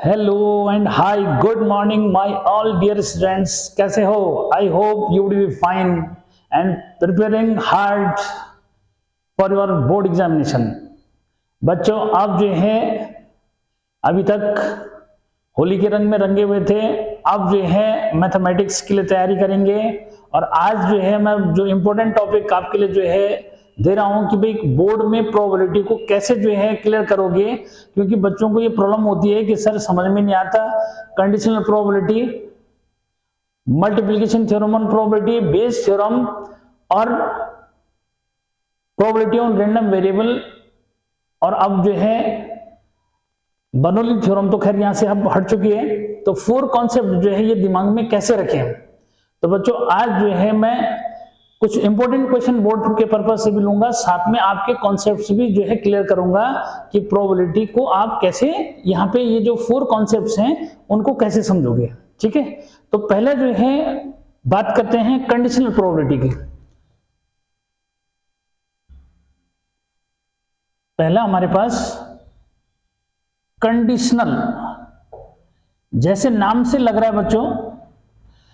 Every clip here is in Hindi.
Hello and hi, good morning my all dear students. कैसे हो? I hope you would be fine and preparing hard for your board examination. बच्चों, आप जो है अभी तक होली के रंग में रंगे हुए थे। आप जो है मैथमेटिक्स के लिए तैयारी करेंगे और आज जो है मैं जो इम्पोर्टेंट टॉपिक आपके लिए जो है दे रहा हूं कि भाई बोर्ड में प्रोबेबिलिटी को कैसे जो है क्लियर करोगे, क्योंकि बच्चों को ये प्रॉब्लम होती है कि सर समझ में नहीं आता conditional probability, multiplication theorem on probability, Bayes theorem और प्रोबेबिलिटी ऑन रैंडम वेरिएबल। और अब जो है बर्नौली थ्योरम तो खैर यहां से अब हट चुकी है, तो 4 कॉन्सेप्ट जो है ये दिमाग में कैसे रखें। तो बच्चों आज जो है मैं कुछ इंपॉर्टेंट क्वेश्चन बोर्ड के पर्पज से भी लूंगा, साथ में आपके कॉन्सेप्ट्स भी जो है क्लियर करूंगा कि प्रोबेबिलिटी को आप कैसे यहाँ पे ये जो 4 कॉन्सेप्ट्स हैं उनको कैसे समझोगे। ठीक है, तो पहले जो है बात करते हैं कंडीशनल प्रोबेबिलिटी की। पहला हमारे पास कंडीशनल, जैसे नाम से लग रहा है बच्चों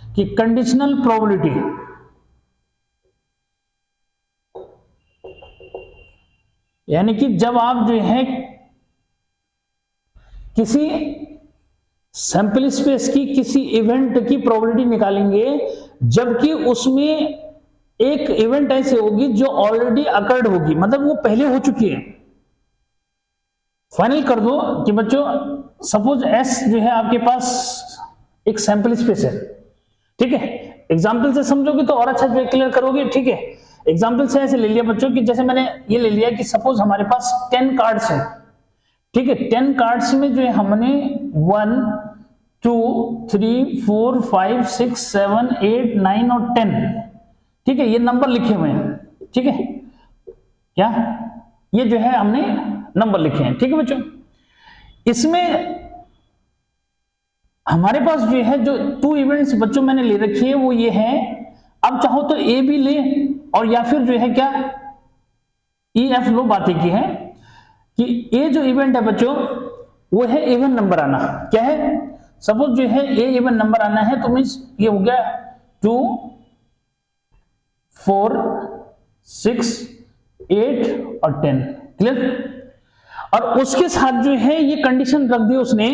कि कंडीशनल प्रोबेबिलिटी, यानी कि जब आप जो है किसी सैंपल स्पेस की किसी इवेंट की प्रोबेबिलिटी निकालेंगे, जबकि उसमें एक इवेंट ऐसी होगी जो ऑलरेडी अकर्ड होगी, मतलब वो पहले हो चुकी है। फाइनल कर दो कि बच्चों सपोज एस जो है आपके पास एक सैंपल स्पेस है। ठीक है, एग्जाम्पल से समझोगे तो और अच्छा जो क्लियर करोगे। ठीक है, एग्जाम्पल से ऐसे ले लिया बच्चों कि जैसे मैंने ये ले लिया कि सपोज हमारे पास 10 कार्ड्स हैं। ठीक है, 10 कार्ड्स में जो है हमने 1 2 3 4 5 6 7 8 9 और 10, ठीक है, ये नंबर लिखे हुए हैं। ठीक है, क्या ये जो है हमने नंबर लिखे हैं। ठीक है बच्चों, इसमें हमारे पास जो है जो 2 इवेंट्स बच्चों मैंने ले रखी है वो ये है, अब चाहो तो ए भी ले और या फिर जो है क्या ई एफ लो। बात की है कि ए जो इवेंट है बच्चों वो है इवन नंबर आना। क्या है? सपोज जो है ए इवन नंबर आना है, तो मीन्स ये हो गया 2 4 6 8 और 10। क्लियर? और उसके साथ जो है ये कंडीशन रख दी उसने,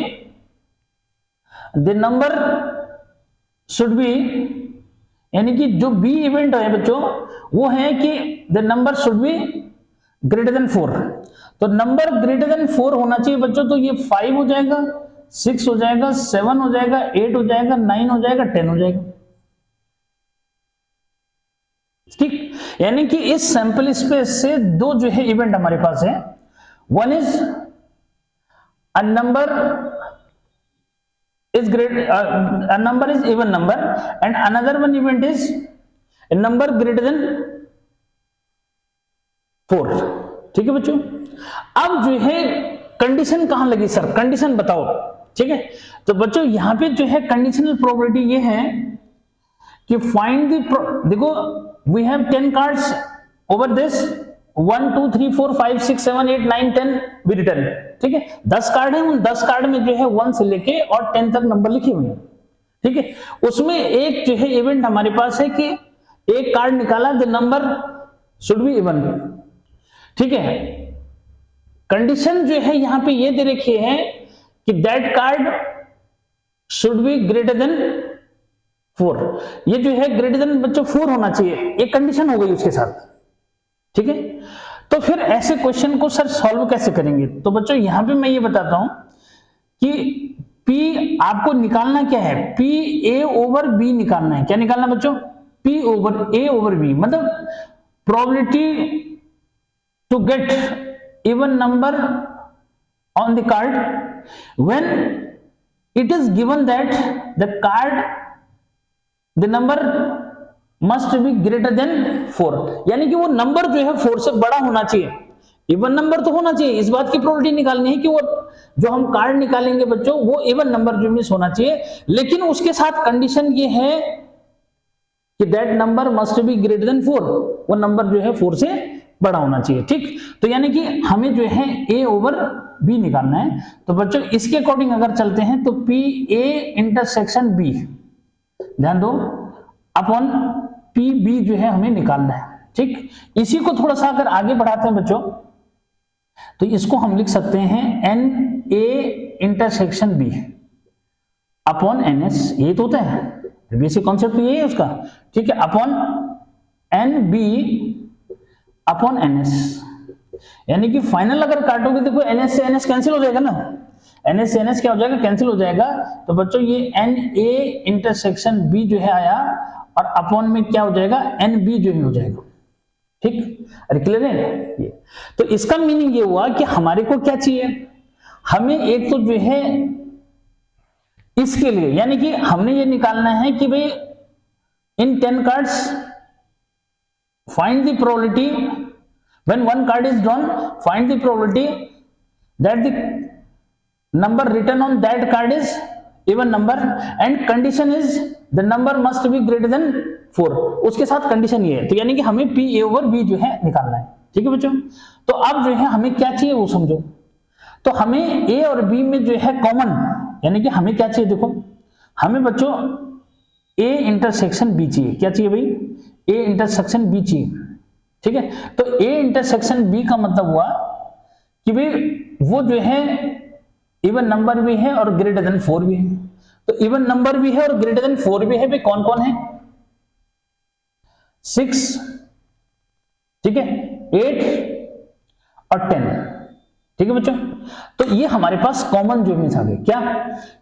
द नंबर शुड बी, यानी कि जो बी इवेंट है बच्चों वो है कि the number should be greater than 4। तो नंबर ग्रेटर देन 4 होना चाहिए बच्चों, तो ये 5 हो जाएगा, 6 हो जाएगा, 7 हो जाएगा, 8 हो जाएगा, 9 हो जाएगा, 10 हो जाएगा। ठीक, यानी कि इस सैंपल स्पेस से 2 जो है इवेंट हमारे पास है। One is a number is great, a number is even number and another one event is a number greater than 4। ठीक है बच्चों, अब जो है कंडीशन कहां लगी सर, कंडीशन बताओ। ठीक है, तो बच्चों यहां पे जो है कंडीशनल प्रोबेबिलिटी ये है कि फाइंड द, देखो we have 10 cards over this 1 2 3 4 5 6 7 8 9 10 भी रिटर्न। ठीक है, 10 कार्ड है, उन 10 कार्ड में जो है 1 से लेके और 10 तक नंबर लिखे हुए हैं। ठीक है, उसमें एक जो है इवेंट हमारे पास है कि एक कार्ड निकाला, the number should be even. ठीक है, कंडीशन जो है यहां पे ये दे रखी है कि that card should be greater than 4। ये जो है ग्रेटर देन बच्चों 4 होना चाहिए, एक कंडीशन हो गई उसके साथ। ठीक है, तो फिर ऐसे क्वेश्चन को सर सॉल्व कैसे करेंगे? तो बच्चों यहां पे मैं ये बताता हूं कि P आपको निकालना क्या है, P A ओवर B निकालना है। क्या निकालना बच्चों? P over A over B, मतलब probability to get even number on the card when it is given that the card the number must be greater than 4, यानी कि वो नंबर जो है 4 से बड़ा होना चाहिए। इवन नंबर तो होना चाहिए, इस बात की प्रोबेबिलिटी निकालनी है कि वो जो हम कार्ड निकालेंगे बच्चों वो इवन नंबर जो मिस होना चाहिए, लेकिन उसके साथ कंडीशन ये है कि that number must be greater than 4, वो नंबर जो है 4 से बड़ा होना चाहिए। ठीक, तो यानी कि हमें जो है A ओवर बी निकालना है। तो बच्चों इसके अकॉर्डिंग अगर चलते हैं तो पी ए इंटरसेक्शन बी, ध्यान दो, अपॉन पी बी जो है हमें निकालना है। ठीक, इसी को थोड़ा सा अगर आगे बढ़ाते हैं बच्चों तो इसको हम लिख सकते हैं n A intersection B upon n S, ये तो होता है बेसिक कॉन्सेप्ट, ये है उसका। ठीक है, upon n B upon n S, यानी कि फाइनल अगर काटोगे देखो एन एस से एन एस कैंसिल हो जाएगा ना, एन एस से एन एस क्या हो जाएगा, कैंसिल हो जाएगा। तो बच्चों ये एन ए इंटरसेक्शन बी जो है आया और अपॉन में क्या हो जाएगा, एन बी जो है हो जाएगा। ठीक, अरे क्लियर है ये। तो इसका मीनिंग ये हुआ कि हमारे को क्या चाहिए, हमें एक तो जो है इसके लिए, यानी कि हमने ये निकालना है कि भाई इन 10 cards find the probability when one card is drawn, find the probability that the number written on that card is even number and condition is the number must be greater than 4। उसके साथ कंडीशन ये है, तो यानी कि हमें पी ए ओवर बी जो है निकालना है। ठीक है बच्चों, तो अब जो है हमें क्या चाहिए वो समझो। तो हमें ए और बी में जो है कॉमन, यानी कि हमें क्या चाहिए, देखो हमें बच्चों ए इंटरसेक्शन बी चाहिए। क्या चाहिए भाई, ए इंटरसेक्शन बी चाहिए। ठीक है, तो ए इंटरसेक्शन बी का मतलब हुआ कि भाई वो जो है इवन नंबर भी है और ग्रेटर देन 4 भी है। तो इवन नंबर भी है और ग्रेटर देन 4 भी है, भाई कौन कौन है, 6, ठीक है, 8 और 10। ठीक है बच्चों, तो ये हमारे पास कॉमन जो मीन्स आ गए, क्या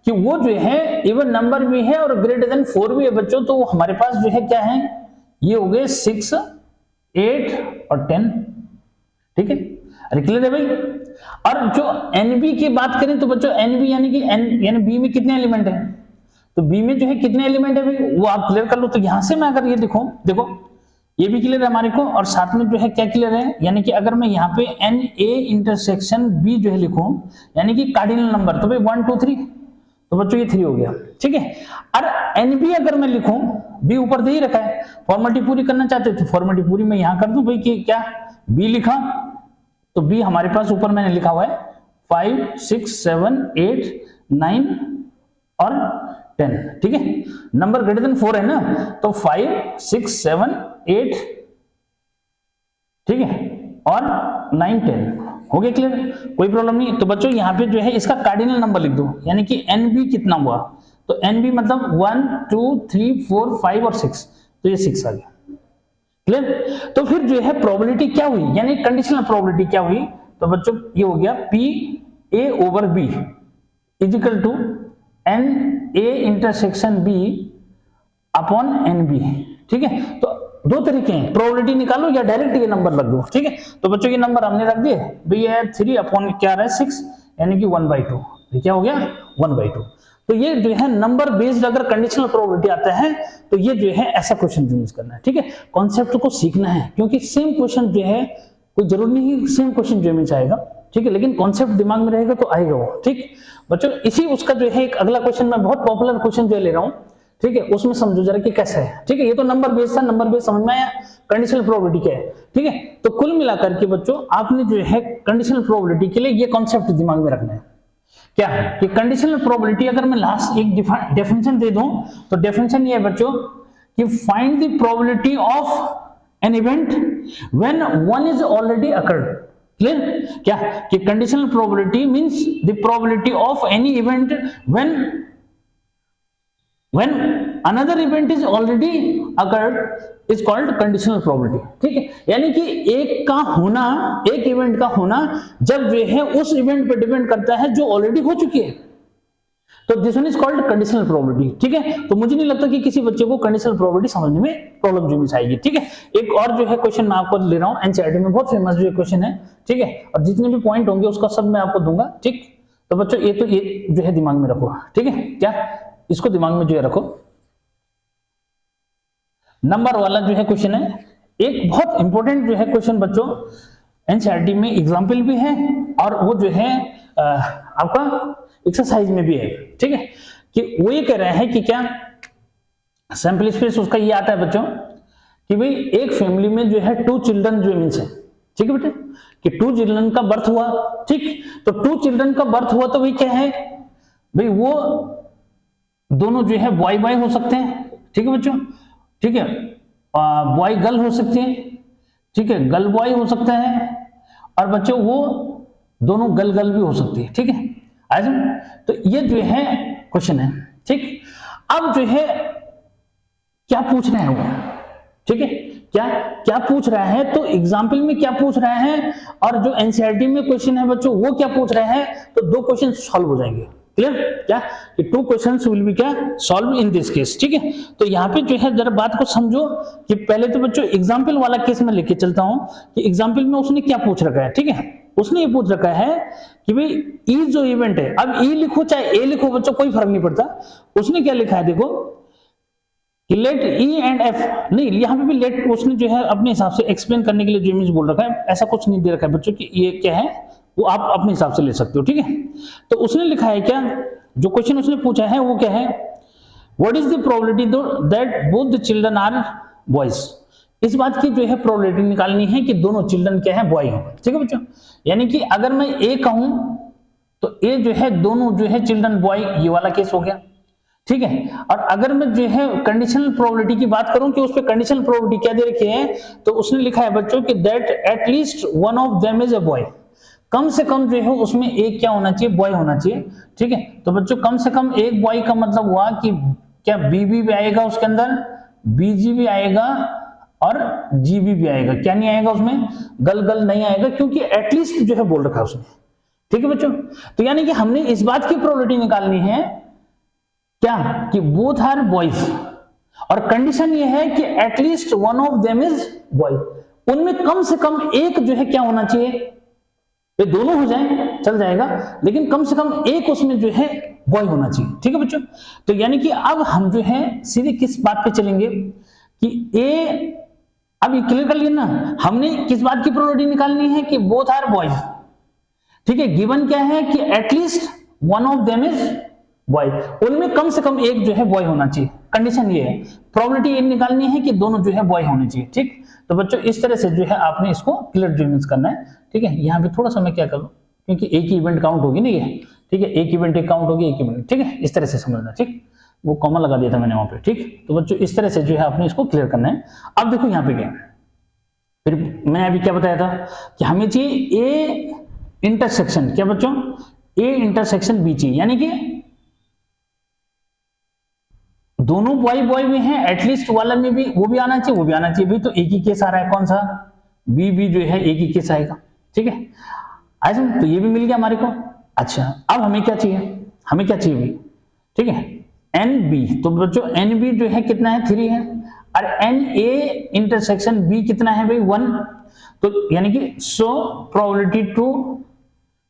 कि वो जो है इवन नंबर भी है और ग्रेटर देन 4 भी है बच्चों। तो हमारे पास जो है क्या है, ये हो गए 6, 8 और 10। ठीक है, अरे क्लियर है भाई। और जो एनबी की बात करें तो बच्चों एनबी यानी कि एन यानी बी में कितने एलिमेंट है, तो बी में जो है कितने एलिमेंट है भाई वो आप क्लियर कर लो। तो यहां से मैं अगर ये देखो ये भी क्लियर है हमारे को, और साथ में जो है क्या क्लियर है, यानी कि अगर मैं यहाँ पे एन ए इंटरसेक्शन बी जो है लिखूं, यानी कि कार्डिनल नंबर, तो भाई 1 2 3, तो बच्चों ये 3 हो गया। ठीक है, और एनबी अगर मैं लिखूं, बी ऊपर दे ही रखा है, फॉर्मेलिटी पूरी करना चाहते तो फॉर्मेलिटी पूरी मैं यहां कर दूं भाई कि क्या बी लिखा, तो बी हमारे पास ऊपर मैंने लिखा हुआ है 5 6 7 8 9 और 10। ठीक है, नंबर ग्रेटर देन 4 है ना, तो 5 6 7 8, ठीक है, और 9 10 हो गया। क्लियर, कोई प्रॉब्लम नहीं। तो बच्चों यहाँ पे जो है इसका कार्डिनल नंबर लिख दो, यानी कि एनबी कितना हुआ, तो एनबी मतलब 1 2 3 4 5 और 6, तो ये 6 आ गया। क्लियर, तो फिर जो है प्रोबेबिलिटी क्या हुई, यानी कंडीशनल प्रोबेबिलिटी क्या हुई, तो बच्चों ये हो गया P A over B is equal to n A intersection B upon n B. ठीक है, तो दो तरीके हैं, प्रोबेबिलिटी निकालो या डायरेक्ट ये नंबर रख दो। ठीक है, तो बच्चों ये नंबर हमने रख दिए, भैया है 3 अपॉन क्या रहा है 6, यानी कि 1/2। ये क्या हो गया 1/2। तो ये जो है नंबर बेस्ड अगर कंडीशनल प्रोबेबिलिटी आता है तो ये जो है ऐसा क्वेश्चन यूज करना है। ठीक है, कॉन्सेप्ट को सीखना है, क्योंकि सेम क्वेश्चन जो है कोई जरूरी नहीं सेम क्वेश्चन जो में आएगा। ठीक है, लेकिन कॉन्सेप्ट दिमाग में रहेगा तो आएगा वो। ठीक बच्चों, इसी उसका जो है एक अगला क्वेश्चन मैं बहुत पॉपुलर क्वेश्चन जो ले रहा हूँ, ठीक है, उसमें समझो जरा कि कैसा है। ठीक है, ये तो नंबर बेस्ड था, नंबर बेस्ड समझ में आया, कंडीशनल प्रोबेबिलिटी क्या है। ठीक है, तो कुल मिलाकर के बच्चों आपने जो है कंडीशनल प्रोबेबिलिटी के लिए ये कॉन्सेप्ट दिमाग में रखना है, क्या है कि कंडीशनल प्रोबेबिलिटी, अगर मैं लास्ट एक डेफिनेशन दे दूं तो डेफिनेशन ये है बच्चों कि find the probability of an event when one is already occurred. Clear, क्या कि conditional probability means the probability of any event when another event is already occurred is called conditional probability। ठीक है, यानी कि एक का होना, एक इवेंट का होना जब जो है उस इवेंट पे डिपेंड करता है जो ऑलरेडी हो चुकी है, तो this one is called conditional probability. ठीक है, तो मुझे नहीं लगता कि किसी बच्चे को कंडीशनल प्रोबेबिलिटी समझने में प्रॉब्लम जो मिस आएगी। ठीक है, एक और जो है क्वेश्चन मैं आपको ले रहा हूं, एनसीईआरटी में बहुत फेमस जो क्वेश्चन है। ठीक है, और जितने भी पॉइंट होंगे उसका सब मैं आपको दूंगा। ठीक, तो बच्चों ये तो ये जो है दिमाग में रखो। ठीक है, क्या इसको दिमाग में जो है रखो, नंबर वाला जो है क्वेश्चन है, एक बहुत इंपॉर्टेंट जो है क्वेश्चन बच्चों, एनसीईआरटी में एग्जाम्पल भी है और वो जो है आपका एक्सरसाइज में भी है। ठीक है, कि वो ये कह रहे हैं कि क्या सैंपल स्पेस उसका ये आता है बच्चों कि भाई एक फैमिली में जो है 2 चिल्ड्रन जो मीन्स है, ठीक है बेटे, कि 2 चिल्ड्रन का बर्थ हुआ, ठीक, तो 2 चिल्ड्रन का बर्थ हुआ तो भाई क्या है भाई, वो दोनों जो है बॉय बॉय हो सकते हैं, ठीक है बच्चों, ठीक है, बॉय गर्ल हो सकते हैं, ठीक है, गर्ल बॉय हो सकता है, और बच्चों वो दोनों गर्ल गर्ल भी हो सकती है, ठीक है। आज तो ये जो है क्वेश्चन है, ठीक। अब जो है क्या पूछ रहे हैं वो, ठीक है, क्या क्या पूछ रहा है, तो एग्जाम्पल में क्या पूछ रहा है और जो एनसीईआरटी में क्वेश्चन है बच्चों वो क्या पूछ रहे हैं, तो 2 क्वेश्चन सॉल्व हो जाएंगे, क्लियर, क्या कि 2 क्वेश्चंस विल बी क्या सॉल्व इन दिस केस, ठीक है। तो यहाँ पे जो है जरा बात को समझो कि पहले तो बच्चों एग्जाम्पल वाला केस में लेके चलता हूं कि एग्जाम्पल में उसने क्या पूछ रखा है, ठीक है, उसने ये पूछ रखा है कि भाई ई जो इवेंट है, अब ई लिखो चाहे ए लिखो बच्चों कोई फर्क नहीं पड़ता, उसने क्या लिखा है देखो कि लेट ई एंड एफ, नहीं यहाँ पे भी लेट उसने जो है अपने हिसाब से एक्सप्लेन करने के लिए जो इमेज बोल रखा है, ऐसा कुछ नहीं दे रखा है बच्चों कि ये क्या है, वो आप अपने हिसाब से ले सकते हो, ठीक है। तो उसने लिखा है क्या, जो क्वेश्चन उसने पूछा है वो क्या है, what is the probability that both the children are boys, इस बात की जो है प्रोबेबिलिटी निकालनी है कि दोनों चिल्ड्रन क्या है बॉय हो, ठीक है बच्चों। यानी कि अगर मैं ए कहूं तो ए जो है दोनों जो है चिल्ड्रन बॉय, ये वाला केस हो गया, ठीक है। और अगर मैं जो है कंडीशनल प्रोबेबिलिटी की बात करूं कि उस पे कंडीशनल प्रोबेबिलिटी क्या दे रखी है, तो उसने लिखा है बच्चों कि that at least one of them is a boy, कम से कम जो है उसमें एक क्या होना चाहिए, बॉय होना चाहिए, ठीक है। तो बच्चों कम से कम एक बॉय का मतलब हुआ कि क्या बीबी भी आएगा उसके अंदर, बीजी भी आएगा और जीबी भी आएगा, क्या नहीं आएगा उसमें, गर्ल गर्ल नहीं आएगा, क्योंकि एटलीस्ट जो है बोल रखा है उसने, ठीक है बच्चों। तो यानी कि हमने इस बात की प्रोबेबिलिटी निकालनी है क्या कि बोथ आर बॉयज, और कंडीशन ये है कि at least one of them is boy, उनमें कम से कम एक जो है क्या होना चाहिए, ये दोनों हो जाए चल जाएगा, लेकिन कम से कम एक उसमें जो है बॉय होना चाहिए, ठीक है बच्चों। तो यानी कि अब हम जो है सीधे किस बात पे चलेंगे कि ए, अब ये क्लियर कर लिया ना, हमने किस बात की प्रोबेबिलिटी निकालनी है कि बोथ आर बॉयज, ठीक है। गिवन क्या है कि at least one of them is boy, उनमें कम से कम एक जो है बॉय होना चाहिए, कंडीशन ये है, प्रोबेबिलिटी ये निकालनी है कि दोनों जो है बॉय होने चाहिए, ठीक। तो बच्चों इस तरह से जो है आपने इसको क्लियर ड्रीम्स करना है, ठीक है। यहाँ पे थोड़ा सा मैं क्या करूँ, क्योंकि एक ही इवेंट काउंट होगी ना ये, ठीक है, एक इवेंट एक काउंट होगी, एक इवेंट, ठीक है, इस तरह से समझना, ठीक, वो कॉमा लगा दिया था मैंने वहां पे, ठीक। तो बच्चों इस तरह से जो है आपने इसको क्लियर करना है। अब देखो यहाँ पे क्या, फिर मैंने अभी क्या बताया था कि हमें चाहिए ए इंटरसेक्शन, क्या बच्चों, ए इंटरसेक्शन बी चाहिए, यानी कि दोनों बॉय बॉय में है, एटलीस्ट वाला में भी वो भी आना चाहिए, वो भी आना चाहिए, भी तो एक ही केस आ रहा है, कौन सा, बी भी जो है एक ही केस आएगा, ठीक है। ऐसा तो ये भी मिल गया हमारे को। अच्छा अब हमें क्या चाहिए, हमें क्या चाहिए भी, ठीक है, एन बी, तो बच्चों एन बी जो है कितना है, 3 है, और एन ए इंटरसेक्शन बी कितना है भाई, 1, तो यानी कि सो प्रोबेबिलिटी टू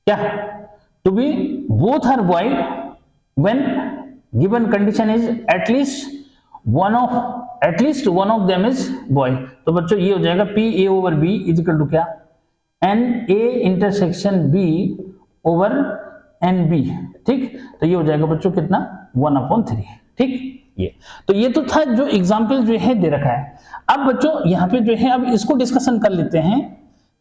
क्या, to be both are boy when given condition is at least one of them is boy, तो बच्चों ये हो जाएगा P A over B is equal to क्या, N A intersection B over N B, ठीक। तो ये हो जाएगा बच्चों कितना, 1/3, ठीक। ये तो था जो एग्जाम्पल जो है दे रखा है। अब बच्चों यहाँ पे जो है अब इसको डिस्कशन कर लेते हैं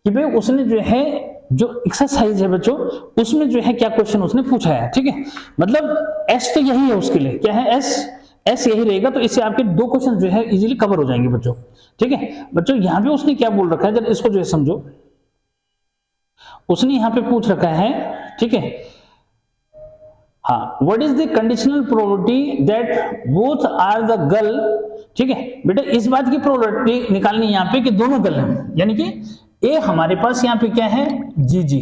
कि भाई उसने जो है जो एक्सरसाइज है बच्चों उसमें जो है क्या क्वेश्चन उसने पूछा है, ठीक है। मतलब एस तो यही है उसके लिए, क्या है, एस यही रहेगा, तो इससे आपके 2 क्वेश्चन जो है इजीली कवर हो जाएंगे बच्चों, ठीक है। बच्चों यहाँ पे उसने क्या बोल रखा है, जब इसको जो है समझो, उसने यहाँ पे पूछ रखा है, ठीक है, हाँ, what is the conditional probability that both are the girl, ठीक है। बेटा इस बात की प्रोबेबिलिटी निकालनी है यहाँ पे कि दोनों गर्ल हैं, यानी कि ए हमारे पास यहाँ पे क्या है, जी जी,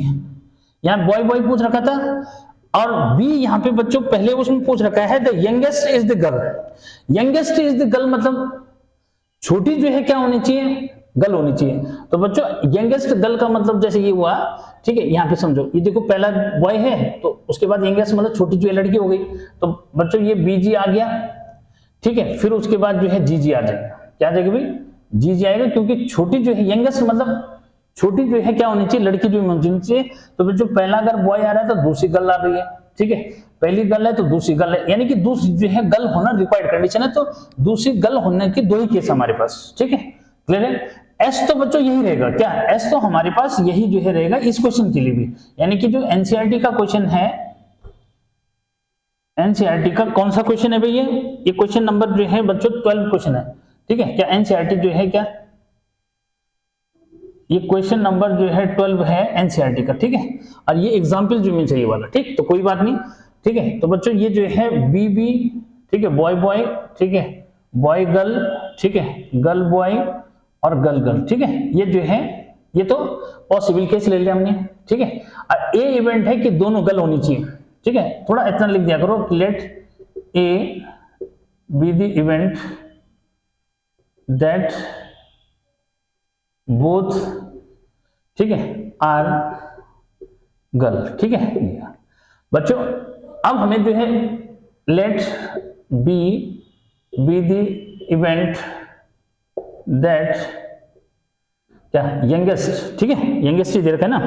यहाँ बॉय बॉय पूछ रखा था, और बी यहाँ पे बच्चों पहले उसमें पूछ रखा है the youngest is the girl, youngest is the girl मतलब छोटी जो है क्या होनी चाहिए, गर्ल होनी चाहिए। तो बच्चों यंगेस्ट गर्ल का मतलब जैसे ये हुआ, ठीक है, यहाँ पे समझो, ये देखो पहला बॉय है तो उसके बाद यंगेस्ट मतलब छोटी जो है लड़की हो गई, तो बच्चों ये बीजी आ गया, ठीक है, फिर उसके बाद जो है जीजी आ जाएगा, क्या आ जाएगा भाई, जीजी आएगा, क्योंकि छोटी जो है यंगेस्ट मतलब छोटी जो है क्या होनी चाहिए, लड़की जो होनी चाहिए। तो बच्चों पहला अगर बॉय आ रहा है तो दूसरी गर्ल आ रही है, ठीक है, पहली गर्ल है तो दूसरी गर्ल है, यानी कि दूसरी जो है गर्ल होना रिक्वायर्ड कंडीशन है, तो दूसरी गर्ल होने के 2 ही केस हमारे पास, ठीक है, क्लियर है। एस तो बच्चों यही रहेगा क्या, एस तो हमारे पास यही जो है रहेगा इस क्वेश्चन के लिए भी, यानी कि जो एनसीईआरटी का क्वेश्चन है, एनसीईआरटी का कौन सा क्वेश्चन है भाई, ये क्वेश्चन नंबर जो है बच्चों 12 क्वेश्चन है, ठीक है क्या, एनसीईआरटी जो है क्या, ये क्वेश्चन नंबर जो है 12 है एनसीईआरटी का, ठीक है, और ये एग्जाम्पल जो में चाहिए वाला, ठीक, तो कोई बात नहीं, ठीक है। तो बच्चों ये जो है बीबी, ठीक है, बॉय बॉय, ठीक है, बॉय गर्ल, ठीक है, गर्ल बॉय और गर्ल गर्ल, ठीक है, ये जो है ये तो पॉसिबल केस ले लिया हमने, ठीक है। और ए इवेंट है कि दोनों गर्ल होनी चाहिए, ठीक है, थोड़ा इतना लिख दिया करो, let A B the event that both, ठीक है, आर गर्ल, ठीक है बच्चों। अब हमें जो है let be the event that क्या, यंगेस्ट, ठीक है, यंगेस्ट ही दे रखा है ना,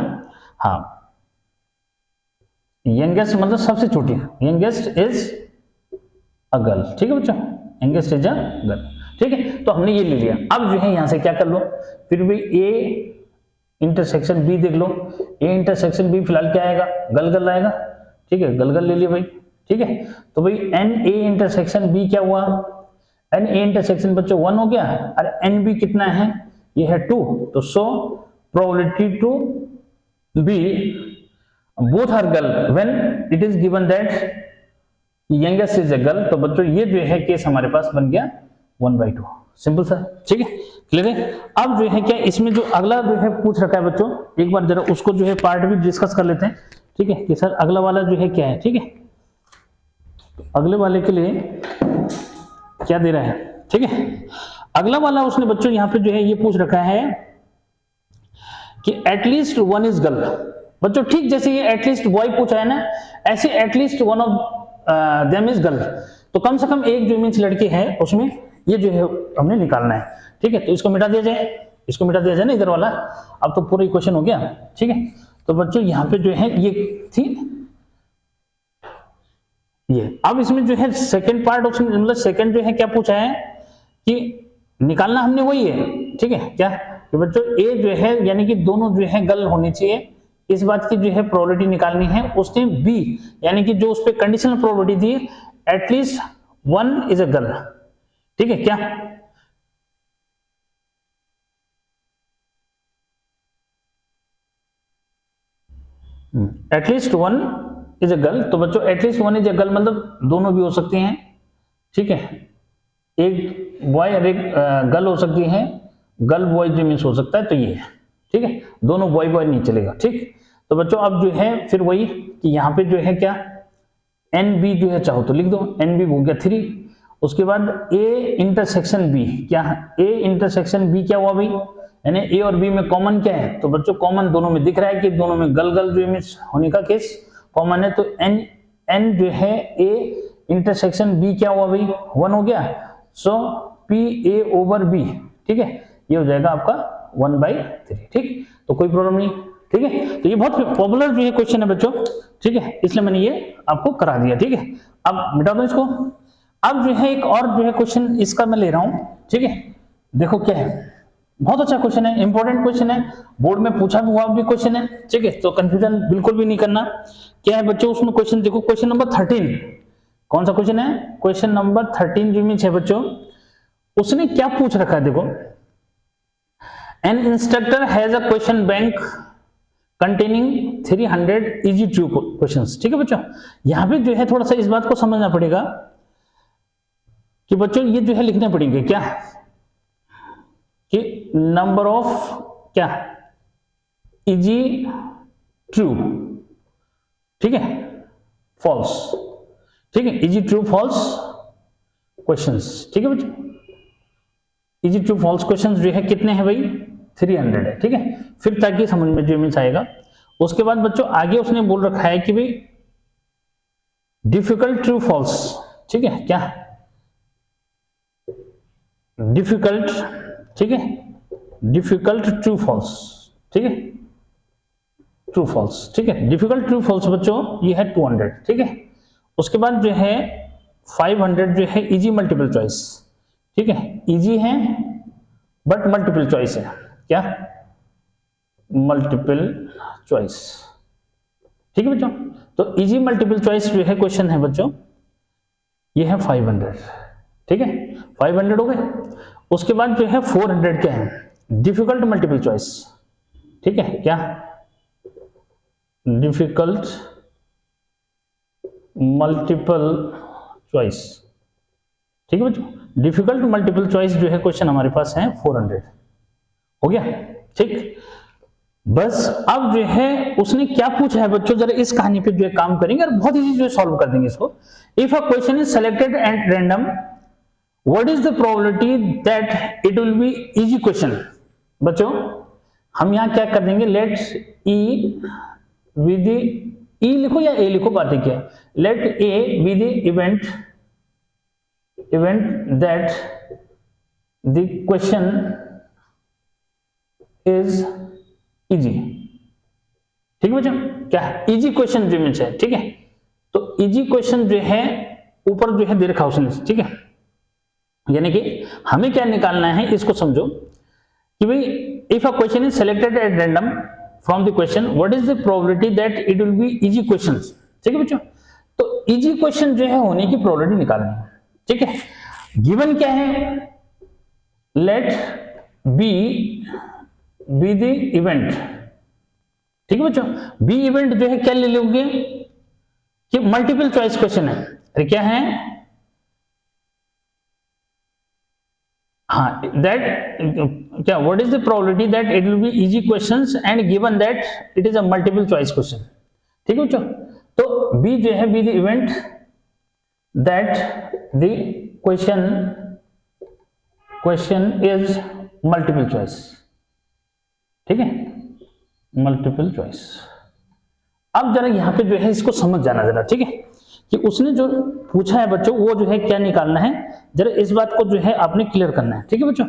हाँ, यंगेस्ट मतलब सबसे छोटी, यंगेस्ट इज अ गर्ल, ठीक है बच्चों, यंगेस्ट इज अ गर्ल, ठीक है। तो हमने ये ले लिया, अब जो है यहां से क्या कर लो, फिर भी ए इंटरसेक्शन बी देख लो, ए इंटरसेक्शन बी फिलहाल क्या आएगा, गल गल आएगा, ठीक है, गल गल ले लिया भाई, ठीक है। तो भाई एन ए इंटरसेक्शन बी क्या हुआ, एन ए इंटरसेक्शन बच्चों 1 हो गया, और एन बी कितना है, ये है 2, तो so probability to be both are girl when it is given that youngest is a girl, तो बच्चों ये जो है केस हमारे पास बन गया 1/2, सिंपल सा, ठीक है, क्लियर है। अब जो है क्या इसमें जो अगला जो है पूछ रखा है बच्चों, एक बार जरा उसको जो है पार्ट भी डिस्कस कर लेते हैं, ठीक है, कि सर अगला वाला जो है क्या है, ठीक है, अगले वाले के लिए क्या दे रहा है, ठीक है। अगला वाला उसने बच्चों यहाँ पे जो है ये पूछ रखा है कि एटलीस्ट 1 इज गर्ल, बच्चों ठीक जैसे ये एटलीस्ट बॉय पूछा है ना, ऐसे at least 1 of them is girl, तो कम से कम एक जो मीन्स लड़की है उसमें ये जो है हमने निकालना है, ठीक है। तो इसको मिटा दिया जाए, इसको मिटा दिया जाए ना इधर वाला, अब तो पूरा इक्वेशन हो गया, ठीक है। तो बच्चों यहाँ पे जो है ये थी ये, अब इसमें जो है सेकंड पार्ट ऑप्शन मतलब सेकंड जो है क्या पूछा है कि निकालना हमने वही है, ठीक है क्या, कि बच्चों ए जो है यानी कि दोनों जो है गर्ल होनी चाहिए, इस बात की जो है प्रोबेबिलिटी निकालनी है। उसने बी यानी कि जो उस पे conditional probability the at least 1 is a girl, ठीक है क्या, एटलीस्ट 1 इज अ गर्ल, तो बच्चों एटलीस्ट 1 इज अ गर्ल मतलब दोनों भी हो सकती हैं, ठीक है, एक बॉय और एक गर्ल हो सकती है, गर्ल बॉय जो मीन्स हो सकता है, तो ये है, ठीक है, दोनों बॉय बॉय नहीं चलेगा, ठीक। तो बच्चों अब जो है फिर वही कि यहाँ पे जो है क्या एन बी जो है चाहो तो लिख दो, एन बी हो गया 3, उसके बाद ए इंटरसेक्शन बी, क्या ए इंटरसेक्शन बी क्या हुआ भाई, यानी ए और बी में कॉमन क्या है, तो बच्चों कॉमन दोनों में दिख रहा है कि दोनों में गर्ल गर्ल जो मीन्स होने का केस कॉमन है, तो एन जो है ए इंटरसेक्शन बी क्या हुआ भाई 1 हो गया, सो पी ए ओवर बी, ठीक है, ये हो जाएगा आपका 1/3, ठीक, तो कोई प्रॉब्लम नहीं, ठीक है। तो ये बहुत पॉपुलर जो है क्वेश्चन है बच्चों, ठीक है, इसलिए मैंने ये आपको करा दिया, ठीक है। अब मिटा दो इसको, अब जो है एक और जो है क्वेश्चन इसका मैं ले रहा हूं, ठीक है, देखो क्या है, बहुत अच्छा क्वेश्चन है, इंपॉर्टेंट क्वेश्चन है, बोर्ड में पूछा हुआ भी क्वेश्चन है, ठीक है, तो कंफ्यूजन बिल्कुल भी नहीं करना। क्या है बच्चों उसमें क्वेश्चन, देखो क्वेश्चन नंबर 13, कौन सा क्वेश्चन है, क्वेश्चन नंबर 13 जो मीन्स है बच्चों, उसने क्या पूछ रखा है, देखो N instructor has a question bank containing 300 easy true questions, ठीक है बच्चों। यहां पे जो है थोड़ा सा इस बात को समझना पड़ेगा कि बच्चों ये जो है लिखने पड़ेंगे क्या कि नंबर ऑफ क्या इजी ट्रू, ठीक है, फॉल्स, ठीक है, इजी ट्रू फॉल्स क्वेश्चंस, ठीक है बच्चों, इजी ट्रू फॉल्स क्वेश्चंस जो है कितने हैं भाई 300 है, ठीक है, फिर ताकि समझ में जो मीन्स आएगा। उसके बाद बच्चों आगे उसने बोल रखा है कि भाई डिफिकल्ट ट्रू फॉल्स, ठीक है क्या, डिफिकल्ट, ठीक है, डिफिकल्ट ट्रू फॉल्स, ठीक है, ट्रू फॉल्स, ठीक है, डिफिकल्ट ट्रू फॉल्स बच्चों ये है 200, ठीक है। उसके बाद जो है 500 जो है इजी मल्टीपल चॉइस, ठीक है, इजी है बट मल्टीपल चॉइस है। क्या? Multiple choice. ठीक है बच्चों, तो इजी मल्टीपल चॉइस जो है क्वेश्चन है बच्चों, ये है 500। ठीक है, 500 हो गए। उसके बाद जो है 400 क्या है? Difficult multiple choice. ठीक है, क्या? Difficult multiple choice. ठीक है बच्चों, डिफिकल्ट मल्टीपल चॉइस जो है क्वेश्चन हमारे पास है 400। हो गया? ठीक, बस अब जो है उसने क्या पूछा है बच्चों, जरा इस कहानी पे जो है काम करेंगे और बहुत इजी जो है सॉल्व कर देंगे इसको। If a question is selected at random, what is the probability that it will be easy question. बच्चों हम यहां क्या कर देंगे, लेट ई विद ई लिखो या ए लिखो, बात है क्या, let A B the event that the question is easy. ठीक है बच्चों, क्या इजी क्वेश्चन जो में है। ठीक है, तो इजी क्वेश्चन जो है ऊपर जो है दे रखा उसने। ठीक है, यानी कि हमें क्या निकालना है इसको समझो कि भाई if a question is selected at random from the question, what is the probability that it will be easy questions. ठीक है बच्चों, तो इजी क्वेश्चन जो है होने की प्रोबेबिलिटी निकालनी है। ठीक है, गिवन क्या है, let B be the event. ठीक है बच्चों, बी इवेंट जो है क्या ले लोगे कि मल्टीपल चॉइस क्वेश्चन है। अरे क्या है, हाँ, दैट क्या, what is the probability that it will be easy questions and given that it is a multiple choice question. ठीक है बच्चों, तो बी जो है B the event that the question is multiple choice. ठीक है, मल्टीपल चॉइस। अब जरा यहां पे जो है इसको समझ जाना जरा। ठीक है, कि उसने जो पूछा है बच्चों वो जो है क्या निकालना है, जरा इस बात को जो है आपने क्लियर करना है। ठीक है बच्चों,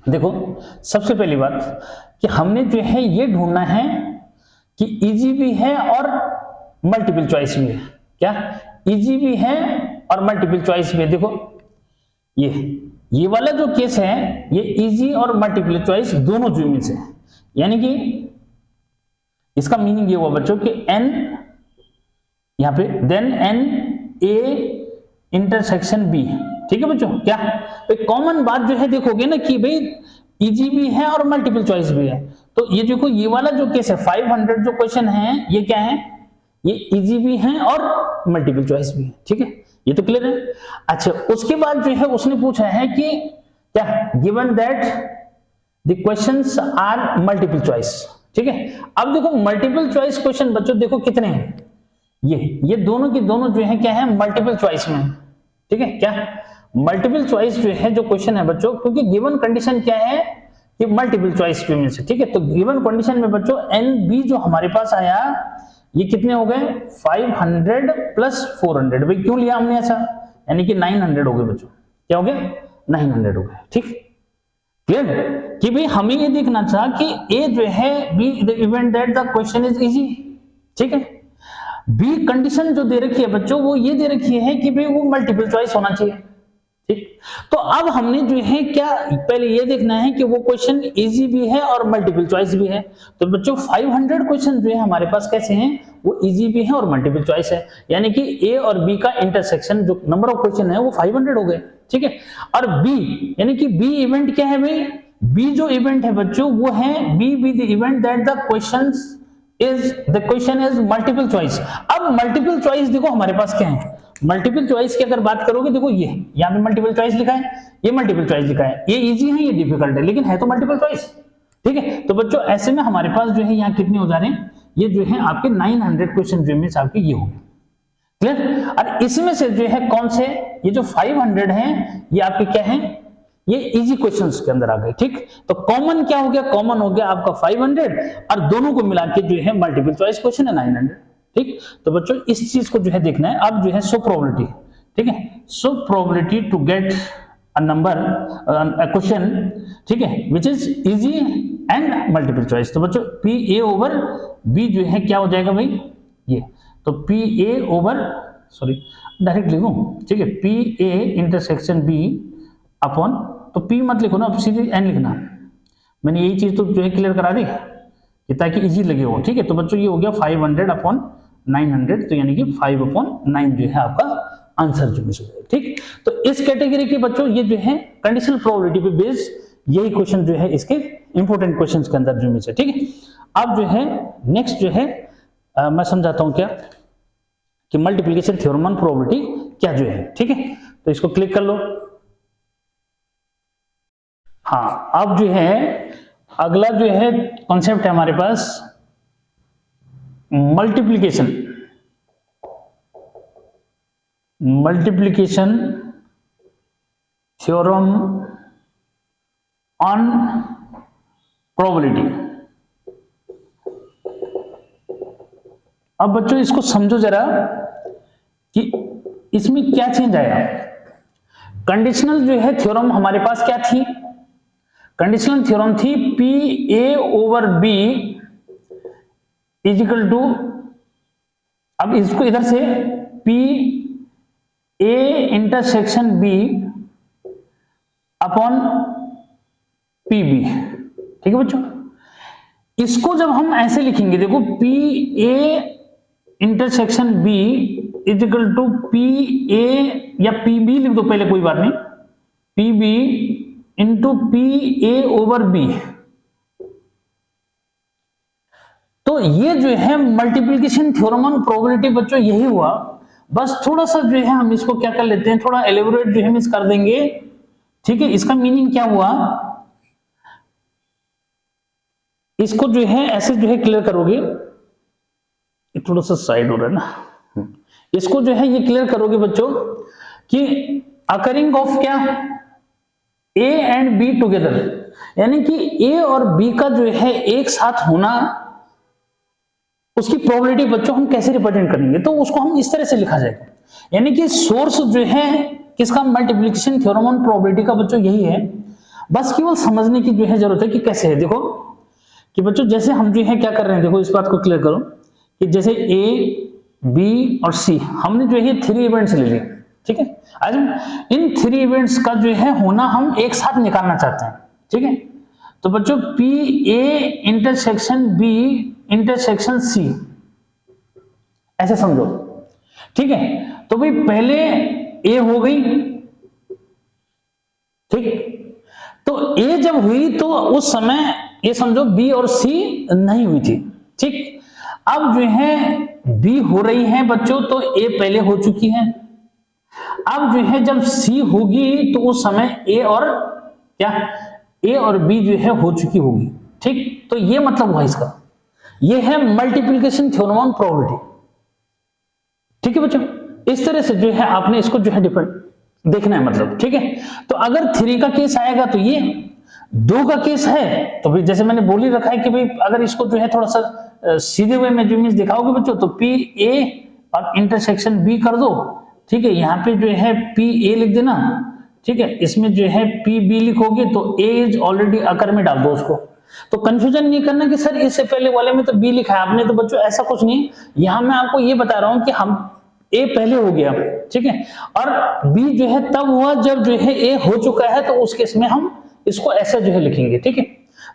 देखो सबसे पहली बात कि हमने जो है ये ढूंढना है कि इजी भी है और मल्टीपल चॉइस भी है। क्या? इजी भी है और मल्टीपल चॉइस भी है। देखो ये वाला जो केस है ये इजी और मल्टीपल चॉइस दोनों जो में से, यानी कि इसका मीनिंग ये हुआ बच्चों कि n यहां पे then n a intersection b। ठीक है बच्चों, क्या तो कॉमन बात जो है देखोगे ना कि भाई इजी भी है और मल्टीपल चॉइस भी है। तो ये देखो ये वाला जो केस है 500 जो क्वेश्चन है ये क्या है, ये इजी भी है और मल्टीपल चॉइस भी है। ठीक है, ये तो क्लियर है। अच्छा, उसके बाद जो है उसने पूछा है कि क्या, given that the questions are multiple choice. ठीक है, अब देखो मल्टीपल चॉइस क्वेश्चन बच्चों देखो कितने हैं, ये दोनों की दोनों जो है क्या है, मल्टीपल चॉइस में। ठीक है, क्या मल्टीपल चॉइस जो है जो क्वेश्चन है बच्चों, क्योंकि गिवन कंडीशन क्या है कि मल्टीपल चॉइस में से। ठीक है, तो गिवन कंडीशन में बच्चों एन बी जो हमारे पास आया ये कितने हो गए, 500 प्लस 400। भाई क्यों लिया हमने ऐसा, यानी कि 900 हो गए बच्चों। क्या हो गया, 900 हो गए। ठीक, क्लियर कि भाई हमें ये देखना था कि ए जो है B the event that the question is easy. ठीक है, बी कंडीशन जो दे रखी है बच्चों वो ये दे रखी है कि भाई वो मल्टीपल चॉइस होना चाहिए। ठीक, तो अब हमने जो है क्या पहले ये देखना है कि वो क्वेश्चन इजी भी है और मल्टीपल चॉइस भी है। तो बच्चों 500 क्वेश्चन जो है हमारे पास कैसे हैं, वो इजी भी है और मल्टीपल चॉइस है, यानी कि ए और बी का इंटरसेक्शन जो नंबर ऑफ क्वेश्चन है वो 500 हो गए। ठीक है, और बी यानी कि बी इवेंट क्या है भाई, बी जो इवेंट है बच्चों वो है B be the event that the question is multiple choice. अब मल्टीपल चॉइस देखो हमारे पास क्या है, मल्टीपल चॉइस की अगर बात करोगे देखो ये यहाँ पे मल्टीपल चॉइस लिखा है, ये मल्टीपल चॉइस लिखा है, ये इजी है ये डिफिकल्ट है, लेकिन है तो मल्टीपल चॉइस। ठीक है, तो बच्चों ऐसे में हमारे पास जो है यहाँ कितने हो जा रहे हैं, ये जो है आपके 900 क्वेश्चन जो में आपके ये हो गए। क्लियर, और इसमें से जो है कौन से, ये जो 500 है ये आपके क्या है, ये इजी क्वेश्चंस के अंदर आ गए। ठीक, तो कॉमन क्या हो गया, कॉमन हो गया आपका 500 और दोनों को मिला के जो है मल्टीपल चॉइस क्वेश्चन है 900। ठीक, तो बच्चों इस चीज को जो है देखना है। अब जो है सो प्रोबेबिलिटी, ठीक है, so probability to get a number a question, ठीक है, which is easy and multiple choice. तो बच्चों पी ए ओवर बी जो है क्या हो जाएगा भाई, ये तो P A over, sorry direct लिखूं, ठीक है, P A intersection B upon तो P मत लिखो ना, अब सीधे N लिखना। मैंने यही चीज तो जो है क्लियर करा दी कि ताकि इजी लगे हो, ठीक है। तो बच्चों ये हो गया 500/900, तो यानी कि 5/9 जो है आपका आंसर जो मिस हो जाएगा, ठीक। तो इस कैटेगरी के बच्चों ये जो है कंडीशनल प्रोबेबिलिटी पे बेस्ड यही क्वेश्चन जो है इसके इंपॉर्टेंट क्वेश्चंस के अंदर जो मिस है, ठीक है। अब जो है नेक्स्ट जो है मैं समझाता हूं क्या कि मल्टीप्लिकेशन थ्योरम ऑन प्रोबेबिलिटी क्या जो है, ठीक है। तो इसको क्लिक कर लो। हाँ, अब जो है अगला जो है कॉन्सेप्ट है हमारे पास मल्टीप्लिकेशन थ्योरम ऑन प्रोबेबिलिटी। अब बच्चों इसको समझो जरा कि इसमें क्या चेंज आया। कंडीशनल जो है थ्योरम हमारे पास क्या थी, कंडीशनल थ्योरम थी PA/B इज इक्वल टू, अब इसको इधर से PA intersection B upon PB, ठीक है बच्चों। इसको जब हम ऐसे लिखेंगे, देखो PA intersection B is equal to PA या PB लिख दो पहले, कोई बात नहीं, PB इंटू PA/B। तो ये जो है मल्टीप्लिकेशन थ्योरम ऑन प्रोबेबिलिटी बच्चों यही हुआ। बस थोड़ा सा जो है हम इसको क्या कर लेते हैं, थोड़ा एलेबोरेट जो है हम कर देंगे, ठीक है। इसका मीनिंग क्या हुआ, इसको जो है ऐसे जो है क्लियर करोगे, थोड़ा सा साइड हो रहा है ना, इसको जो है ये क्लियर करोगे बच्चों कि अकरिंग ऑफ क्या A एंड B टुगेदर, यानी कि A और B का जो है एक साथ होना, उसकी प्रोबेबिलिटी बच्चों हम कैसे रिप्रेजेंट करेंगे, तो उसको हम इस तरह से लिखा जाएगा। यानी कि सोर्स जो है किसका, मल्टीप्लिकेशन थ्योरम ऑन प्रोबेबिलिटी का बच्चों यही है। बस केवल समझने की जो है जरूरत है कि कैसे है। देखो कि बच्चों जैसे हम जो है क्या कर रहे हैं, देखो इस बात को क्लियर करो कि जैसे A, B और C हमने जो है 3 इवेंट्स ले लिए, ठीक है। आज इन 3 इवेंट्स का जो है होना हम एक साथ निकालना चाहते हैं, ठीक है। तो बच्चों PA intersection B intersection C ऐसे समझो, ठीक है। तो भाई पहले A हो गई, ठीक। तो A जब हुई तो उस समय ये समझो B और C नहीं हुई थी, ठीक। अब जो है B हो रही है बच्चों, तो A पहले हो चुकी है। अब जो है जब C होगी तो उस समय A और क्या, A और B जो है हो चुकी होगी, ठीक। तो ये मतलब हुआ इसका, ये है मल्टीप्लिकेशन थ्योरम ऑन प्रोबेबिलिटी, ठीक है बच्चों। इस तरह से जो है आपने इसको जो है डिफरेंट देखना है, मतलब, ठीक है। तो अगर 3 का केस आएगा तो ये, 2 का केस है तो भाई जैसे मैंने बोल ही रखा है कि भाई अगर इसको जो है थोड़ा सा सीधे वे में जो मीन्स दिखाओगे बच्चों, तो PA और इंटरसेक्शन B कर दो, ठीक है। यहाँ पे जो है PA लिख देना, ठीक है। इसमें जो है PB लिखोगे तो A इज ऑलरेडी अकर में डाल दो उसको। तो कंफ्यूजन नहीं करना कि सर इससे पहले वाले में तो B लिखा है आपने, तो बच्चों ऐसा कुछ नहीं। यहां मैं आपको ये बता रहा हूं कि हम A पहले हो गया, ठीक है, और B जो है तब हुआ जब जो है A हो चुका है, तो उस केस में हम इसको ऐसे जो है लिखेंगे, ठीक है।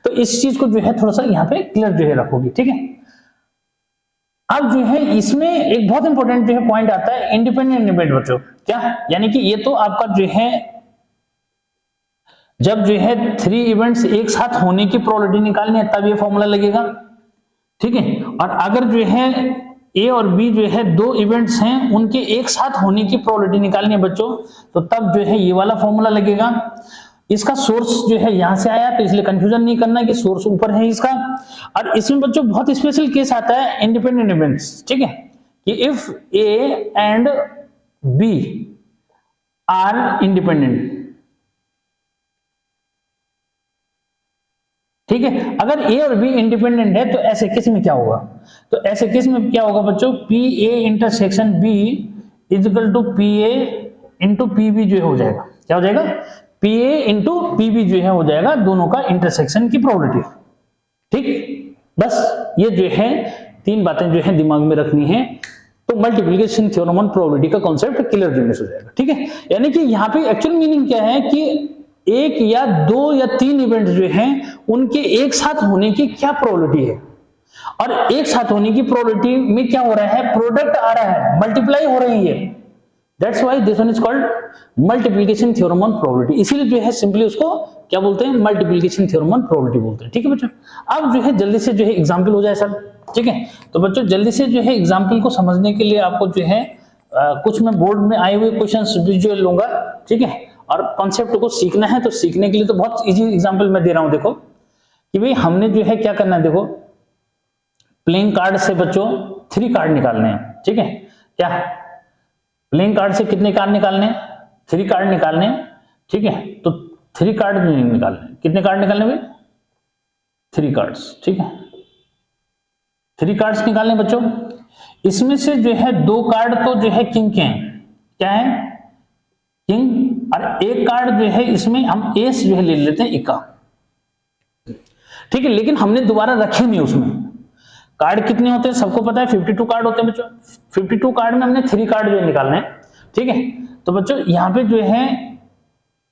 तो इस चीज को जो है थोड़ा सा यहाँ पे क्लियर जो है रखोगे, ठीक है। अब जो है इसमें एक बहुत इंपॉर्टेंट जो है पॉइंट आता है इंडिपेंडेंट इवेंट बच्चों, क्या, यानी कि ये तो आपका जो है जब जो है 3 इवेंट्स एक साथ होने की प्रोबेबिलिटी निकालनी है तब ये फॉर्मूला लगेगा, ठीक है। और अगर जो है A और B जो है 2 इवेंट्स हैं, उनके एक साथ होने की प्रोबेबिलिटी निकालनी है बच्चों, तो तब जो है ये वाला फॉर्मूला लगेगा। इसका सोर्स जो है यहां से आया, तो इसलिए कंफ्यूजन नहीं करना कि सोर्स ऊपर है इसका। और इसमें बच्चों बहुत स्पेशल केस आता है इंडिपेंडेंट इवेंट्स, ठीक है, कि if A and B are independent, ठीक है। अगर A और B इंडिपेंडेंट है तो ऐसे केस में क्या होगा, तो ऐसे केस में क्या होगा बच्चों, PA intersection B is equal to PA into PB जो हो जाएगा, क्या हो जाएगा, PA इंटू PB जो है हो जाएगा दोनों का इंटरसेक्शन की प्रोबेबिलिटी, ठीक। बस ये जो है 3 बातें जो है दिमाग में रखनी है, तो मल्टीप्लिकेशन थ्योरम ऑन प्रोबेबिलिटी का कॉन्सेप्ट क्लियर हो जाएगा, ठीक है। यानी कि यहाँ पे एक्चुअल मीनिंग क्या है कि एक या दो या तीन इवेंट जो हैं उनके एक साथ होने की क्या प्रोबेबिलिटी है, और एक साथ होने की प्रोबेबिलिटी में क्या हो रहा है, प्रोडक्ट आ रहा है, मल्टीप्लाई हो रही है। That's why this one is called multiplication theorem on probability. इसीलिए जो है सिंपली उसको क्या बोलते हैं, मल्टीप्लिकेशन थ्योरम ऑन प्रोबेबिलिटी बोलते हैं। ठीक है बच्चों, अब जो है जल्दी से जो है एग्जांपल हो जाए सर। ठीक है, तो बच्चों जल्दी से जो है एग्जांपल को समझने के लिए आपको जो है कुछ मैं बोर्ड में आए हुए क्वेश्चंस विजुअल लूंगा। ठीक है, और कॉन्सेप्ट को सीखना है तो सीखने के लिए तो बहुत इजी एग्जांपल मैं दे रहा हूं। देखो कि भाई हमने जो है क्या करना है, देखो प्लेइंग कार्ड से बच्चों 3 कार्ड निकालने हैं। ठीक है, क्या प्लेइंग कार्ड से कितने कार्ड निकालने हैं, 3 कार्ड निकालने हैं। ठीक है, तो 3 कार्ड निकालने, कितने कार्ड निकालने भाई, 3 कार्ड्स। ठीक है, 3 कार्ड्स निकालने बच्चों। इसमें से जो है 2 कार्ड तो जो है किंग के हैं, क्या है, किंग, और एक कार्ड जो है इसमें हम एस जो है ले लेते हैं, इक्का। ठीक है, लेकिन हमने दोबारा रखे नहीं उसमें। कार्ड कितने होते हैं सबको पता है, 52 कार्ड होते हैं बच्चों। 52 कार्ड में हमने 3 कार्ड जो है निकालने हैं। ठीक है, तो बच्चों यहाँ पे जो है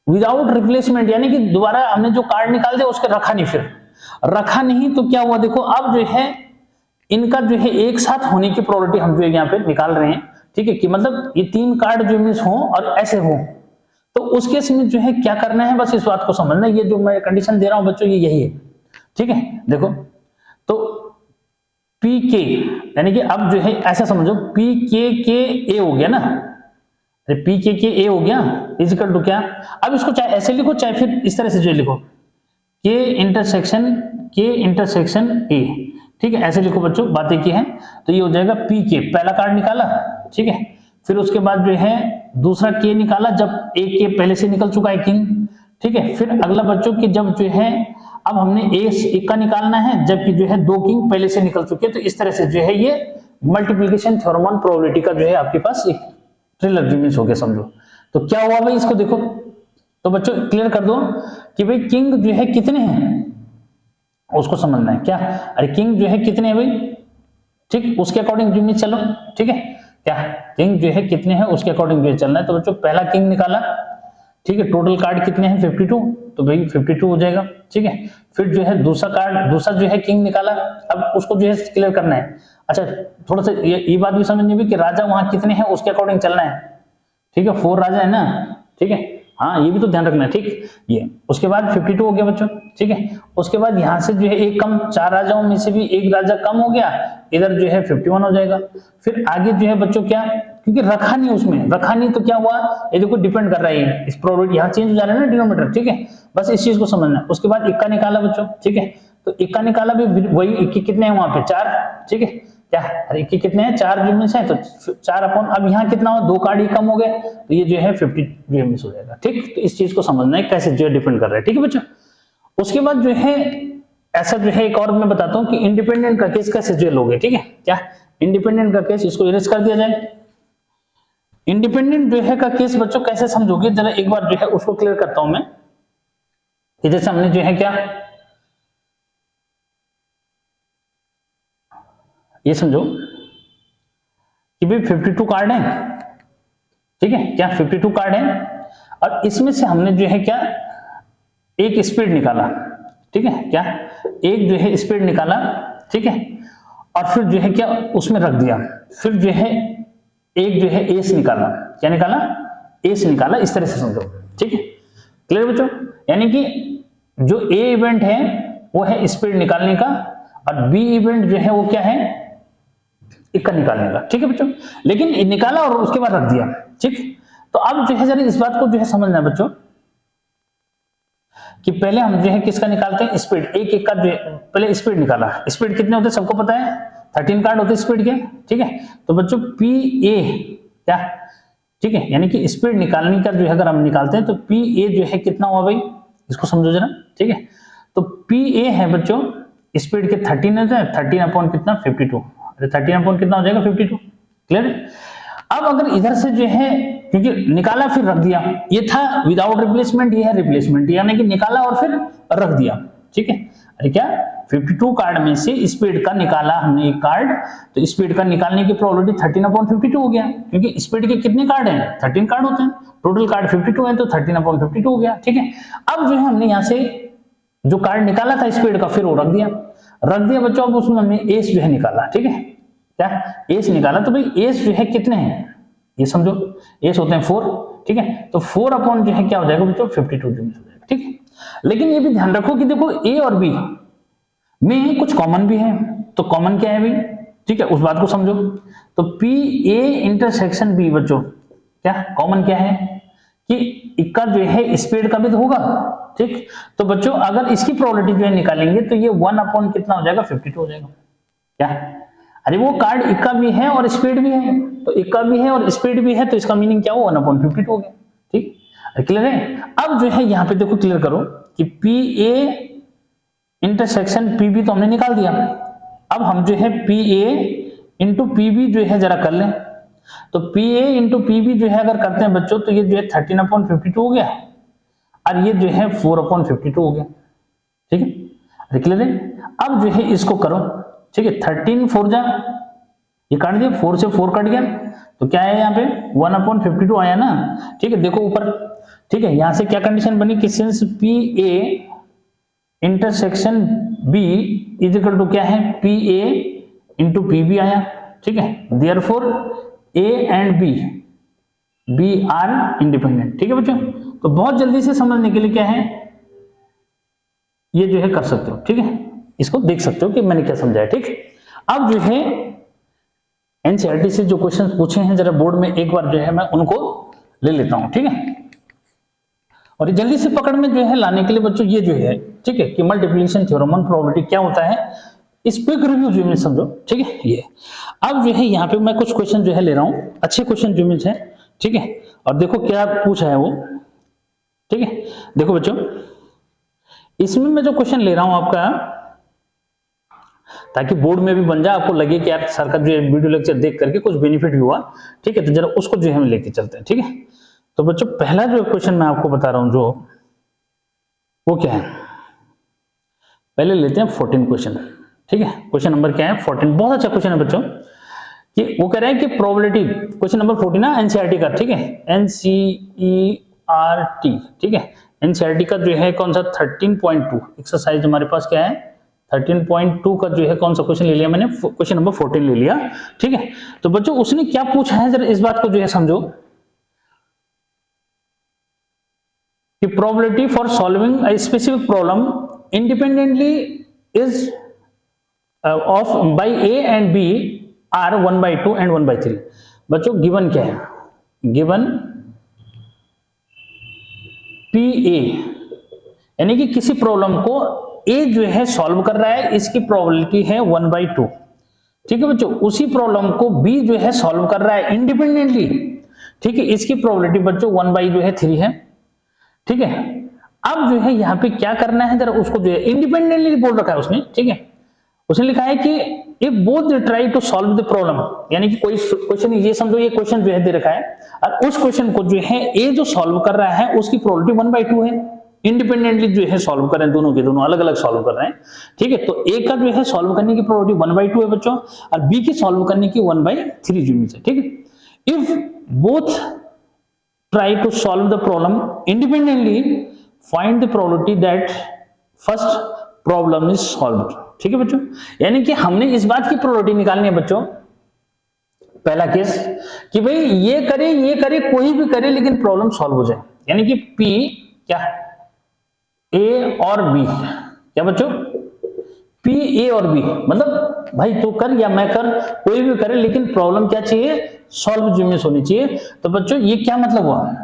विदाउट रिप्लेसमेंट, यानी कि दोबारा हमने जो कार्ड निकाल दिया उसके रखा नहीं, फिर रखा नहीं तो क्या हुआ, देखो अब जो है इनका जो है एक साथ होने की प्रोबेबिलिटी हम जो है यहाँ पे निकाल रहे हैं। ठीक है, कि मतलब ये 3 कार्ड जो मिस हो और ऐसे हो, तो उस केस में जो है क्या करना है, बस इस बात को समझना। ये जो मैं कंडीशन दे रहा हूं बच्चों ये यही है। ठीक है, देखो तो पी के, यानी कि अब जो है ऐसा समझो, पी के ए हो गया ना, अरे पी के ए हो गया इजिकल टू क्या, अब इसको चाहे ऐसे लिखो चाहे फिर इस तरह से जो लिखो, के इंटरसेक्शन ए। ठीक है, ऐसे लिखो बच्चों, बातें की है तो ये हो जाएगा पी के, पहला कार्ड निकाला। ठीक है, फिर उसके बाद जो है दूसरा के निकाला, जब एक के पहले से निकल चुका है किंग। ठीक है, फिर अगला बच्चों की जब जो है अब हमने एक का निकालना है, जबकि जो है 2 किंग पहले से निकल चुके हैं। तो इस तरह से जो है ये मल्टीप्लिकेशन थ्योरम ऑन प्रोबेबिलिटी का जो है आपके पास एक ट्रिल आर्गुमेंट्स हो गया समझो। तो क्या हुआ भाई, इसको देखो तो बच्चों क्लियर कर दो कि भाई किंग जो है कितने हैं उसको समझना है। क्या, अरे किंग जो है कितने हैं भाई, ठीक, उसके अकॉर्डिंग जो चलो। ठीक है, क्या किंग जो है कितने हैं उसके अकॉर्डिंग जो चलना है। तो बच्चों पहला किंग निकाला, ठीक है, टोटल कार्ड कितने हैं 52, तो भाई 52 हो जाएगा। ठीक है, फिर जो है दूसरा जो है किंग निकाला, अब उसको जो है क्लियर करना है। अच्छा थोड़ा सा ये बात भी समझनी भी कि राजा वहां कितने हैं उसके अकॉर्डिंग चलना है। ठीक है, 4 राजा है ना। ठीक है, हाँ ये भी तो ध्यान रखना है। ठीक, ये उसके बाद 52 हो गया बच्चों। ठीक है, उसके बाद यहां से जो है एक कम, 4 राजाओं में से भी एक राजा कम हो गया, इधर जो है 51 हो जाएगा। फिर आगे जो है बच्चों क्या, क्योंकि रखा नहीं उसमें, रखा नहीं तो क्या हुआ, ये देखो डिपेंड कर रहा है, इस प्रोबेबिलिटी यहाँ चेंज हो जा रहा है ना डिनोमिनेटर। ठीक है, बस इस चीज को समझना है। उसके बाद इक्का निकाला बच्चों। ठीक है, तो इक्का निकाला भी वही, इक्की कितने हैं वहां पे 4। ठीक है, क्या, अरे इक्की कितने हैं 4 जो मिस है, तो 4 अपॉन, अब यहाँ कितना हो, 2 कार्ड ही कम हो गए, तो ये जो है 50 जो मिस हो जाएगा। ठीक, तो इस चीज को समझना है कैसे जो है डिपेंड कर रहा है। ठीक है बच्चों, उसके बाद जो है ऐसा जो है एक और मैं बताता हूँ कि इंडिपेंडेंट का केस कैसे जो लोगे। ठीक है, क्या इंडिपेंडेंट का केस, इसको इरेज कर दिया जाए। इंडिपेंडेंट जो है का केस बच्चों कैसे समझोगे, जरा एक बार जो है उसको क्लियर करता हूं मैं, कि जैसे हमने जो है क्या ये समझो कि भाई 52 कार्ड है। ठीक है, क्या 52 कार्ड है, और इसमें से हमने जो है क्या एक स्पीड निकाला। ठीक है, क्या एक जो है स्पीड निकाला। ठीक है, और फिर जो है क्या उसमें रख दिया, फिर जो है एक जो है एस निकाला। क्या निकाला, एस निकाला, इस तरह से समझो। ठीक है, क्लियर बच्चों, यानी कि जो ए इवेंट है वो है स्पीड निकालने का, और बी इवेंट जो है वो क्या है, इक्का निकालने का। ठीक है बच्चों, लेकिन निकाला और उसके बाद रख दिया। ठीक, तो अब जो है जरा इस बात को जो है समझना है बच्चों कि पहले हम जो है किसका निकालते हैं, स्पीड, एक का जो पहले स्पीड निकाला। स्पीड कितने होते हैं सबको पता है, 13 कार्ड होते हैं स्पीड के। ठीक है, तो बच्चों पी ए क्या, ठीक है, यानी कि स्पीड निकालने का जो है अगर हम निकालते हैं तो पी ए जो है कितना हुआ भाई, इसको समझो जरा। ठीक है, तो पी ए है बच्चों स्पीड के 13 होता है, 13 अपॉन कितना 52, अरे 13 अपॉन कितना हो जाएगा 52। क्लियर, अब अगर इधर से जो है क्योंकि निकाला फिर रख दिया, ये था विदाउट रिप्लेसमेंट, ये है रिप्लेसमेंट, यानी कि निकाला और फिर रख दिया। ठीक है, अरे क्या 52 कार्ड में से स्पीड का निकाला हमने एक कार्ड, तो स्पीड का निकालने की प्रोबेबिलिटी 13/52 हो गया, क्योंकि स्पीड के कितने कार्ड हैं, 13 कार्ड होते हैं, टोटल कार्ड 52 है, तो 13/52 हो गया। ठीक है, अब जो है हमने यहाँ से जो कार्ड निकाला था स्पीड का, फिर वो रख दिया बच्चों। अब उसमें हमने एस जो है निकाला, ठीक है, क्या एस निकाला, तो भाई एस जो है कितने हैं ये समझो, एस होते हैं 4, ठीक है, तो 4 अपॉन जो है क्या हो जाएगा बच्चों 52 जो हो जाएगा। ठीक है, लेकिन ये भी ध्यान रखो कि देखो ए और बी में कुछ कॉमन भी है, तो कॉमन क्या है भाई, ठीक है, उस बात को समझो। तो पी ए इंटरसेक्शन बी बच्चों क्या कॉमन क्या है कि इक्का जो है स्पीड का भी तो होगा, ठीक, तो बच्चों अगर इसकी प्रोबेबिलिटी जो है निकालेंगे तो ये 1 अपॉन कितना हो जाएगा 52 हो जाएगा। क्या, अरे वो कार्ड इक्का भी है और स्पीड भी है, तो इक्का भी है और स्पीड भी है, तो इसका मीनिंग क्या हो 1/52 हो गया। ठीक, क्लियर है। अब जो है यहाँ पे देखो क्लियर करो कि P A intersection P B तो हमने निकाल दिया, अब हम जो है P A into P B जो है जरा कर लें, तो P A into P B जो है अगर करते हैं बच्चों तो ये जो है 13/52 हो गया और ये जो है 4/52 हो गया। ठीक है, अरे क्लियर है। अब जो है इसको करो, ठीक है, 13 4 जा, ये काट दिया, 4 से 4 कट गया, तो क्या है यहाँ पे 1/52 आया ना। ठीक है, देखो ऊपर, ठीक है, यहां से क्या कंडीशन बनी कि since P A intersection B is equal to क्या है P A into P B आया। ठीक है, therefore A and B are independent. ठीक है बच्चों, तो बहुत जल्दी से समझने के लिए क्या है ये जो है कर सकते हो, ठीक है, इसको देख सकते हो कि मैंने क्या समझाया। ठीक, अब जो है एनसीईआरटी से जो क्वेश्चन पूछे हैं जरा बोर्ड में एक बार जो है मैं उनको ले लेता हूं, ठीक है, और जल्दी से पकड़ में जो है लाने के लिए बच्चों ये जो है, ठीक है, कि मल्टीप्लिकेशन थ्योरम ऑन प्रोबेबिलिटी क्या होता है, इस क्विक रिव्यू जो में समझो। ठीक है, ये अब जो है यहाँ पे मैं कुछ क्वेश्चन जो है ले रहा हूं, अच्छे क्वेश्चन जो में है, ठीक है, और देखो क्या पूछा है वो। ठीक है, देखो बच्चों इसमें मैं जो क्वेश्चन ले रहा हूं आपका, ताकि बोर्ड में भी बन जाए, आपको लगे कि यार सर का जो वीडियो लेक्चर देख करके कुछ बेनिफिट भी हुआ। ठीक है, तो जरा उसको जो है हम लेके चलते हैं। ठीक है, तो बच्चों पहला जो क्वेश्चन मैं आपको बता रहा हूं जो वो क्या है, पहले लेते हैं 14 क्वेश्चन। ठीक है, क्वेश्चन नंबर क्या है 14, बहुत अच्छा क्वेश्चन है बच्चों, कि वो कह रहे हैं कि प्रोबेबिलिटी, क्वेश्चन नंबर 14 ना एनसीईआरटी का, ठीक है, एनसीईआरटी, ठीक है, एनसीईआरटी का जो है कौन सा 13.2 एक्सरसाइज हमारे पास क्या है 13.2 का जो है कौन सा क्वेश्चन ले लिया मैंने, क्वेश्चन नंबर 14 ले लिया। ठीक है, तो बच्चों उसने क्या पूछा है जरा इस बात को जो है समझो कि probability for solving a specific problem independently is of by A and B are 1/2 and 1/3। बच्चों गिवन क्या है, गिवन पी ए, यानी कि किसी प्रॉब्लम को ए जो है सॉल्व कर रहा है, इसकी प्रोबेबिलिटी है 1/2। ठीक है बच्चों, उसी प्रॉब्लम को बी जो है सॉल्व कर रहा है इंडिपेंडेंटली, ठीक है, इसकी प्रोबेबिलिटी बच्चों 1/3 है। ठीक है, अब जो है यहाँ पे क्या करना है जरा उसको जो है इंडिपेंडेंटली बोल रखा है उसने। ठीक है, उसने लिखा है कि if both try to solve the problem, यानी कि कोई क्वेश्चन ये समझो ये क्वेश्चन जो है दे रखा है और उस क्वेश्चन को जो है ए जो सॉल्व कर रहा है उसकी प्रोबेबिलिटी 1/2 है, इंडिपेंडेंटली जो है सॉल्व कर रहे हैं, दोनों के दोनों अलग अलग सॉल्व कर रहे हैं। ठीक है, तो ए का जो है सॉल्व करने की प्रोबेबिलिटी 1/2 है बच्चों, और बी की सॉल्व करने की 1/3 जो है। ठीक है, if both try to solve the problem independently, find the probability that first problem is solved। ठीक है बच्चों, यानी कि हमने इस बात की प्रोबेबिलिटी निकालनी है बच्चों, पहला केस कि भाई ये करे कोई भी करे लेकिन प्रॉब्लम सॉल्व हो जाए, यानी कि P क्या A और B, क्या बच्चों P A और B, मतलब भाई तू कर या मैं कर कोई भी करे लेकिन प्रॉब्लम क्या चाहिए सॉल्व जिम्मेस होनी चाहिए। तो बच्चों ये क्या मतलब हुआ,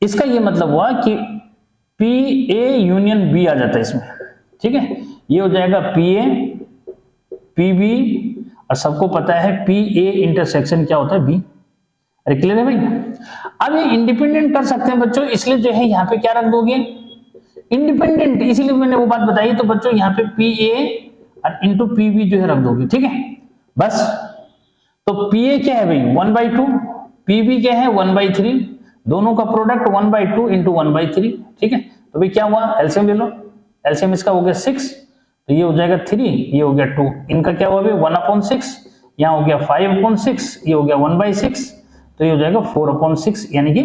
इसका ये मतलब हुआ कि पी ए यूनियन बी आ जाता है इसमें। ठीक है, ये हो जाएगा पी ए पी बी, और सबको पता है पी ए इंटरसेक्शन क्या होता है बी। अरे क्लियर है भाई। अब ये इंडिपेंडेंट कर सकते हैं बच्चों, इसलिए जो है यहाँ पे क्या रख दोगे इंडिपेंडेंट, इसीलिए मैंने वो बात बताई। तो बच्चों यहाँ पे पी ए और इंटू पी बी जो है रख दोगे। ठीक है, बस। तो पी ए क्या है भाई 1/2, पी बी क्या है 1/3, दोनों का प्रोडक्ट 1/2 इंटू 1/3। ठीक है, तो भाई क्या हुआ एलसीएम ले लो, एलसीएम इसका हो गया 6, तो ये हो जाएगा 3, ये हो गया 2, इनका क्या हुआ 1/6, यहाँ हो गया 5/6, ये हो गया 1/6, तो ये हो जाएगा 4/6 यानी कि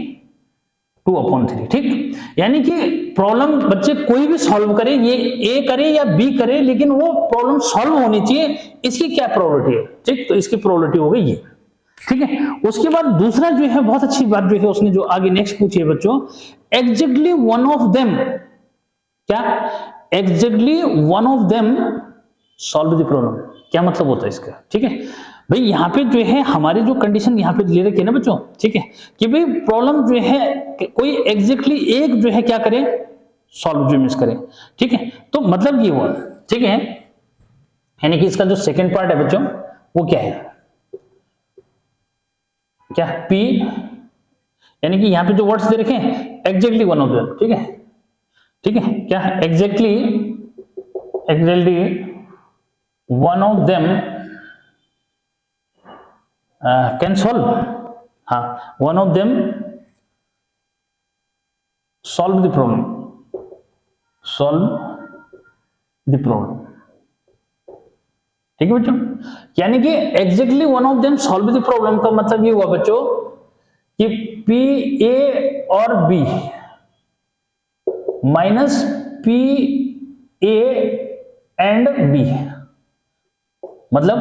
2/3। ठीक, यानी कि प्रॉब्लम बच्चे कोई भी सॉल्व करे, ये ए करे या बी करे, लेकिन वो प्रॉब्लम सॉल्व होनी चाहिए, इसकी क्या प्रोबेबिलिटी है। ठीक, तो इसकी प्रोबेबिलिटी हो गई ये। ठीक है, उसके बाद दूसरा जो है बहुत अच्छी बात जो है उसने जो आगे नेक्स्ट पूछी है बच्चों, एग्जैक्टली वन ऑफ देम, क्या exactly one of them solve the problem, क्या मतलब होता है इसका। ठीक है भाई, यहाँ पे जो है हमारे जो कंडीशन यहाँ पे ले रखे है ना बच्चों, ठीक है, कि भाई प्रॉब्लम जो है कोई एग्जैक्टली एक जो है क्या करे, सॉल्व जो मिस करे। ठीक है, तो मतलब ये हुआ। ठीक है, यानी कि इसका जो सेकंड पार्ट है बच्चों वो क्या है, क्या P, यानी कि यहां पे जो वर्ड्स दे रखे हैं एग्जैक्टली वन ऑफ देम। ठीक है, ठीक है, क्या exactly one of them can solve, हाँ one of them solve the problem, solve the problem. ठीक है बच्चों, यानी कि exactly one of them solve the problem का मतलब ये हुआ बच्चों कि P A और B minus P A and B, मतलब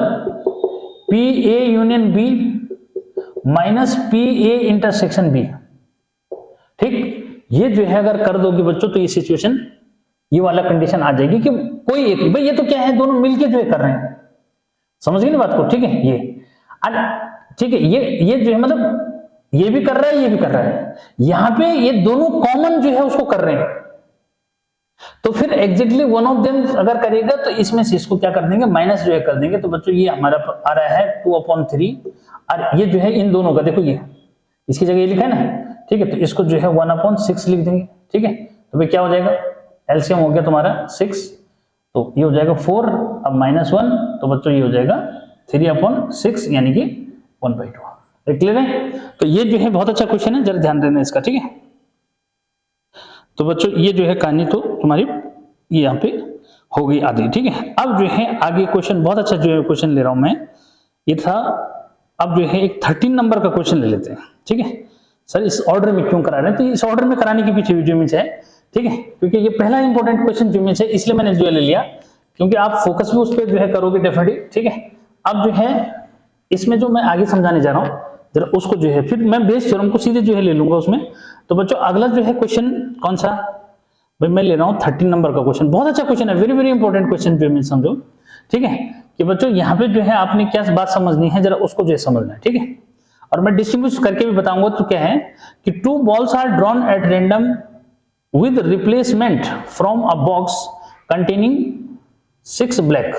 P A union B minus P A intersection B। ठीक, ये जो है अगर कर दोगे बच्चों तो ये सिचुएशन, ये वाला कंडीशन आ जाएगी कि कोई एक, भाई ये तो क्या है दोनों मिलके जो है कर रहे हैं, समझ गए ना बात को। ठीक है, ये ठीक है, ये जो है मतलब ये भी कर रहा है ये भी कर रहा है, यहां पे ये दोनों कॉमन जो है उसको कर रहे हैं, तो फिर एग्जैक्टली वन ऑफ देम अगर करेगा तो इसमें से इसको क्या कर देंगे, माइनस जो है कर देंगे। तो बच्चों ये हमारा आ रहा है 2/3, और ये जो है इन दोनों का देखो, ये इसकी जगह ये लिखा है ना। ठीक है, तो इसको जो है 1/6 लिख देंगे। ठीक है, तो भाई क्या हो जाएगा, एलसीएम हो गया तुम्हारा 6, तो ये हो जाएगा 4, अब -1, तो बच्चों ये हो जाएगा 3/6 यानी कि 1/2। क्लियर है, तो ये जो है बहुत अच्छा क्वेश्चन है, जरा ध्यान देना इसका। ठीक है, तो बच्चों ये जो है कहानी तो तुम्हारी ये यहाँ पे हो गई आधी। ठीक है, अब जो है आगे क्वेश्चन बहुत अच्छा जो है क्वेश्चन ले रहा हूं मैं, ये था अब जो है एक 13 नंबर का क्वेश्चन ले लेते हैं। ठीक है सर, इस ऑर्डर में क्यों करा रहे हैं, तो इस ऑर्डर में कराने के पीछे जो मीन्स है, ठीक है, क्योंकि ये पहला इंपॉर्टेंट क्वेश्चन जो मीन्स है, इसलिए मैंने जो ले लिया, क्योंकि आप फोकस भी उस पर जो है करोगे डेफिनेटली। ठीक है, अब जो है इसमें जो मैं आगे समझाने जा रहा हूँ जरा उसको जो है फिर मैं बेस थ्योरम को सीधे जो है ले लूंगा उसमें। तो बच्चों अगला जो है क्वेश्चन कौन सा, भाई मैं ले रहा हूँ 13 नंबर का क्वेश्चन, बहुत अच्छा क्वेश्चन है, वेरी वेरी इंपॉर्टेंट क्वेश्चन जो है समझो। ठीक है, कि बच्चों यहाँ पे जो है आपने क्या बात समझनी है, जरा उसको जो है समझना है। ठीक है, और मैं डिस्ट्रीब्यूट करके भी बताऊंगा। तो क्या है कि 2 balls are drawn at random with replacement from a box containing 6 black.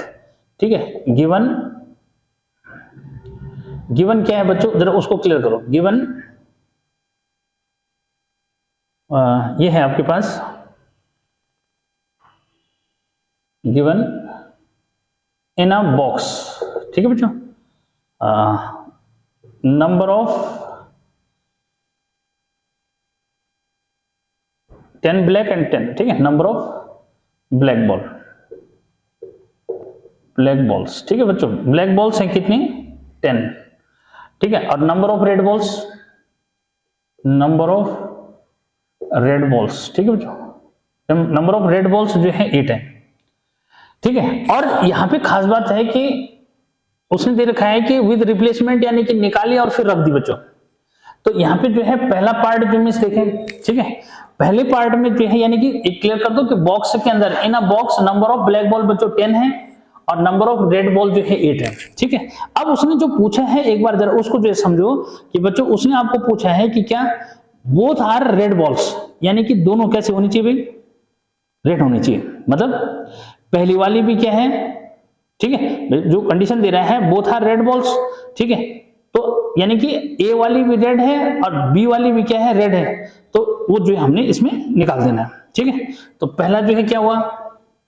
ठीक है, गिवन क्या है बच्चों, जरा उसको क्लियर करो। गिवन ये है आपके पास, गिवन इन अ बॉक्स। ठीक है बच्चों, नंबर ऑफ 10 ब्लैक एंड 10। ठीक है, नंबर ऑफ ब्लैक बॉल्स। ठीक है बच्चों, ब्लैक बॉल्स हैं कितनी, 10। ठीक है, और नंबर ऑफ रेड बॉल्स, ठीक है बच्चों, नंबर ऑफ रेड बॉल्स जो है 8 है। ठीक है, और यहां पे खास बात है कि उसने दे रखा है कि विद रिप्लेसमेंट, यानी कि निकाली और फिर रख दी बच्चों। तो यहाँ पे जो है पहला पार्ट जो मिस देखें। ठीक है, पहले पार्ट में जो है यानी कि एक क्लियर कर दो कि बॉक्स के अंदर in a box number of black ball बच्चों 10 है और नंबर ऑफ रेड बॉल जो है 8 है। ठीक है, अब उसने जो पूछा है एक बार जरा उसको जो है समझो कि बच्चों उसने आपको पूछा है कि क्या बोथ आर रेड बॉल्स, यानी कि दोनों कैसे होनी चाहिए भाई, रेड होनी चाहिए। मतलब पहली वाली भी क्या है, ठीक है, जो कंडीशन दे रहा है बोथ आर रेड बॉल्स। ठीक है, तो यानी कि ए वाली भी रेड है और बी वाली भी क्या है, रेड है, तो वो जो है हमने इसमें निकाल देना है। ठीक है, तो पहला जो है क्या हुआ,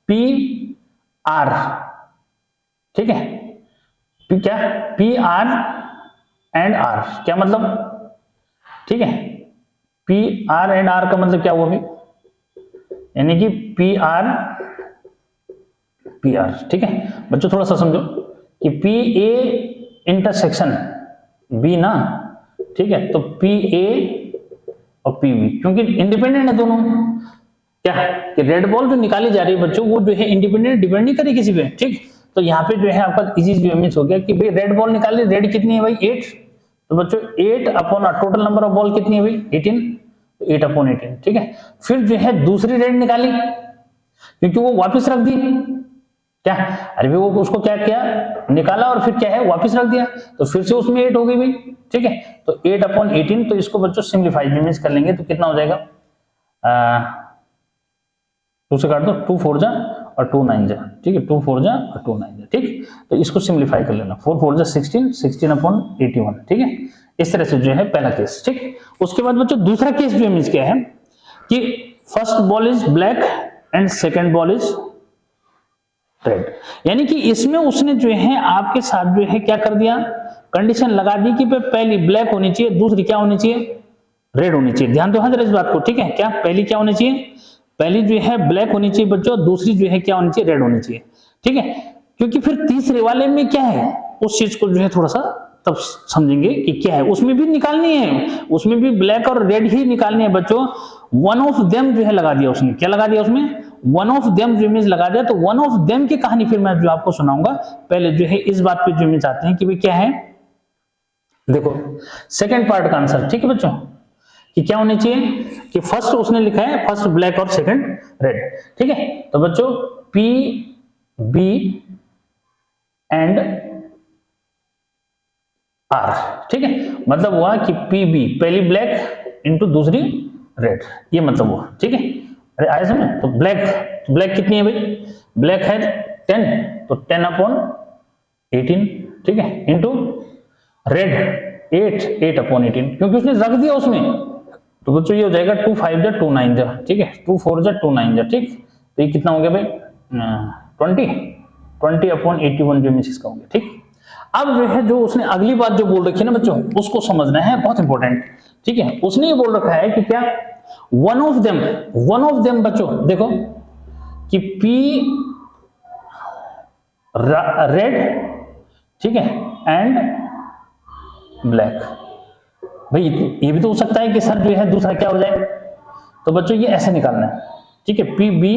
पी आर। ठीक है, क्या पी आर एंड आर, क्या मतलब, ठीक है, पी आर एंड आर का मतलब क्या हुआ भी, यानी कि पी आर पी आर। ठीक है बच्चों, थोड़ा सा समझो कि पी ए इंटरसेक्शन बी ना, ठीक है, तो पी ए और पी बी क्योंकि इंडिपेंडेंट है दोनों, क्या कि रेड बॉल जो निकाली जा रही है बच्चों वो जो है इंडिपेंडेंट डिपेंड नहीं करी किसी पे। ठीक, तो यहाँ पे जो है आपका इजी जो मीन्स हो गया कि भाई रेड बॉल निकाली, रेड कितनी है भाई 8, तो बच्चों 8 upon total number of ball कितनी है भाई 18, 8 अपॉन 18। ठीक है, फिर जो है दूसरी रेड निकाली क्योंकि वो वापस रख दी, क्या अरे वो उसको क्या किया, निकाला और फिर क्या है वापस रख दिया, तो फिर से उसमें 8 हो गई भाई। ठीक है, तो 8 अपॉन 18, तो इसको बच्चों सिंप्लीफाई मीन्स कर लेंगे तो कितना हो जाएगा, 2 से काट दो, 2 4 जा और 2 9 जा। ठीक है, 2 4 जा और 2 9 जा। ठीक, तो इसको सिंप्लीफाई कर लेना, 4 4 जा 16, 16 अपॉन 81। ठीक है, इस तरह से जो है पहला केस। ठीक, उसके बाद बच्चों दूसरा केस जो मीन्स क्या है कि first ball is black and second ball is red, यानी कि इसमें उसने जो है आपके साथ जो है क्या कर दिया, कंडीशन लगा दी कि पहली ब्लैक होनी चाहिए, दूसरी क्या होनी चाहिए, रेड होनी चाहिए। ध्यान दो इस बात को। ठीक है, क्या पहली क्या होनी चाहिए, पहली जो है ब्लैक होनी चाहिए बच्चों, दूसरी जो है क्या होनी चाहिए, रेड होनी चाहिए। ठीक है, क्योंकि फिर तीसरे वाले में क्या है उस चीज को जो है थोड़ा सा तब समझेंगे कि क्या है, उसमें भी निकालनी है, उसमें भी ब्लैक और रेड ही निकालनी है बच्चों। वन ऑफ देम जो है लगा दिया उसने, क्या लगा दिया उसमें, वन ऑफ देम जो मीन्स लगा दिया। तो वन ऑफ देम की कहानी फिर मैं जो आपको सुनाऊंगा, पहले जो है इस बात पे जो मीन्स आते हैं कि भाई क्या है, देखो सेकंड पार्ट का आंसर। ठीक है बच्चों, कि क्या होनी चाहिए कि फर्स्ट उसने लिखा है फर्स्ट ब्लैक और सेकंड रेड। ठीक है, तो बच्चों पी बी एंड आर। ठीक है, मतलब हुआ कि पी बी पहली ब्लैक इंटू दूसरी रेड, ये मतलब हुआ। ठीक है, अरे आया समझ, तो ब्लैक कितनी है भाई, ब्लैक है 10, तो 10 अपॉन 18। ठीक है, इंटू रेड 8 अपॉन 18, क्योंकि उसने रख दिया उसमें, तो बच्चों ये हो जाएगा 2 5 जा 2 9 जा। ठीक है, 2 4 जा 2 9 जा। ठीक, तो ये कितना हो गया भाई 20 अपॉन 81 जो मीन्स इसका हो गया। ठीक, अब जो है जो उसने अगली बात जो बोल रखी है ना बच्चों, उसको समझना है, बहुत इंपॉर्टेंट। ठीक है, उसने ये बोल रखा है कि क्या वन ऑफ देम बच्चों देखो कि पी रेड, ठीक है, एंड ब्लैक। भाई ये भी तो हो सकता है कि सर जो है दूसरा क्या हो जाए, तो बच्चों ये ऐसे निकालना है। ठीक है, पी बी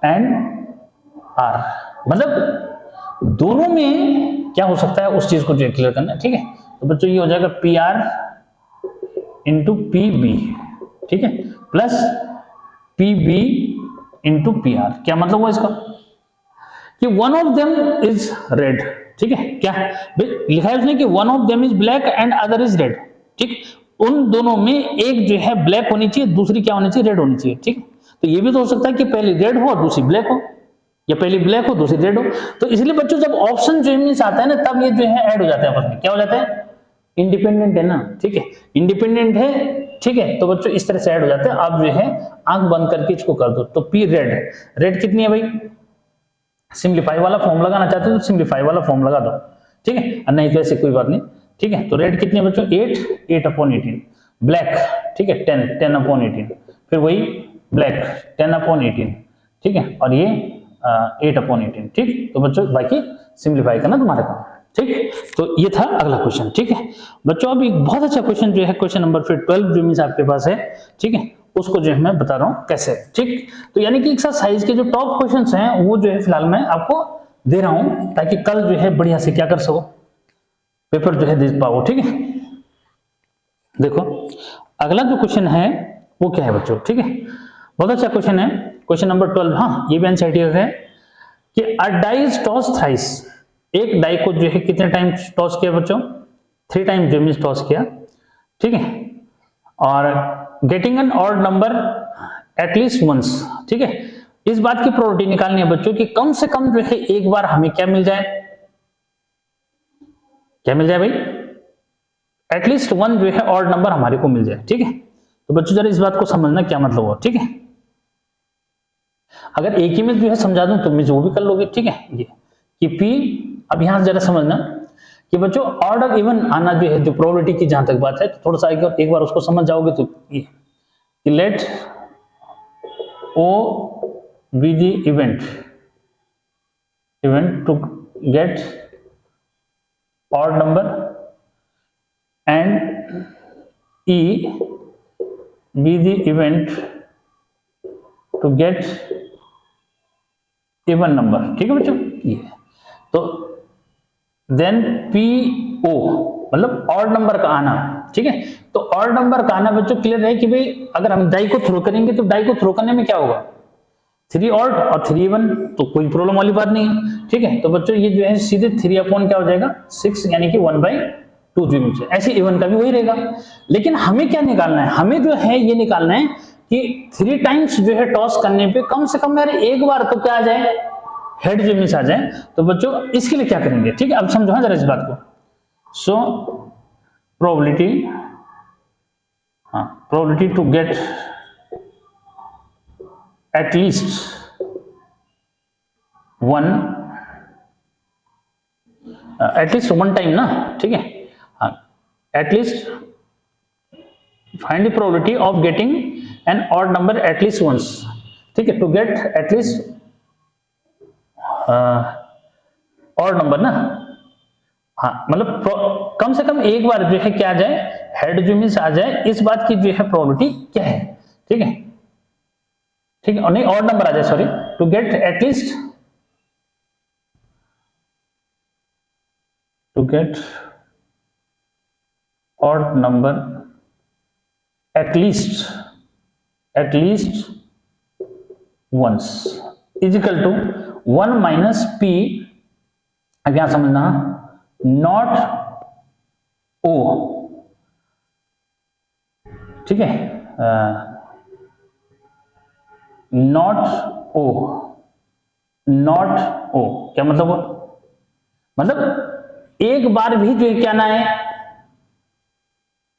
एंड आर, मतलब दोनों में क्या हो सकता है उस चीज को जो क्लियर करना है। ठीक है, तो बच्चों ये हो जाएगा P R into P B, ठीक है, plus P B into P R. क्या मतलब हुआ इसका कि one of them is red. ठीक है, क्या लिखा है उसने कि one of them is black and other is red. ठीक, उन दोनों में एक जो है ब्लैक होनी चाहिए, दूसरी क्या होनी चाहिए, रेड होनी चाहिए। ठीक, तो ये भी तो हो सकता है कि पहली रेड हो और दूसरी ब्लैक हो, या पहली ब्लैक हो दूसरी रेड हो। तो इसलिए बच्चों जब ऑप्शन जो मीन्स आता है ना, तब ये जो है ऐड हो जाते हैं आपस में। क्या हो जाता है, इंडिपेंडेंट है ना। ठीक है, इंडिपेंडेंट है। ठीक है, तो बच्चों इस तरह से ऐड हो जाते हैं। आप जो है आंख बंद करके इसको कर दो, तो पी रेड कितनी है भाई, सिंप्लीफाई वाला फॉर्म लगाना चाहते हो तो सिंप्लीफाई वाला फॉर्म लगा दो। ठीक है, और नहीं तो ऐसे कोई बात नहीं। ठीक है, तो रेड कितनी है बच्चों 8 अपॉन 18, ब्लैक ठीक है 10 अपॉन 18, फिर वही ब्लैक 10 अपॉन 18। ठीक है, और ये 8 अपॉन 18। ठीक, तो बच्चों बाकी सिंप्लीफाई करना तुम्हारे काम। ठीक, तो ये था अगला क्वेश्चन। ठीक है बच्चों, अब एक बहुत अच्छा क्वेश्चन जो है क्वेश्चन नंबर फिर 12 जो मीन्स आपके पास है। ठीक है, उसको जो है मैं बता रहा हूं कैसे। ठीक, तो यानी कि एक्सरसाइज के जो टॉप क्वेश्चंस हैं वो जो है फिलहाल मैं आपको दे रहा हूं, ताकि कल जो है बढ़िया से क्या कर सको, पेपर जो है दे पाओ। ठीक है, देखो अगला जो क्वेश्चन है वो क्या है बच्चों। ठीक है, बहुत अच्छा क्वेश्चन है, क्वेश्चन नंबर 12। हाँ, ये भी एनसीईआरटी है कि अ डाई इज टॉस थ्राइस, एक डाई को जो है कितने टाइम टॉस किया बच्चों, 3 टाइम जो मीन्स टॉस किया। ठीक है, और getting an odd number at least once. ठीक है, इस बात की प्रोबेबिलिटी निकालनी है बच्चों कि कम से कम जो है एक बार हमें क्या मिल जाए, क्या मिल जाए भाई, एटलीस्ट 1 जो है ऑड नंबर हमारे को मिल जाए। ठीक है, तो बच्चों जरा इस बात को समझना क्या मतलब हुआ। ठीक है, अगर एक ही में जो है समझा दूं तो मैं वो भी कर लोगे। ठीक है, ये कि P, अब यहां से जरा समझना कि बच्चों ऑड और इवन आना जो है, जो प्रोबेबिलिटी की जहां तक बात है, तो थोड़ा सा एक बार उसको समझ जाओगे तो ये कि let O be the event event to get odd number and E be the event to get even number। ठीक है बच्चों, ये तो देन PO मतलब ऑड नंबर का आना। ठीक है, तो ऑड नंबर का आना बच्चों क्लियर है कि भाई अगर हम डाई को थ्रो करेंगे तो डाई को थ्रो करने में क्या होगा, 3 ऑड और 3 इवन, तो कोई प्रॉब्लम वाली बात नहीं है। ठीक है, तो बच्चों ये जो है सीधे 3 अपॉन क्या हो जाएगा 6, यानी कि 1/2 जो नीचे, ऐसे इवन का भी वही रहेगा। लेकिन हमें क्या निकालना है, हमें जो है ये निकालना है कि 3 टाइम्स जो है टॉस करने पे कम से कम यार एक बार तो क्या आ जाए, हेड जो मिस आ जाए। तो बच्चों इसके लिए क्या करेंगे, ठीक है अब समझो जरा इस बात को। So probability, probability to get at least one time ना, ठीक है, at least find the probability of getting an odd number at least once. ठीक है, to get at least odd number ना, मतलब कम से कम एक बार जो है क्या आ जाए, हेड जो मिस आ जाए, इस बात की जो है प्रोबेबिलिटी क्या है। ठीक है, ठीक है, और नहीं ऑड नंबर आ जाए, sorry, to get at least, to get odd number at least once is equal to 1 minus P, अब यहां समझना, नॉट O। ठीक है, नॉट O, नॉट O क्या मतलब वो, मतलब एक बार भी जो है क्या ना है,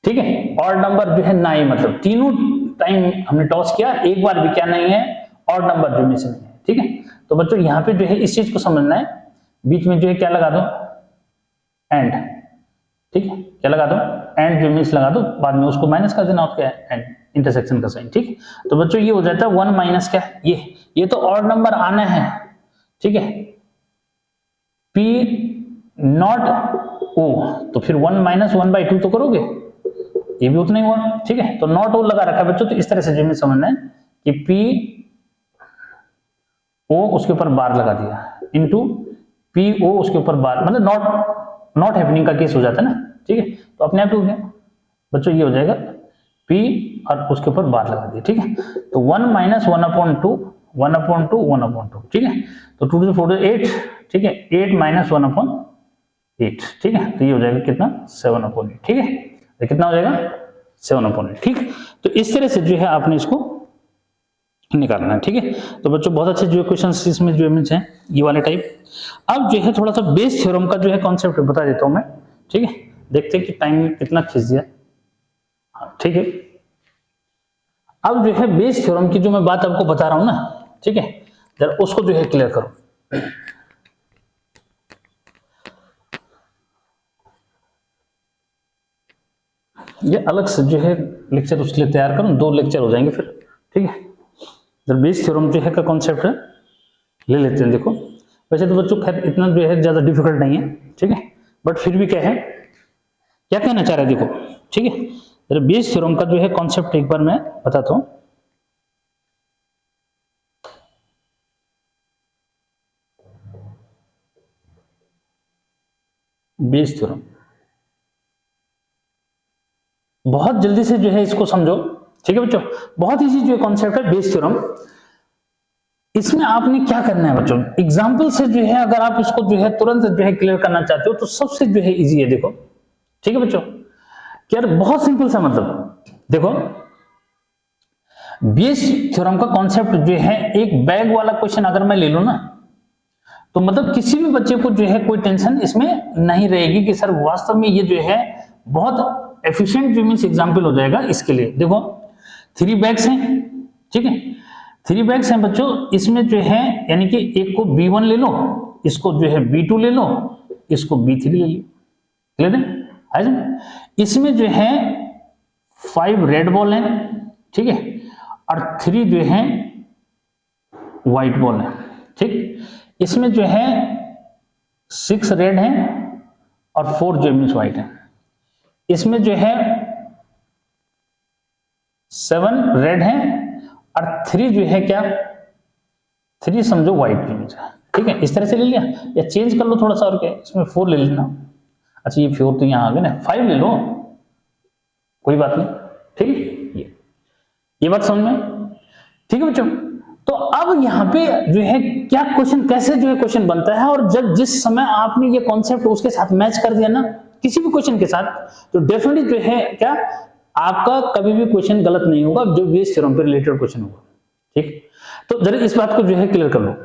ठीक है, ऑड नंबर जो है ना ही, मतलब तीनों टाइम हमने टॉस किया, एक बार भी क्या नहीं है, ऑड नंबर जो मिस नहीं है। ठीक है, तो बच्चों यहां पे जो है इस चीज को समझना है, बीच में जो है क्या लगा दो, एंड। ठीक है, क्या लगा दो, एंड जो मिस लगा दो, बाद में उसको माइनस कर देना, उसका एंड इंटरसेक्शन का साइन। ठीक, तो बच्चों ये हो जाता है 1 माइनस क्या, ये तो ऑड नंबर आना है। ठीक है, P नॉट O, तो फिर 1 माइनस 1/2 तो करोगे, ये भी उतना ही हुआ। ठीक है, तो नॉट O लगा रखा है बच्चों, तो इस तरह से जो हमें समझना है कि P O उसके ऊपर बार लगा दिया, इनटू PO उसके ऊपर बार, मतलब नॉट हैपनिंग का केस हो जाता है ना। ठीक है, तो अपने आप हो गया बच्चों, ये हो जाएगा P और उसके ऊपर बार लगा दिया। ठीक है, तो 1 माइनस 1/2, 1/2, 1/2। ठीक है, तो 2 to the 4 8। ठीक है, 8 माइनस 1/8। ठीक है, तो ये हो जाएगा कितना, 7/8। ठीक है, तो कितना हो जाएगा 7/8। ठीक, तो इस तरह से जो है आपने इसको निकालना है। ठीक है, तो बच्चों बहुत अच्छे जो क्वेश्चंस इसमें जो हैं ये वाले टाइप। अब जो है थोड़ा सा बेस थ्योरम का जो है कॉन्सेप्ट बता देता हूं मैं। ठीक है, देखते हैं कि टाइम कितना खींच दिया। हाँ, ठीक है, अब जो है बेस थ्योरम की जो मैं बात आपको बता रहा हूं ना, ठीक है, जरा उसको जो है क्लियर करो। ये अलग से जो है लेक्चर उसके लिए तैयार करूं, 2 लेक्चर हो जाएंगे फिर। ठीक है, जब बेस थ्योरम जो है का कॉन्सेप्ट है ले लेते हैं। देखो वैसे तो बच्चों खैर इतना जो है ज्यादा डिफिकल्ट नहीं है, ठीक है, बट फिर भी क्या है, क्या कहना चाह रहा है देखो। ठीक है, जब बेस थ्योरम का जो है कॉन्सेप्ट एक बार मैं बताता हूं। बेस थ्योरम बहुत जल्दी से जो है इसको समझो। ठीक है बच्चों, बहुत इजी जो है कॉन्सेप्ट है बेस थ्योरम। इसमें आपने क्या करना है बच्चों, एग्जांपल से जो है अगर आप इसको जो है तुरंत जो है क्लियर करना चाहते हो तो सबसे जो है इजी है। देखो ठीक है बच्चों, यार बहुत सिंपल सा, मतलब देखो बेस थ्योरम का कॉन्सेप्ट जो है, एक बैग वाला क्वेश्चन अगर मैं ले लूं ना, तो मतलब किसी भी बच्चे को जो है कोई टेंशन इसमें नहीं रहेगी कि सर वास्तव में ये जो है बहुत एफिशिएंट जो मींस एग्जांपल हो जाएगा इसके लिए। देखो 3 बैग्स हैं, ठीक है, 3 बैग्स हैं बच्चों, इसमें जो है यानी कि एक को B1 ले लो, इसको जो है B2 ले लो, इसको B3 ले लो। क्लियर है? इसमें जो है 5 रेड बॉल हैं, ठीक है, और 3 जो है व्हाइट बॉल है। ठीक, इसमें जो है 6 रेड है और 4 जो मीन्स व्हाइट है। इसमें जो है 7 रेड है और 3 जो है क्या, 3 समझो व्हाइट जो मीन्स है। ठीक है, इस तरह से ले लिया, या चेंज कर लो थोड़ा सा और क्या, इसमें 4 ले लेना। अच्छा ये 4 तो यहाँ आ गए ना, 5 ले लो, कोई बात नहीं। ठीक है, ये बात समझ में। ठीक है बच्चों, तो अब यहाँ पे जो है क्या क्वेश्चन, कैसे जो है क्वेश्चन बनता है, और जब जिस समय आपने ये कॉन्सेप्ट उसके साथ मैच कर दिया ना किसी भी क्वेश्चन के साथ, तो डेफिनेटली जो है क्या आपका कभी भी क्वेश्चन गलत नहीं होगा जो बेस थ्योरम पे रिलेटेड क्वेश्चन होगा। ठीक, तो जरा इस बात को जो है क्लियर कर लो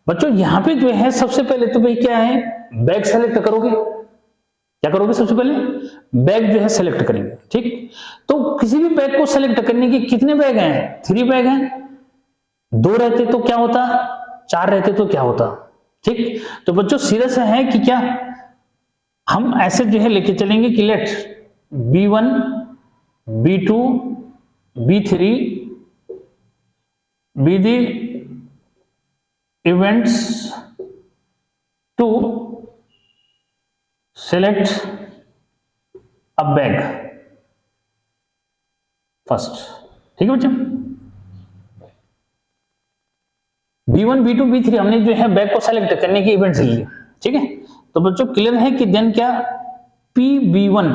बच्चों। यहाँ पे जो है सबसे पहले तो भाई क्या है, बैग सेलेक्ट करोगे। क्या करोगे, सबसे पहले बैग जो है सेलेक्ट करेंगे। ठीक, तो किसी भी बैग को सेलेक्ट करने के कितने बैग हैं, 3 बैग हैं। 2 रहते तो क्या होता, 4 रहते तो क्या होता। ठीक, तो बच्चों सीधा सा है कि क्या हम ऐसे जो है लेके चलेंगे कि late B1 B2 B3 be the events to select a bag first। ठीक है बच्चों, B1 B2 B3 हमने जो है बैग को सेलेक्ट करने की इवेंट्स ले लिए। ठीक है, तो बच्चों क्लियर है कि देन क्या PB1,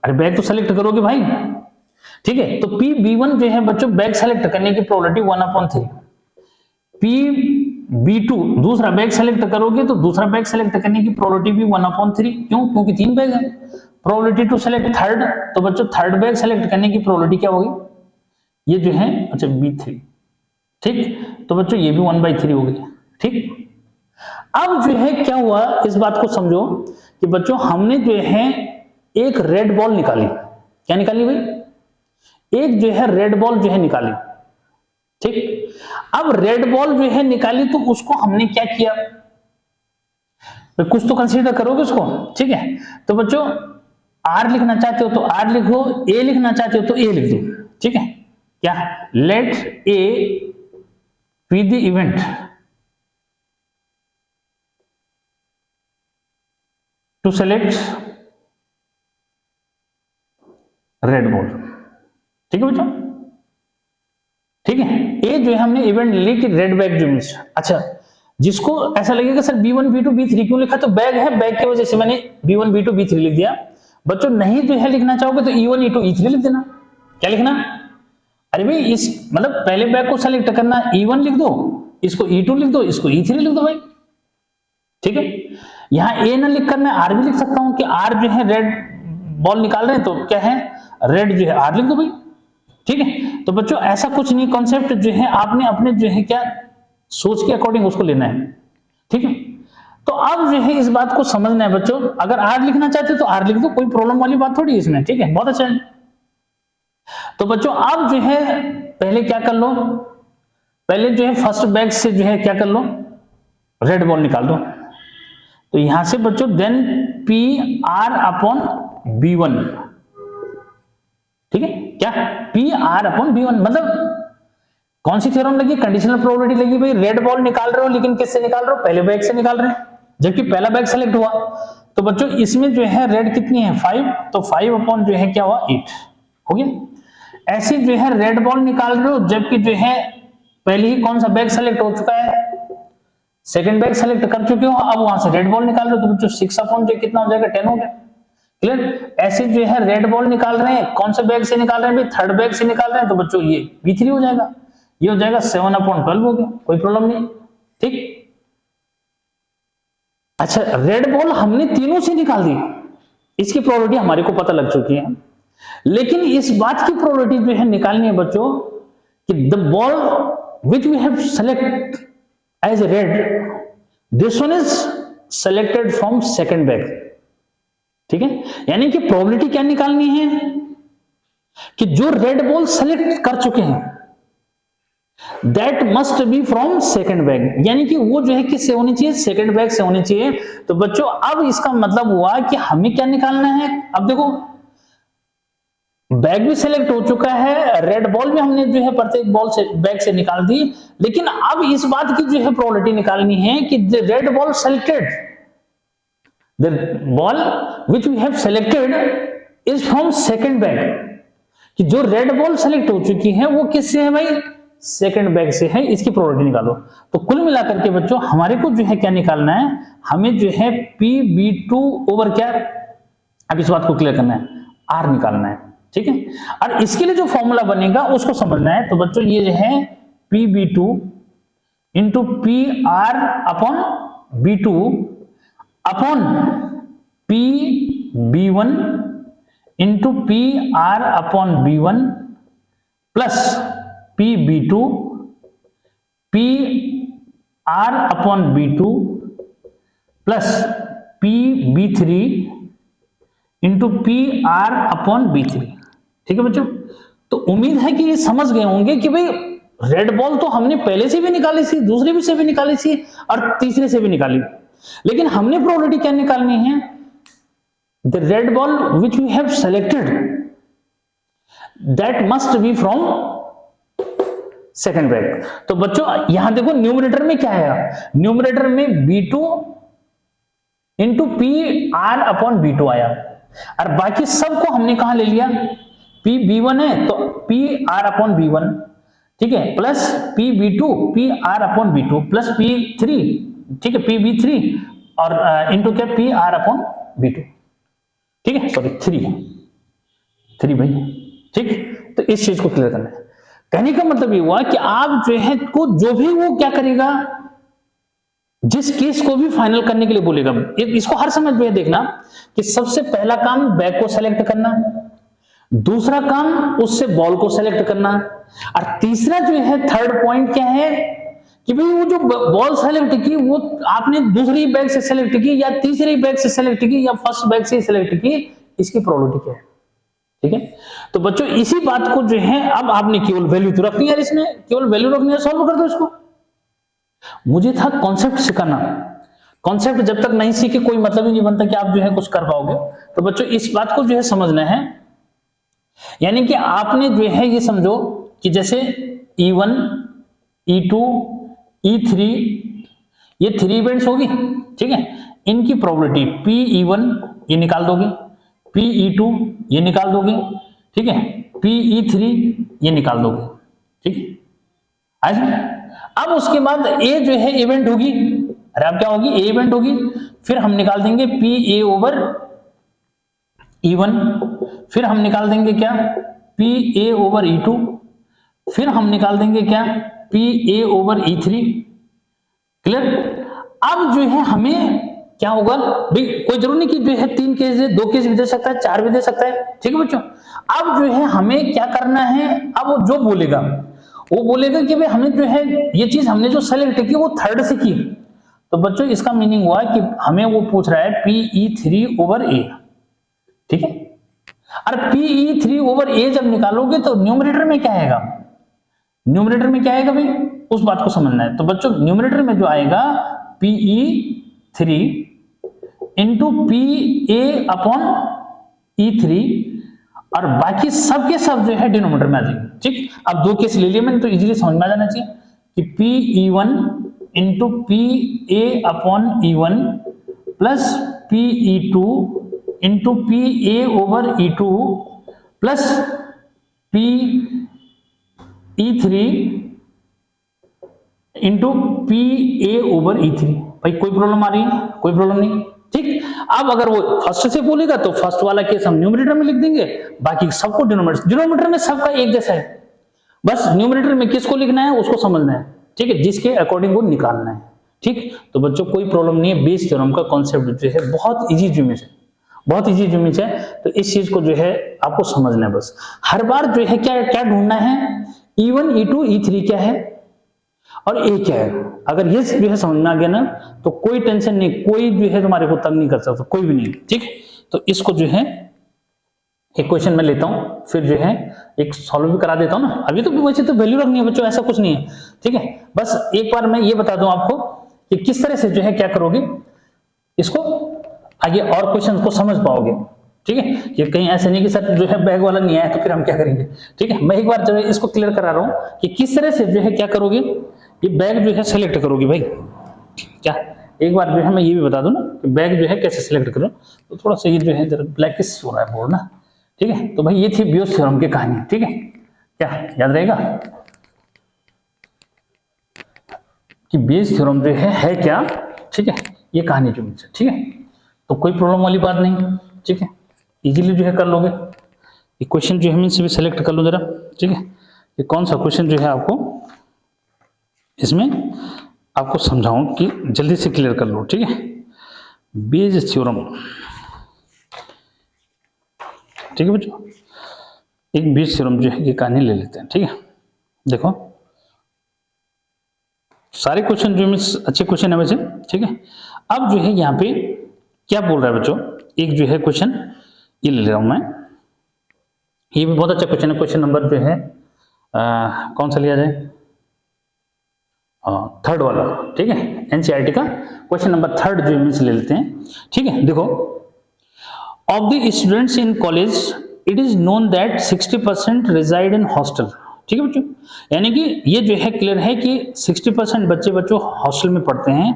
अरे बैग तो सेलेक्ट करोगे भाई। ठीक है, तो PB1 जो है बच्चों बैग सेलेक्ट करने की प्रोबेबिलिटी 1/3। PB2 दूसरा बैग सेलेक्ट करोगे तो दूसरा बैग सेलेक्ट करने की प्रोबेबिलिटी भी 1/3। क्यों, क्योंकि 3 बैग है। प्रोबेबिलिटी टू सेलेक्ट थर्ड, तो बच्चों थर्ड बैग सेलेक्ट करने की प्रोबेबिलिटी क्या होगी, ये जो है अच्छा B3। ठीक, तो बच्चों ये भी 1/3 हो गई। ठीक, अब जो है क्या हुआ, इस बात को समझो कि बच्चों हमने जो है एक रेड बॉल निकाली। क्या निकाली भाई, एक जो है रेड बॉल जो है निकाली। ठीक, अब रेड बॉल जो है निकाली तो उसको हमने क्या किया, तो कुछ तो कंसीडर करोगे उसको। ठीक है, तो बच्चों R लिखना चाहते हो तो R लिखो, A लिखना चाहते हो तो A लिख दो। ठीक है, क्या let A be the event to select red ball. ठीक है बच्चों, ठीक है, ए जो है हमने इवेंट ले कि रेड बैग जो मिस। अच्छा, जिसको ऐसा लगेगा सर B1 B2 B3 क्यों लिखा, तो बैग है, बैग की वजह से मैंने B1 B2 B3 लिख दिया। बच्चों नहीं जो है लिखना चाहोगे तो E1 E2 E3 लिख देना। क्या लिखना, अरे भाई इस मतलब पहले बैग को सेलेक्ट करना, E1 लिख दो, इसको E2 लिख दो, इसको E3 लिख दो भाई। ठीक है, यहां A ना लिख कर मैं R भी लिख सकता हूं कि R जो है रेड बॉल निकाल रहे हैं तो क्या है रेड जो है R लिख दो भाई। ठीक है, तो बच्चों ऐसा कुछ नहीं, कॉन्सेप्ट जो है आपने अपने जो है क्या सोच के अकॉर्डिंग उसको लेना है। ठीक है, तो अब जो है इस बात को समझना है बच्चों, अगर R लिखना चाहते हो तो R लिख दो, कोई प्रॉब्लम वाली बात थोड़ी इसमें। ठीक है, बहुत अच्छा है। तो बच्चों अब जो है पहले क्या कर लो, पहले जो है फर्स्ट बैग से जो है क्या कर लो, रेड बॉल निकाल दो। तो यहां से बच्चों देन PR/B1। ठीक है, क्या PR/B1 मतलब कौन सी थ्योरम लगी, कंडीशनल प्रोबेबिलिटी लगी भाई। रेड बॉल निकाल रहे हो लेकिन किससे निकाल रहे हो, पहले बैग से निकाल रहे हैं, जबकि पहला बैग सेलेक्ट हुआ। तो बच्चों इसमें जो है रेड कितनी है 5, तो 5 जो है क्या हुआ 8 हो गया। ऐसे जो है रेड बॉल निकाल रहे हो जबकि जो है पहले ही कौन सा बैग सेलेक्ट हो चुका है, सेकंड बैग सेलेक्ट कर चुके हो, अब वहां से रेड बॉल निकाल रहे हो तो बच्चों 6 जो कितना हो जाएगा 10 हो गया। क्लियर, ऐसे जो है रेड बॉल निकाल रहे हैं, कौन से बैग से निकाल रहे हैं भाई, थर्ड बैग से निकाल रहे हैं, तो बच्चों ये B3 हो जाएगा, ये हो जाएगा 7/12 हो गया, कोई प्रॉब्लम नहीं। ठीक, अच्छा रेड बॉल हमने तीनों से निकाल दी, इसकी प्रोबेबिलिटी हमारे को पता लग चुकी है, लेकिन इस बात की प्रोबेबिलिटी जो है निकालनी है बच्चों कि the ball which we have select as red, this one is selected from second bag. ठीक है, यानी कि प्रोबेबिलिटी क्या निकालनी है कि जो रेड बॉल सेलेक्ट कर चुके हैं that must be from second bag, यानी कि वो जो है किससे होनी चाहिए, सेकंड बैग से होनी चाहिए। तो बच्चों अब इसका मतलब हुआ कि हमें क्या निकालना है, अब देखो बैग भी सिलेक्ट हो चुका है, रेड बॉल भी हमने जो है प्रत्येक बॉल से बैग से निकाल दी, लेकिन अब इस बात की जो है प्रोबेबिलिटी निकालनी है कि the red ball selected, the ball which we have selected is from second bag, कि जो रेड बॉल सेलेक्ट हो चुकी है वो किससे है भाई, सेकंड बैग से है, इसकी प्रोबेबिलिटी निकालो। तो कुल मिलाकर के बच्चों हमारे को जो है क्या निकालना है, हमें जो है PB2 ओवर क्या, अब इस बात को क्लियर करना है, R निकालना है, ठीक है। और इसके लिए जो फॉर्मूला बनेगा उसको समझना है। तो बच्चों ये जो है PB2 into PR upon B2 upon PB1 into PR upon B1 plus PB2 PR upon B2 plus PB3 into PR upon B3, ठीक है बच्चों। तो उम्मीद है कि ये समझ गए होंगे कि भाई रेड बॉल तो हमने पहले से भी निकाली थी, दूसरे भी से भी निकाली थी और तीसरे से भी निकाली, लेकिन हमने प्रोबेबिलिटी क्या निकालनी है, the red ball which we have selected that must be from second bag. तो बच्चों यहां देखो न्यूमरेटर में क्या है, न्यूमरेटर में B2 into PR upon B2 आया, और बाकी सबको हमने कहां ले लिया, PB1 है तो PR अपॉन B1, ठीक है, plus PB2 PR upon B2 plus P3, ठीक है, PB3 और इंटू क्या PR अपॉन B2, ठीक है, सॉरी 3 भाई, ठीक। तो इस चीज को क्लियर करना है। कहने का मतलब ये हुआ कि आप जो है को जो भी वो क्या करेगा, जिस केस को भी फाइनल करने के लिए बोलेगा, इसको हर समय जो है देखना कि सबसे पहला काम बैग को सेलेक्ट करना, दूसरा काम उससे बॉल को सेलेक्ट करना, और तीसरा जो है थर्ड पॉइंट क्या है कि भाई वो जो बॉल सेलेक्ट की वो आपने दूसरी बैग से सेलेक्ट की या तीसरी बैग से सेलेक्ट की या फर्स्ट बैग से सेलेक्ट की, इसकी प्रोबेबिलिटी क्या है, ठीक है। तो बच्चों इसी बात को जो है अब आपने केवल वैल्यू तो रखनी है, इसमें केवल वैल्यू रखनी है, सॉल्व कर दो इसको। मुझे था कॉन्सेप्ट सिखाना, कॉन्सेप्ट जब तक नहीं सीखे कोई मतलब ही नहीं बनता कि आप जो है कुछ कर पाओगे। तो बच्चों इस बात को जो है समझना है, यानी कि आपने जो है ये समझो कि जैसे E1 E2 E3 ये 3 इवेंट्स होगी, ठीक है, इनकी प्रोबेबिलिटी PE1 ये निकाल दोगे, PE2 ये निकाल दोगे, ठीक है, PE3 ये निकाल दोगे, ठीक है। अब उसके बाद A जो है इवेंट होगी, अरे अब क्या होगी, A इवेंट होगी, फिर हम निकाल देंगे PA ओवर E1, फिर हम निकाल देंगे क्या PA ओवर E2, फिर हम निकाल देंगे क्या PA ओवर E3, क्लियर। अब जो है हमें क्या होगा भाई, कोई जरूर नहीं कि जो है 3 केस है, 2 केस भी दे सकता है, 4 भी दे सकता है, ठीक है बच्चों। अब जो है हमें क्या करना है, अब वो जो बोलेगा वो बोलेगा कि भाई हमें जो है ये चीज हमने जो सेलेक्ट की वो थर्ड से की, तो बच्चों इसका मीनिंग हुआ कि हमें वो पूछ रहा है PE3 ओवर A, ठीक है। और PE3 ओवर A जब निकालोगे तो न्यूमरेटर में क्या आएगा, न्यूमरेटर में क्या आएगा भाई, उस बात को समझना है। तो बच्चों न्यूमरेटर में जो आएगा PE3 into PA upon E3, और बाकी सब के सब जो है डिनोमिनेटर में आ जाएंगे, ठीक। अब 2 केस ले लिए मैंने तो इजीली समझ में आ जाना चाहिए कि PE1 into PA upon E1 plus PE2 into PA over E2 plus PE3 into PA over E3। भाई कोई प्रॉब्लम आ रही है, कोई प्रॉब्लम नहीं, ठीक। अब अगर वो फर्स्ट से बोलेगा तो फर्स्ट वाला केस हम न्यूमरेटर में लिख देंगे, बाकी सबको डिनोमिनेटर, डिनोमिनेटर में सबका एक जैसा है, बस न्यूमरेटर में किसको लिखना है उसको समझना है, ठीक है, जिसके अकॉर्डिंग वो निकालना है, ठीक। तो बच्चों कोई प्रॉब्लम नहीं है, बेस थ्योरम का कॉन्सेप्ट जो है बहुत इजी जिम्मेज है, बहुत इजी जिम्मेज है। तो इस चीज को जो है आपको समझना है, बस हर बार जो है क्या क्या ढूंढना है, E1 E2 E3 क्या है और A क्या है। अगर ये जो है समझ में आ गया ना तो कोई टेंशन नहीं, कोई जो है तुम्हारे को तंग नहीं कर सकता, कोई भी नहीं, ठीक। तो इसको जो है एक क्वेश्चन में लेता हूं, फिर जो है एक सॉल्व भी करा देता हूं ना। अभी तो वैसे तो वैल्यू रखनी है बच्चों, ऐसा कुछ नहीं है, ठीक है। बस एक बार मैं ये बता दूं आपको कि किस तरह से जो है क्या करोगे, इसको आगे और क्वेश्चन को समझ पाओगे, ठीक है, कि कहीं ऐसे नहीं कि सर जो है बैग वाला नहीं आया तो फिर हम क्या करेंगे। ठीक है, मैं एक बार जो है इसको क्लियर करा रहा हूं कि किस तरह से जो है क्या करोगे, ये बैग जो है सेलेक्ट करोगे भाई। क्या एक बार जो है मैं ये भी बता दूं ना कि बैग जो है कैसे सिलेक्ट करो। तो थोड़ा सा ये जो है जरा ब्लैकिश हो रहा है बोर्ड ना। ठीक है, तो भाई ये थी बियोस थ्योरम की कहानी। ठीक है, क्या याद रहेगा कि बियोस थ्योरम जो है क्या। ठीक है, ये कहानी जो मुझे, ठीक है, तो कोई प्रॉब्लम वाली बात नहीं। ठीक है, इजीली जो है कर लोगे। ये क्वेश्चन जो है मैं भी सेलेक्ट कर लो जरा। ठीक है, ये कौन सा क्वेश्चन जो है आपको इसमें आपको समझाऊं कि जल्दी से क्लियर कर लो। ठीक है, बेज थ्योरम। ठीक है बच्चों, एक बेज थ्योरम जो है ये कहानी ले लेते हैं। ठीक है, देखो सारे क्वेश्चन जो है अच्छे क्वेश्चन है वैसे। ठीक है, अब जो है यहाँ पे क्या बोल रहा है बच्चों, एक जो है क्वेश्चन ये ले रहा हूं मैं, ये भी बहुत अच्छा क्वेश्चन है। क्वेश्चन नंबर जो है कौन सा लिया जाए, थर्ड वाला। ठीक है, एनसीईआरटी का क्वेश्चन नंबर थर्ड जो मीन्स ले लेते हैं। ठीक है, देखो of the students in college it is known that 60% reside in hostel. ठीक है बच्चों, यानी कि ये जो है क्लियर है कि 60% बच्चों हॉस्टल में पढ़ते हैं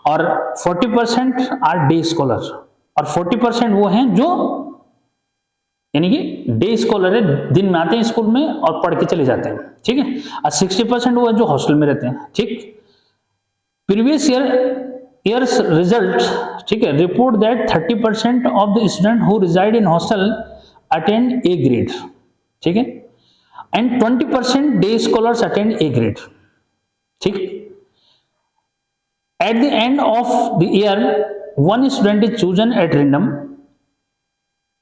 और 40% आर डे स्कॉलर और 40% वो हैं जो यानी कि डे स्कॉलर है, दिन में आते हैं स्कूल में और पढ़ के चले जाते हैं। ठीक है, और 60% वो है जो हॉस्टल में रहते हैं। ठीक, प्रीवियस ईयर्स रिजल्ट, ठीक है, report that 30% of the student who resided in hostel attend A grade. ठीक है, and 20% day scholars attend A grade. ठीक, at the end of the year one student is chosen at random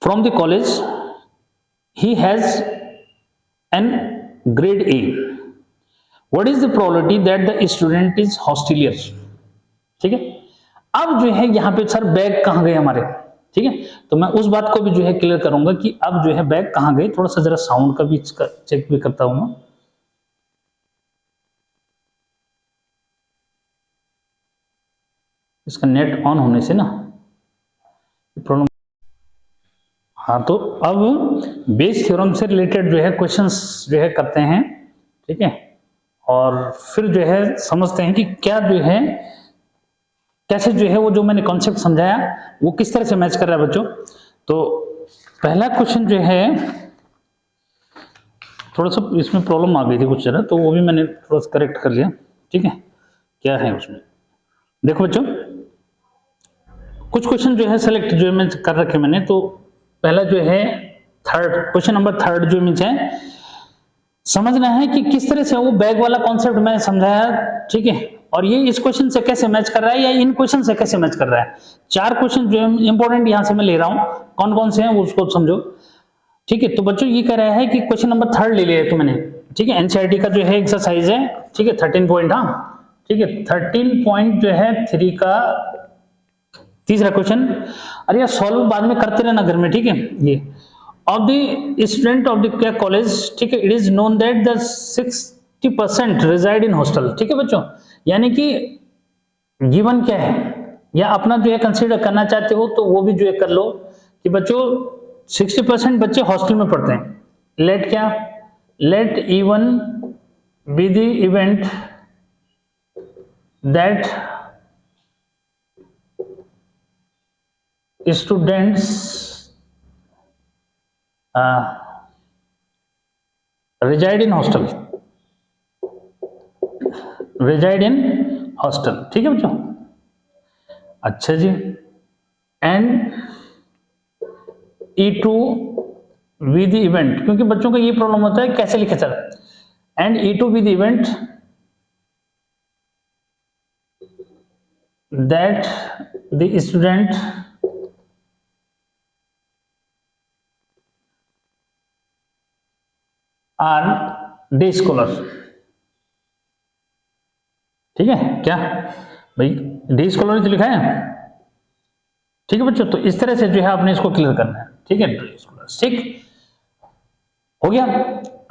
from the college. He has an grade A. What is the probability that the student is hostelier? ठीक है, अब जो है यहाँ पे सर बैग कहाँ गए हमारे। ठीक है, तो मैं उस बात को भी जो है क्लियर करूंगा कि अब जो है बैग कहाँ गए। थोड़ा सा जरा साउंड का भी चेक भी करता हूँ मैं। इसका नेट ऑन होने से ना प्रॉब्लम। हाँ, तो अब बेस थ्योरम से रिलेटेड जो है क्वेश्चंस जो है करते हैं। ठीक है, और फिर जो है समझते हैं कि क्या जो है कैसे जो है वो जो मैंने कॉन्सेप्ट समझाया वो किस तरह से मैच कर रहा है बच्चों। तो पहला क्वेश्चन जो है थोड़ा सा इसमें प्रॉब्लम आ गई थी कुछ जरा, तो वो भी मैंने थोड़ा सा करेक्ट कर लिया। ठीक है, क्या है उसमें देखो बच्चों, कुछ क्वेश्चन जो है सेलेक्ट जो है मैं कर रखे मैंने। तो पहला जो है थर्ड क्वेश्चन नंबर थर्ड जो मीन्स है समझना है कि किस तरह से वो बैग वाला कॉन्सेप्ट मैंने समझाया। ठीक है, और ये इस क्वेश्चन से कैसे मैच कर रहा है या इन क्वेश्चन से कैसे मैच कर रहा है। चार क्वेश्चन जो है इंपॉर्टेंट यहां से मैं ले रहा हूं, कौन कौन से हैं उसको समझो। ठीक है, तो बच्चों ये कह रहा है कि क्वेश्चन नंबर थर्ड ले लिया तो मैंने। ठीक है, एनसीईआरटी का जो है एक्सरसाइज है। ठीक है, 13 पॉइंट। हाँ ठीक है, 13 पॉइंट जो है 3 का तीसरा क्वेश्चन। अरे यार सॉल्व बाद में करते रहना घर में। ठीक है, ये of the student of the क्या कॉलेज। ठीक है, it is known that the 60% reside in hostel. ठीक है बच्चों, यानी कि गिवन क्या है या अपना जो है कंसीडर करना चाहते हो तो वो भी जो है कर लो कि बच्चों 60% बच्चे हॉस्टल में पढ़ते हैं। लेट क्या, let E one be the event that students reside in hostel, reside in hostel। ठीक है बच्चों, अच्छा जी। And E2 with the event, क्योंकि बच्चों का ये प्रॉब्लम होता है कैसे लिखे sir. And E2 with the event that the student are day scholar. ठीक है, क्या भाई डे स्कॉलर जो लिखा है। ठीक है बच्चों, तो इस तरह से जो है आपने इसको क्लियर करना है। ठीक है, डे स्कॉलर ठीक हो गया।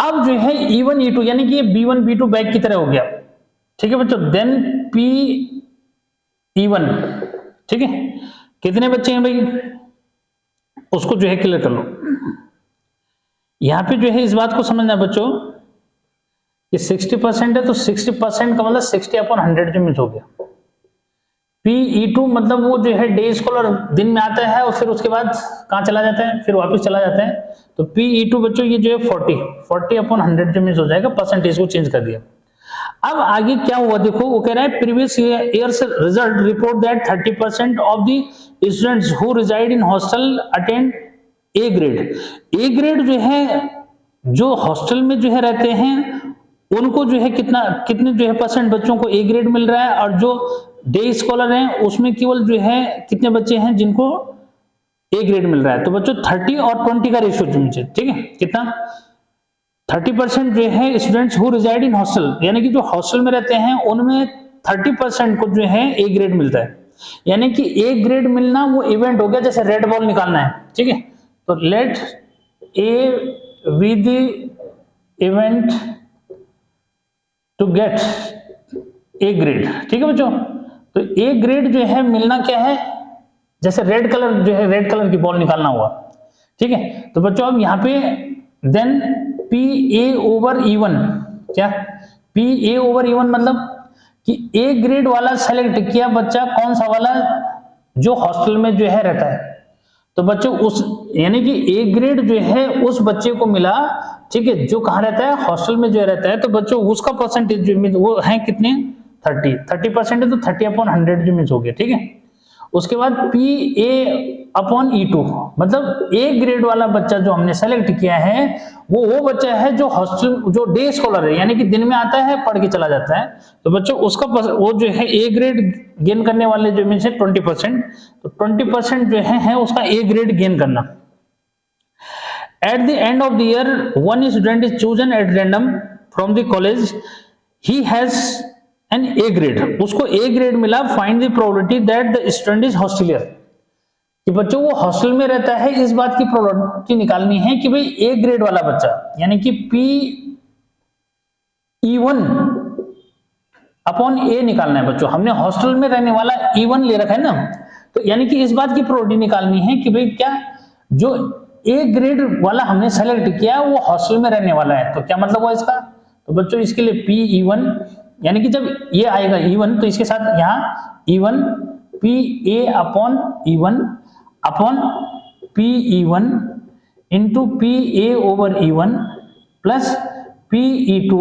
अब जो है E1 E2 यानी कि ये B1 B2 बैग की तरह हो गया। ठीक है बच्चों, देन P E1। ठीक है, कितने बच्चे हैं भाई, उसको जो है क्लियर कर लो। यहां पे जो है इस बात को समझना बच्चों कि 60% है तो 60% का मतलब 60/100 जो मिस हो गया। PE2 मतलब वो जो है डे स्कॉलर दिन में आता है और फिर उसके बाद कहां चला जाता है, फिर वापस चला जाता है। तो PE2 बच्चों ये जो है 40/100 जो मिस हो जाएगा, परसेंटेज को चेंज कर दिया। अब आगे क्या हुआ देखो, वो कह रहा है previous years result report that 30% of the students who resided in hostel attend A grade. A grade जो है जो हॉस्टल में जो है रहते हैं उनको जो है कितने जो है परसेंट बच्चों को ए ग्रेड मिल रहा है, और जो डे स्कॉलर हैं उसमें केवल जो है कितने बच्चे हैं जिनको ए ग्रेड मिल रहा है। तो बच्चों 30 और 20 का रेशियो चुनिए, ठीक है। कितना 30% जो है students who resided in hostel, यानी कि जो हॉस्टल में रहते हैं उनमें 30% को जो है ए ग्रेड मिलता है। यानी कि ए ग्रेड मिलना वो इवेंट हो गया, जैसे रेड बॉल निकालना है, ठीक है। तो let A B the event to get A grade, ठीक है बच्चों। तो ए ग्रेड जो है मिलना क्या है, जैसे रेड कलर जो है रेड कलर की बॉल निकालना हुआ, ठीक है। तो बच्चों अब यहाँ पे देन PA/E1 क्या, PA/E1 मतलब कि ए ग्रेड वाला सेलेक्ट किया बच्चा कौन सा वाला, जो हॉस्टल में जो है रहता है। तो बच्चों उस यानी कि ए ग्रेड जो है उस बच्चे को मिला, ठीक है, जो कहाँ रहता है, हॉस्टल में जो रहता है। तो बच्चों उसका परसेंटेज जो वो है कितने 30% है, तो 30/100 जो मिस हो गया, ठीक है। उसके बाद PA/E2 मतलब ए ग्रेड वाला बच्चा जो हमने सेलेक्ट किया है वो बच्चा है जो हॉस्टल जो डे स्कॉलर है, यानी कि दिन में आता है पढ़ के चला जाता है। तो बच्चों उसका वो जो है ए ग्रेड गेन करने वाले जो मीन्स है 20%, तो 20% जो है उसका ए ग्रेड गेन करना। At the end of the year, one student is chosen at random from the college. He has an A grade. उसको A grade मिला। Find the probability that the student is hostelier. कि बच्चों वो हॉस्टल में रहता है, इस बात की प्रोबेबिलिटी निकालनी है कि भाई A ग्रेड वाला बच्चा, यानी कि PE1/A निकालना है बच्चों। हमने हॉस्टल में रहने वाला E1 ले रखा है ना, तो यानी कि इस बात की प्रोबेबिलिटी निकालनी है कि भाई क्या जो ए ग्रेड वाला हमने सेलेक्ट किया वो हॉस्टल में रहने वाला है। तो क्या मतलब हुआ इसका, तो बच्चों इसके लिए PE1 यानी कि जब ये आएगा E1 तो इसके साथ यहाँ E1 PA/E1 upon PE1 into PA/E1 plus PE2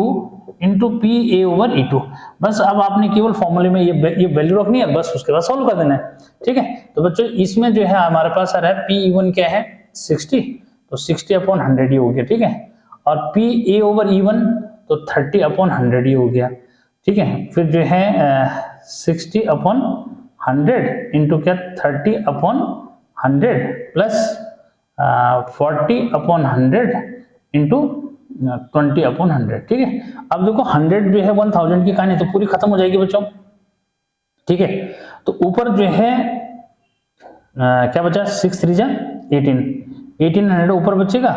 into PA/E2। बस अब आपने केवल फॉर्मूले में ये वैल्यू रखनी है, बस उसके बाद सॉल्व कर देना है, ठीक है। तो बच्चों इसमें जो है हमारे पास आ रहा है PE1 क्या है 60, तो 60/100 ही हो गया, ठीक है। और PA/E1 तो 30/100 ही हो गया, ठीक है। फिर जो है 60/100 इंटू क्या 30/100 प्लस 40/100 इंटू 20/100, ठीक है। अब देखो 100 जो है 1000 की कहानी तो पूरी खत्म हो जाएगी बच्चों, ठीक है। तो ऊपर जो है क्या बचा 6 3 जा 1800 ऊपर बचेगा,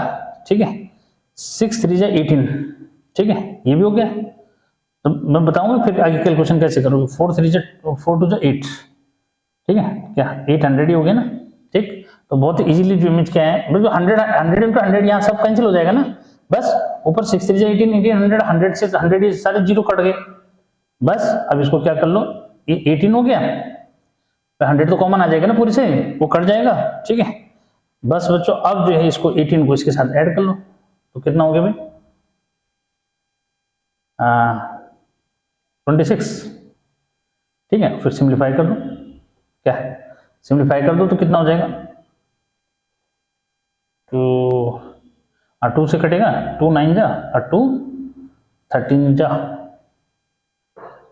ठीक है। 6 3 जा 18, ठीक है, ये भी हो गया। तो मैं बताऊंगा फिर आगे कैलकुलेशन कैसे करोगे। 4 3 जा 4 2 जा 8, ठीक है, क्या 800 ही हो गया ना, ठीक। तो बहुत इजीली जो इमेज क्या है बिल्कुल 100 इंटू 100 यहाँ सब कैंसिल हो जाएगा ना, बस ऊपर 6 3 जा 18 1800 100 से 100 ये सारे जीरो कट गए। बस अब इसको क्या कर लो, ये 18 हो गया, 100 तो कॉमन आ जाएगा ना पूरी से, वो कट जाएगा, ठीक है। बस बच्चों अब जो है इसको 18 को इसके साथ ऐड कर लो, तो कितना हो गया भाई 26, ठीक है। फिर सिंप्लीफाई कर दो, क्या सिंप्लीफाई कर दो तो कितना हो जाएगा, तो 2 से कटेगा, 2 9 जा और 2 13 जा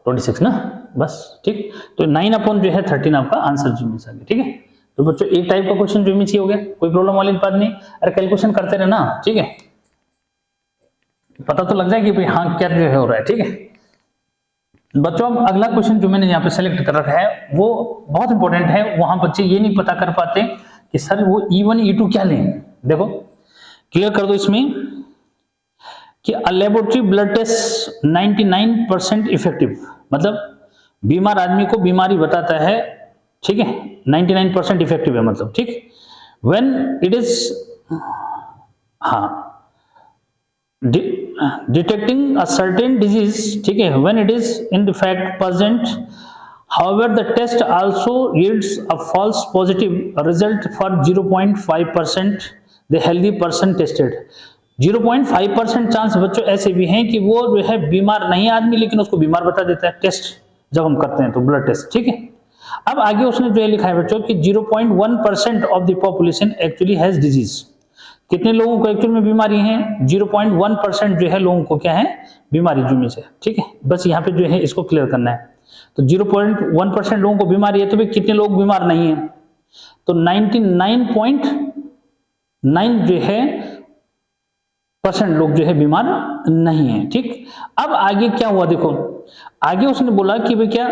26 ना, बस ठीक। तो 9 अपॉन जो है 13 आपका आंसर जो मिल सके, ठीक है। तो बच्चों एक टाइप का क्वेश्चन जो मिल हो गया, कोई प्रॉब्लम वाली बात नहीं। अरे कैलकुलेशन करते रहना, ठीक है, पता तो लग जाएगी भाई हाँ क्या जो है हो रहा है, ठीक है। बच्चों अब अगला क्वेश्चन जो मैंने यहाँ पे सेलेक्ट कर रखा है वो बहुत इंपॉर्टेंट है। वहां बच्चे ये नहीं पता कर पाते कि सर वो E1 E2 क्या लें। देखो क्लियर कर दो इसमें कि लेबोरेटरी ब्लड टेस्ट 99% इफेक्टिव, मतलब बीमार आदमी को बीमारी बताता है, ठीक है, 99% इफेक्टिव है मतलब, ठीक। व्हेन इट इज हाँ डिटेक्टिंग अ सर्टेन डिजीज, ठीक है, when it is in fact present, however the test also yields a false positive result for 0.5% the healthy person tested। 0.5% chance बच्चों ऐसे भी हैं कि वो जो है बीमार नहीं आदमी लेकिन उसको बीमार बता देता है टेस्ट जब हम करते हैं तो ब्लड टेस्ट, ठीक है। अब आगे उसने जो है लिखा है बच्चों कि 0.1% of the population actually has disease. कितने लोगों को एक्चुअल में बीमारी है? 0.1% जो है लोगों को क्या है बीमारी जुम्मे से, ठीक है। बस यहाँ पे जो है इसको क्लियर करना है। तो 0.1% लोगों को बीमारी है तो भाई कितने लोग बीमार नहीं है? तो 99.9 जो है % लोग जो है बीमार नहीं है, ठीक। अब आगे क्या हुआ देखो, आगे उसने बोला कि भाई क्या,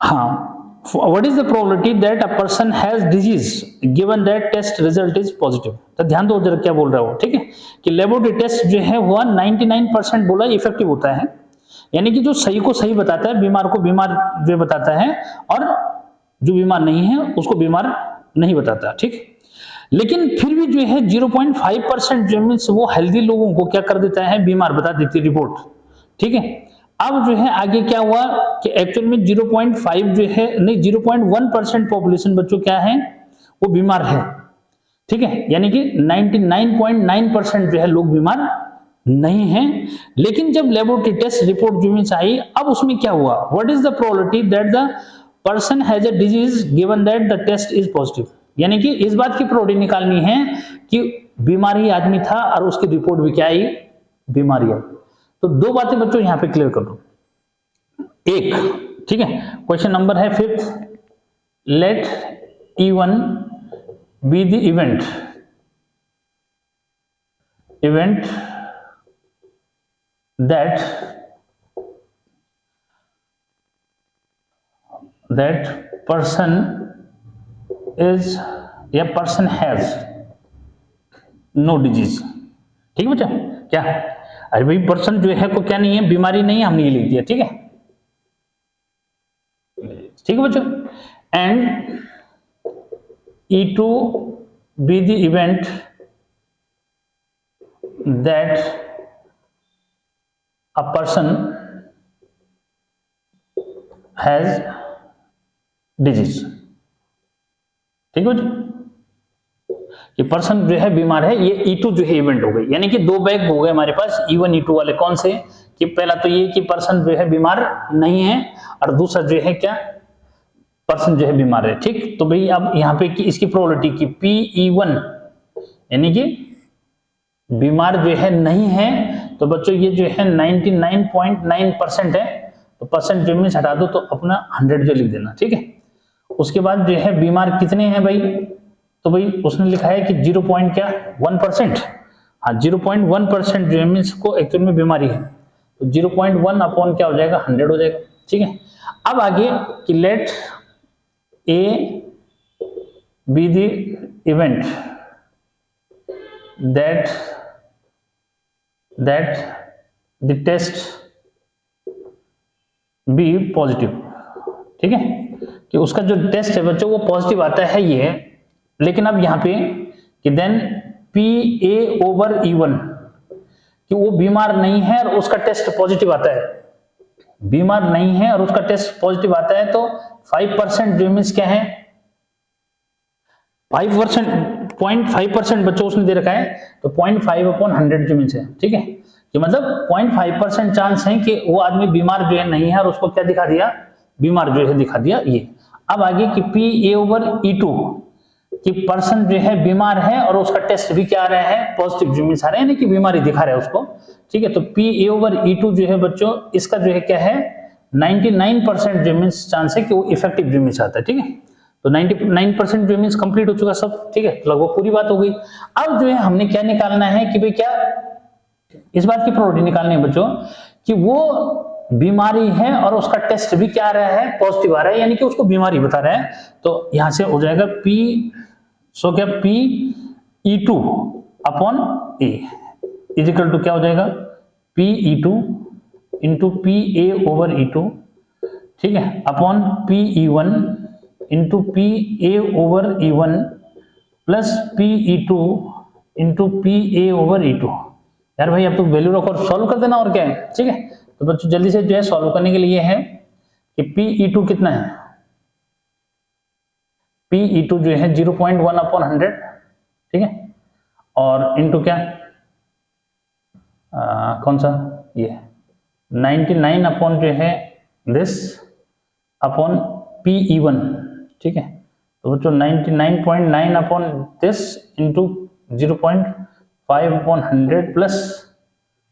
हाँ, what is the probability that a person has disease given that test result is positive। तो ध्यान दो जरा क्या बोल रहा है, ठीक है, कि लेबोरेटरी टेस्ट जो है हुआ 99% बोला इफेक्टिव होता है, यानी कि जो सही को सही बताता है, बीमार को बीमार जो बताता है, और जो बीमार नहीं है उसको बीमार नहीं बताता, ठीक। लेकिन फिर भी जो है 0.5% जो मीन्स वो हेल्दी लोगों को क्या कर देता है, बीमार बता देती है रिपोर्ट, ठीक है। अब जो है आगे क्या हुआ कि एक्चुअल में 0.5 जो है नहीं 0.1% पॉपुलेशन बच्चों क्या है वो बीमार है, ठीक है, यानी कि 99.9% जो है लोग बीमार नहीं हैं। लेकिन जब लेबोरेटरी टेस्ट रिपोर्ट जो मीन्स आई, अब उसमें क्या हुआ, what is the probability that the person has a disease given that the test is positive. यानी कि इस बात की प्रोबेबिलिटी निकालनी है कि बीमारी आदमी था और उसकी रिपोर्ट भी क्या आई, बीमारी आई। तो दो बातें बच्चों यहां पे क्लियर कर दो। एक, ठीक है, क्वेश्चन नंबर है 5th, let E1 be the event that person is या person has no disease, ठीक है बच्चा। क्या, अरे भाई पर्सन जो है को क्या नहीं है, बीमारी नहीं है, हमने ये लिख दिया, ठीक है, ठीक है बच्चों। And E2 B the event that a person has disease, ठीक है बच्चों। ये पर्सन जो है बीमार है, ये E2 जो है इवेंट हो गई, यानी कि दो बैग हो गए हमारे पास E1 E2 वाले। कौन से? कि पहला तो ये कि पर्सन जो है बीमार नहीं है, और दूसरा जो है क्या, पर्सन जो है बीमार है, ठीक। तो भाई अब यहाँ पे कि इसकी प्रोबेबिलिटी की PE1 यानी कि बीमार जो है नहीं है, तो बच्चों ये जो है 99.9% है, तो परसेंट जो मीन्स हटा दो तो अपना 100 जो लिख देना, ठीक है। उसके बाद जो है बीमार कितने हैं भाई, तो भाई उसने लिखा है कि 0.1%, हाँ 0.1% जो है मीन्स को एक्चुअल में बीमारी है, तो 0.1 अपॉन क्या हो जाएगा, 100 हो जाएगा, ठीक है। अब आगे कि let A B the event that the test be positive, ठीक है, कि उसका जो टेस्ट है बच्चों वो पॉजिटिव आता है ये, लेकिन अब यहाँ पे कि देन PA/E1 कि वो बीमार नहीं है और उसका टेस्ट पॉजिटिव आता है, बीमार नहीं है और उसका टेस्ट पॉजिटिव आता है, तो 5% जो मीन्स क्या है, 0.5% बच्चों उसने दे रखा है, तो 0.5/100 जो मीन्स है, ठीक है, कि मतलब 0.5% चांस है कि वो आदमी बीमार जो है नहीं है और उसको क्या दिखा दिया, बीमार जो है दिखा दिया ये। अब आगे कि PA/E2 कि पर्सन जो है बीमार है और उसका टेस्ट भी क्या आ रहा है, पॉजिटिव जो मीन्स आ रहा है, यानी कि बीमारी दिखा रहा है उसको, ठीक है। तो PA/E2 जो है बच्चों इसका जो है क्या है, 99% जो मीन्स चांस है कि वो इफेक्टिव जो मीन्स आता है, ठीक है। तो 99% जो मीन्स कंप्लीट हो चुका सब, ठीक है, लगभग पूरी बात हो गई। अब जो है हमने क्या निकालना है कि भाई क्या, इस बात की प्रोबेबिलिटी निकालनी है बच्चों कि वो बीमारी है और उसका टेस्ट भी क्या आ रहा है, पॉजिटिव आ रहा है, यानी कि उसको बीमारी बता रहा है। तो यहां से हो जाएगा क्या PE2/A इज इक्वल टू क्या हो जाएगा, PE2 इंटू PA/E2, ठीक है, upon PE1 into P A over E1 plus P E2 into P A over E2। यार भाई अब तो वैल्यू रखो और सॉल्व कर देना, और क्या है। ठीक है, तो बच्चों जल्दी से जो है सॉल्व करने के लिए है कि पी E2 कितना है, पी E2 जो है 0.1 अपॉन 100, ठीक है, और इंटू क्या कौन सा ये 99 अपॉन जो है दिस अपॉन पी E1, ठीक है। तो बच्चों 99.9 upon this into 0.5 upon 100 plus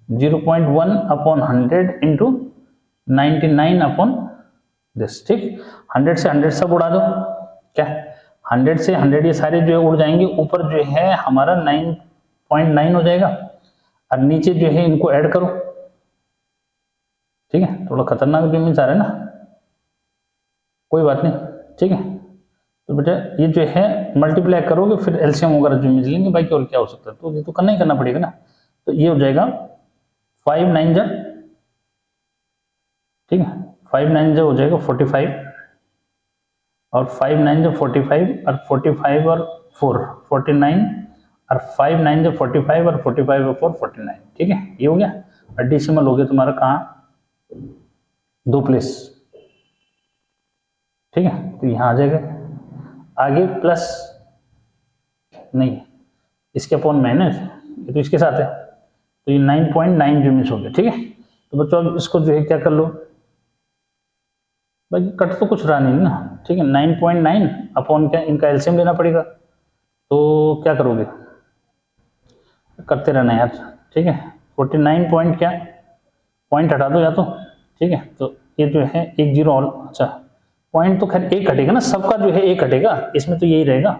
0.1 upon 100 into 99 upon this, ठीक। 100 से 100 सब उड़ा दो, क्या 100 से 100 ये सारे जो है उड़ जाएंगे, ऊपर जो है हमारा 9.9 हो जाएगा, और नीचे जो है इनको ऐड करो, ठीक है। थोड़ा खतरनाक भी मिल जा रहा है ना, कोई बात नहीं, ठीक है। तो बेटा ये जो है मल्टीप्लाई करोगे फिर एलसीएम वगैरह जो मिल लेंगे, बाकी और क्या हो सकता है, तो ये तो करना ही करना पड़ेगा ना। तो ये हो जाएगा 5 9 जा, ठीक है, 5 9 जा हो जाएगा 45, और 5 9 जा 45, और 45 और 4 49, और 5 9 जा 45 और 45 और 4 49, ठीक है। ये हो गया, और डेसिमल हो गया तुम्हारा कहाँ 2 प्लेस, ठीक है। तो यहाँ आ जाएगा, आगे प्लस नहीं, इसके अपॉन माइनस, ये तो इसके साथ है, तो ये 9.9 जो मिस हो गया, ठीक है। तो बच्चों अब इसको जो है क्या कर लो, भाई कट तो कुछ रहा नहीं ना, ठीक है। 9.9 अपॉन क्या, इनका एलसीएम लेना पड़ेगा, तो क्या करोगे, करते रहना यार, ठीक है। 49 पॉइंट क्या, पॉइंट हटा दो या तो, ठीक है। तो ये जो है एक जीरो और, अच्छा पॉइंट तो खैर एक हटेगा ना, सबका जो है एक हटेगा, इसमें तो यही रहेगा,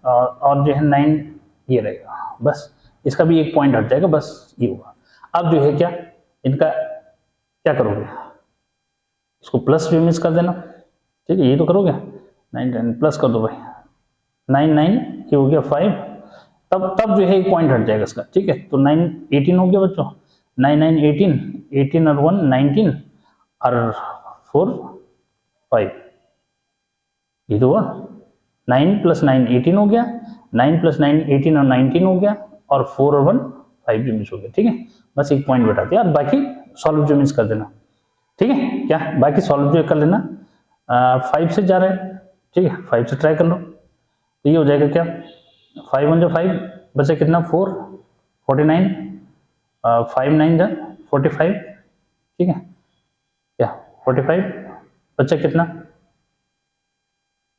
और जो है 9 ये रहेगा, बस इसका भी एक पॉइंट हट जाएगा, बस ये होगा। अब जो है क्या, इनका क्या करोगे, इसको प्लस भी मिस कर देना, ठीक है, ये तो करोगे 9 10 प्लस कर दो भाई, 9 9 ये हो गया 5, तब जो है एक पॉइंट हट जाएगा इसका, ठीक है। तो 9 18 हो गया बच्चों, 9 9 18, 18 और 1 19, और 4 5, ये तो हुआ 9 प्लस 9 18 हो गया, 9 प्लस 9 18 और 19 हो गया, और 4 और 1 5 जो मिस हो गया, ठीक है। बस एक पॉइंट बैठा दिया, और बाकी सॉल्व जो मिस कर देना, ठीक है। क्या बाकी सॉल्व जो कर लेना, 5 से जा रहा है, ठीक है, 5 से ट्राई कर लो, तो ये हो जाएगा क्या 5 1 जा 5, बचा कितना 4 49, 5 9 जा 45, ठीक है, क्या 45 बचा कितना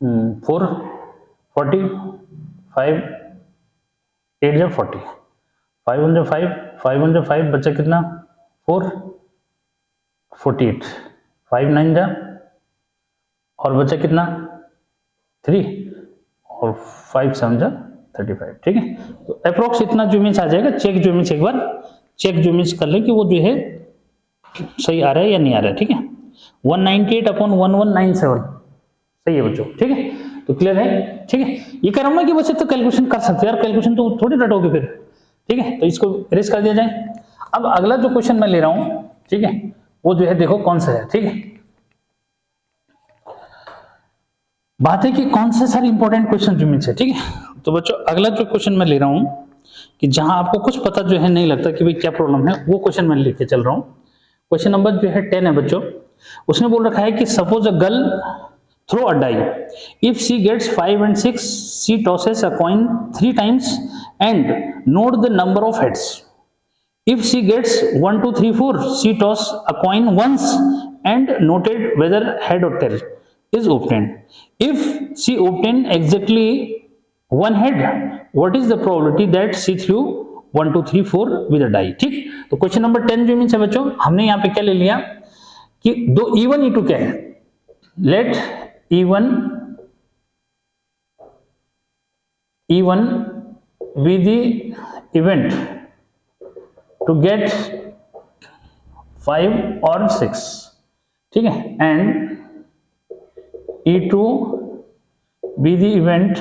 4 40, 5 8 जा 40, 5 1 जा 5, 5 1 जा 5 बचा कितना 4 48, 5 9 जा, और बचा कितना 3, और 5 7 जा 35, ठीक है। तो अप्रोक्स इतना जो मीन्स आ जाएगा, चेक जो मीन्स एक बार चेक जो मीन्स कर ले कि वो जो है सही आ रहा है या नहीं आ रहा है, ठीक है। 198 अपॉन 1197 सही है बच्चों, ठीक है। तो क्लियर है, ठीक है। ये कह रहा हूं मैं कि वैसे तो कैलकुलेशन कर सकते हो यार, कैलकुलेशन तो थोड़ी रटोगे फिर, ठीक है। तो इसको इरेज कर दिया जाए। अब अगला जो क्वेश्चन मैं ले रहा हूं, ठीक है, वो जो है देखो कौन सा है, ठीक है। बात है कि कौन से सारे इंपॉर्टेंट क्वेश्चन जो मिलते हैं, ठीक है। तो बच्चों अगला जो क्वेश्चन मैं ले रहा हूं कि जहां आपको कुछ पता जो है नहीं लगता कि भाई क्या प्रॉब्लम है, वो क्वेश्चन मैं लेके चल रहा हूं। क्वेश्चन नंबर जो है 10 है बच्चों। उसने बोल रखा है कि suppose a girl throw a die, if she gets 5 and 6 she tosses a coin 3 times and note the number of heads. If she gets 1 2 3 4 she toss a coin once and noted whether head or tail is obtained. If she obtained exactly one head, what is the probability that she threw 1 2 3 4 with a die? ठीक। तो क्वेश्चन नंबर 10 जो मीन्स है बच्चों, हमने यहाँ पे क्या ले लिया कि दो E1 E2 क्या है, late E1 be the event to get 5 or 6, ठीक है, and E2 be the event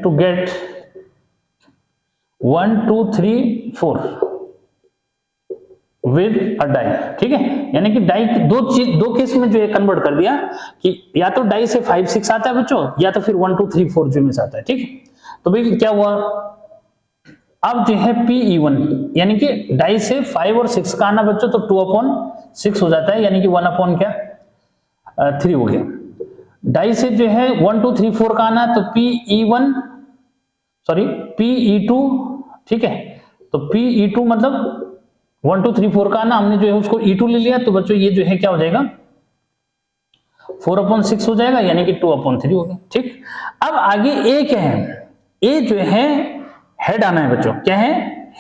to get 1 2 3 4, with a die, ठीक है, यानी कि डाई दो केस में जो है कन्वर्ट कर दिया कि या तो डाई से 5 6 आता है बच्चों, या तो फिर 1 2 3 4 जो में से आता है, ठीक है। तो भाई क्या हुआ, अब जो है Pe1 यानी कि डाई से 5 और 6 का आना बच्चों, तो 2/6 हो जाता है, यानी कि 1/3 हो गया। डाई से जो है 1 2 3 4 का आना, तो Pe2, ठीक है, तो Pe2 मतलब 1 2 3 4 का आना, हमने जो है उसको E2 ले लिया, तो बच्चों ये जो है क्या हो जाएगा 4/6 हो जाएगा, यानी कि 2/3 हो गया, ठीक। अब आगे ए क्या है, ए जो है हेड आना है बच्चों, क्या है,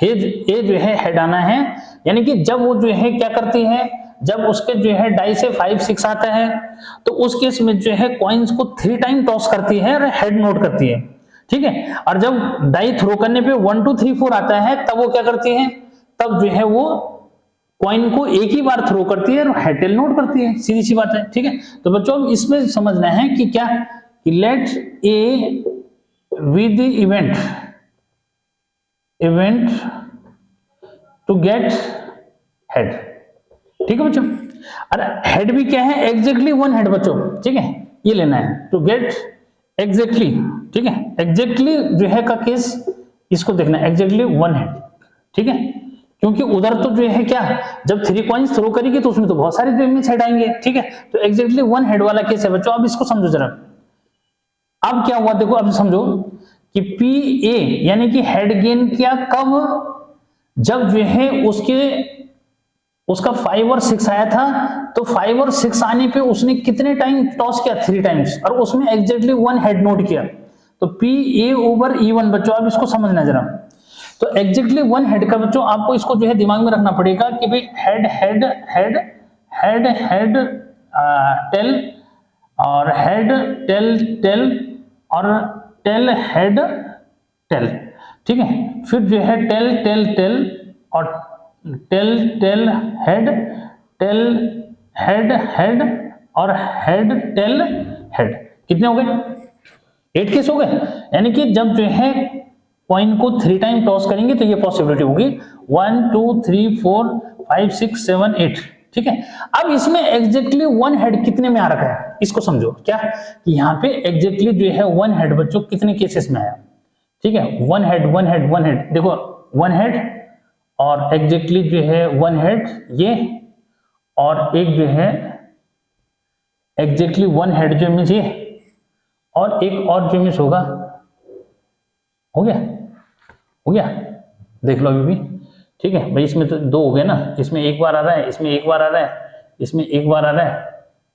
ए जो है हेड आना है, यानी कि जब वो जो है क्या करती है, जब उसके जो है डाई से 5 6 आता है, तो उस केस में जो है कॉइन्स को 3 टाइम टॉस करती है और हेड नोट करती है, ठीक है। और जब डाई थ्रो करने पे 1 2 3 4 आता है, तब वो क्या करती है, तब जो है वो कॉइन को एक ही बार थ्रो करती है और हेड टेल नोट करती है, सीधी सी बात है, ठीक है। तो बच्चों इसमें समझना है कि क्या, कि let A with the event to get head, ठीक है बच्चों। अरे हेड भी क्या है, एग्जैक्टली 1 हेड बच्चों, ठीक है, ये लेना है टू गेट एग्जैक्टली, ठीक है, एग्जैक्टली जो है का केस इसको देखना है, एग्जैक्टली 1 हेड, ठीक है, क्योंकि उधर तो जो है क्या, जब 3 कॉइन्स थ्रो करेगी तो उसमें तो बहुत सारे जो हेड आएंगे, ठीक है, तो एग्जैक्टली 1 हेड वाला केस है बच्चों। अब इसको समझो जरा, अब क्या हुआ देखो, अब समझो कि P A यानी कि हेड गेन किया कब, जब जो है उसका 5 और 6 आया था, तो 5 और 6 आने पे उसने कितने टाइम टॉस किया, 3 टाइम्स, और उसमें एग्जैक्टली 1 हेड नोट किया, तो PA/E1 बच्चों। अब इसको समझना जरा, तो एग्जैक्टली 1 हेड का बच्चों आपको इसको जो है दिमाग में रखना पड़ेगा कि भाई head head head head head tail और हेड टेल टेल और टेल हेड टेल, ठीक है, फिर जो है टेल टेल टेल और tail tail head tail head head और हेड टेल हेड, कितने हो गए, 8 केस हो गए। यानी कि जब जो है कॉइन को 3 टाइम टॉस करेंगे तो ये पॉसिबिलिटी होगी 1 2 3 4 5 6 7 8, ठीक है। अब इसमें एग्जैक्टली 1 हेड कितने में आ रखा है, इसको समझो, क्या कि यहाँ पे एग्जैक्टली जो है 1 हेड बच्चों कितने केसेस में आया, ठीक है, 1 हेड 1 हेड 1 हेड, देखो 1 हेड और एग्जैक्टली जो है 1 हेड ये, और एक जो है एग्जैक्टली 1 हेड जो मीन्स ये, और एक और जो मीन्स होगा, हो गया, देख लो अभी भी, ठीक है भाई, इसमें तो 2 हो गए ना, इसमें एक बार आ रहा है, इसमें एक बार आ रहा है, इसमें एक बार आ रहा है,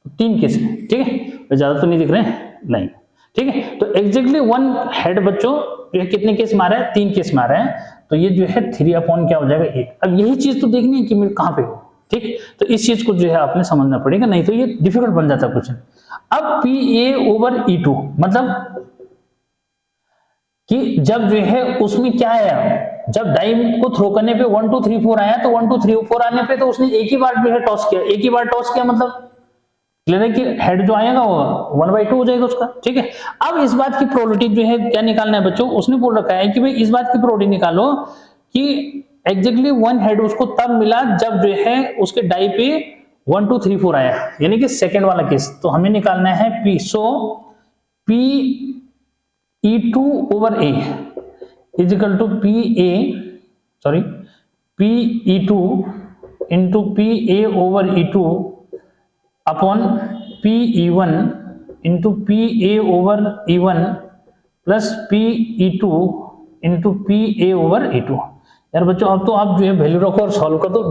तो 3 केस है, ठीक है, ज्यादा तो नहीं दिख रहे हैं, नहीं, ठीक है। तो एग्जैक्टली 1 हेड बच्चों जो है कितने केस में आ रहा है, 3 केस में आ रहा है, तो ये जो है 3 अपॉन क्या हो जाएगा 8। अब यही चीज तो देखनी है कि मैं कहां पे हूं, ठीक, तो इस चीज को जो है आपने समझना पड़ेगा, नहीं तो ये डिफिकल्ट बन जाता क्वेश्चन। अब PA/E2 मतलब कि जब जो है उसमें क्या आया, जब डाई को थ्रो करने पे 1 2 3 4 आया, तो 1 2 3 4 आने पे तो उसने एक ही बार जो है टॉस किया, एक ही बार टॉस किया, मतलब क्लियर है कि हेड जो आएगा वो 1/2 हो जाएगा उसका, ठीक है। अब इस बात की प्रोबेबिलिटी जो है क्या निकालना है बच्चों, उसने बोल रखा है कि भाई इस बात की प्रोबेबिलिटी निकालो कि एग्जैक्टली 1 हेड उसको तब मिला जब जो है उसके डाई पे 1 2 3 4 आया, यानी कि सेकंड वाला केस, तो हमें निकालना है P, so PE2/A is equal to PE2 into PA/E2 upon PE1 into PA/E1 plus PE2 into PA/E2। यार बच्चों अब तो आप जो है वैल्यू रखो और सॉल्व कर दो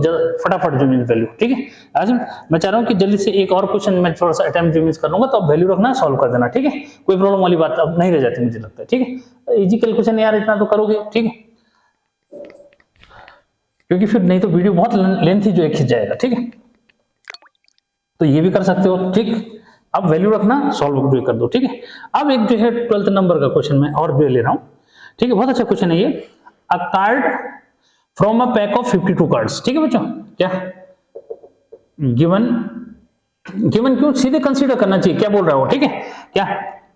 फटाफट जो मीन वैल्यू, ठीक है। आज मैं चाह रहा हूँ कि जल्दी से एक और क्वेश्चन मैं थोड़ा सा अटेम्प्ट जो मीन कर लूंगा, तो आप वैल्यू रखना, सॉल्व कर देना, ठीक है, कोई प्रॉब्लम वाली बात अब नहीं रह जाती मुझे लगता है, ठीक है। इजी कैलकुलेशन यार इतना तो करोगे, ठीक है, क्योंकि फिर नहीं तो वीडियो बहुत लेंथी जो है खिंच जाएगा, ठीक है, तो ये भी कर सकते हो, ठीक। अब वैल्यू रखना, सॉल्व जो कर दो, ठीक है। अब एक जो है 12th नंबर का क्वेश्चन मैं और जो ले रहा हूं, ठीक है, बहुत अच्छा क्वेश्चन है ये। अ card from a pack of 52 cards, ठीक है बच्चों, क्या गिवन क्यों सीधे कंसीडर करना चाहिए, क्या बोल रहा हो, ठीक है, क्या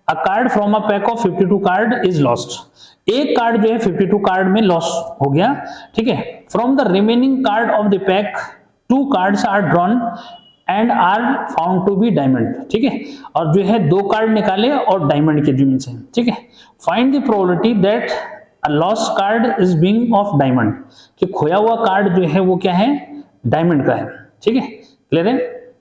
अ card from a pack of 52 card is lost, एक कार्ड जो है 52 कार्ड में लॉस हो गया, ठीक है। From the remaining card of the pack 2 cards are drawn and are found to be diamond, ठीक है। और जो है 2 कार्ड निकाले और डायमंड के जिम्मे से, ठीक है। Find the probability that a lost card is being of diamond, कि खोया हुआ कार्ड जो है वो क्या है, डायमंड का है, ठीक है। क्लियर है?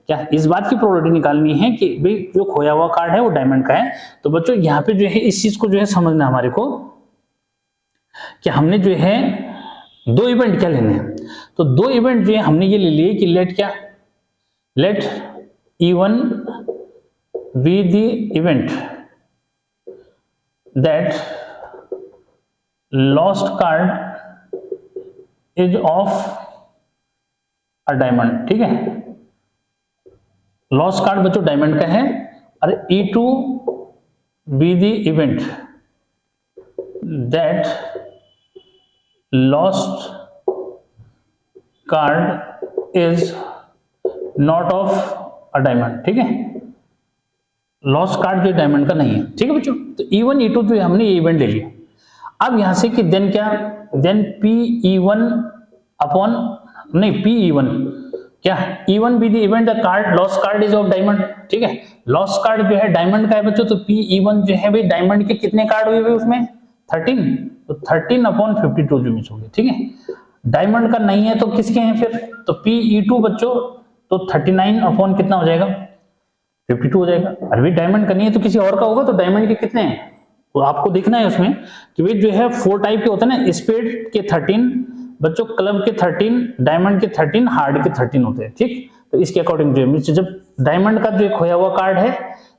क्या इस बात की प्रोबेबिलिटी निकालनी है कि भाई जो खोया हुआ कार्ड है वो डायमंड का है। तो बच्चों यहाँ पे जो है इस चीज को जो है समझना हमारे को कि हमने जो है 2 इवेंट क्या लेने हैं। तो 2 इवेंट जो है हमने ये ले लिए कि लेट क्या, let E1 be the event that lost card is of a diamond, ठीक है। लॉस्ट कार्ड बच्चों डायमंड का है, और E2 B the event that lost card is not of a diamond, ठीक है। लॉस्ट कार्ड जो डायमंड का नहीं है, ठीक है बच्चों। तो E1 E2 जो हमने ये इवेंट ले लिया। अब यहां से कि देन क्या, देन PE1 अपॉन नहीं PE1 क्या, E1 be the event the card lost card is of diamond, ठीक है। लॉस्ट कार्ड जो है डायमंड का है बच्चों, तो PE1 जो है भाई डायमंड के कितने कार्ड हुए उसमें 13, तो 13 अपॉन 52 जो मिस हो गए, ठीक है। डायमंड का नहीं है तो किसके हैं फिर, तो PE2 बच्चों, तो 39 अपॉन कितना हो जाएगा 52 हो जाएगा। अरे डायमंड का नहीं है तो किसी और का होगा, तो डायमंड के कितने हैं तो आपको देखना है उसमें कि भाई जो है 4 टाइप के होते हैं ना, स्पेड के 13 बच्चों, क्लब के 13, डायमंड के 13, हार्ड के 13 होते हैं, ठीक। तो इसके अकॉर्डिंग जो जब डायमंड का जो खोया हुआ कार्ड है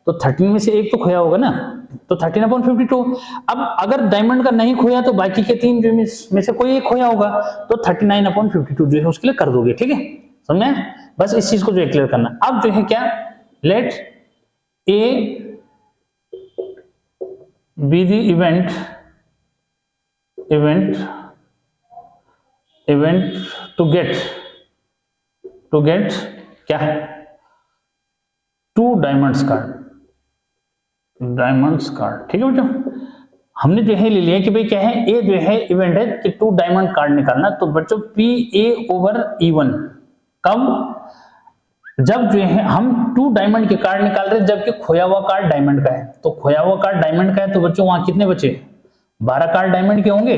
तो 13 में से एक तो खोया होगा ना, तो 13 अपॉन 52। अब अगर डायमंड का नहीं खोया तो बाकी के 3 जो में से कोई एक खोया होगा, तो 39 अपॉन 52 जो है उसके लिए कर दोगे, ठीक है। समझे? बस इस चीज को जो है क्लियर करना। अब जो है क्या, let A B the event to get क्या, 2 डायमंड्स कार्ड, ठीक है बच्चों। हमने जो है ले लिया कि भाई क्या है, ए जो है इवेंट है कि 2 डायमंड कार्ड निकालना। तो बच्चों PA ओवर E1 कब, जब जो है हम 2 डायमंड के कार्ड निकाल रहे हैं जबकि खोया हुआ कार्ड डायमंड का है। तो खोया हुआ कार्ड डायमंड का है तो बच्चों वहां कितने बचे, 12 कार्ड डायमंड के होंगे,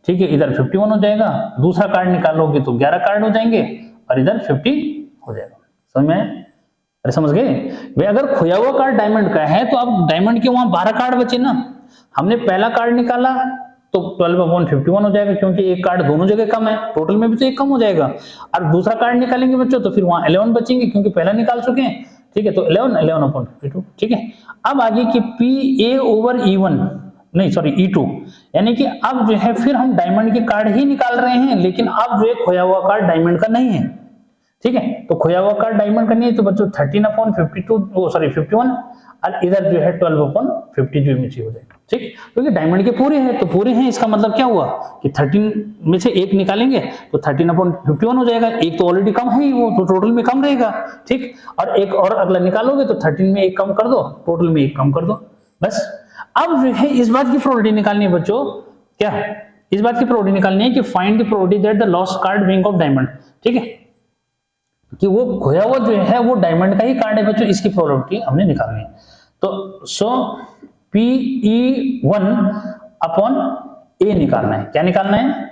ठीक है। इधर 51 हो जाएगा, दूसरा कार्ड निकालोगे तो 11 कार्ड हो जाएंगे और इधर 50 हो जाएगा। समझ में? अरे समझ गए भाई, अगर खोया हुआ कार्ड डायमंड का है तो अब डायमंड के वहां 12 कार्ड बचे ना। हमने पहला कार्ड निकाला तो 12 अपॉन 51 हो जाएगा, क्योंकि एक कार्ड दोनों जगह कम है, टोटल में भी तो एक कम हो जाएगा। और दूसरा कार्ड निकालेंगे बच्चों तो फिर वहां 11 बचेंगे, क्योंकि पहला निकाल चुके हैं, ठीक है। तो 11 अपॉन 52, ठीक है। अब आगे कि PA ओवर E1 नहीं सॉरी E2, यानी कि अब जो है फिर हम डायमंड के कार्ड ही निकाल रहे हैं, लेकिन अब जो है खोया हुआ कार्ड डायमंड का नहीं है, ठीक है। तो खोया हुआ कार्ड डायमंड का नहीं है तो बच्चों 13 अपॉन 51 और इधर जो है 12 अपॉन 50 जो नीचे हो जाएगा, ठीक। क्योंकि डायमंड के पूरे हैं तो पूरे हैं, इसका मतलब क्या हुआ कि 13 में से एक निकालेंगे तो 13 अपॉन 51 हो जाएगा। एक तो ऑलरेडी कम है ही, वो तो टोटल में कम रहेगा, ठीक। और एक और अगला निकालोगे तो 13 में एक कम कर दो, टोटल में एक कम कर दो, बस। अब जो है इस बात की प्रोबेबिलिटी निकालनी है बच्चों, क्या इस बात की प्रोबेबिलिटी निकालनी है कि find the probability that the lost card being of diamond, ठीक है, कि वो खोया हुआ जो है वो डायमंड का ही कार्ड है बच्चों, इसकी प्रोबेबिलिटी हमने निकालनी है। तो सो PE1 अपॉन A निकालना है। क्या निकालना है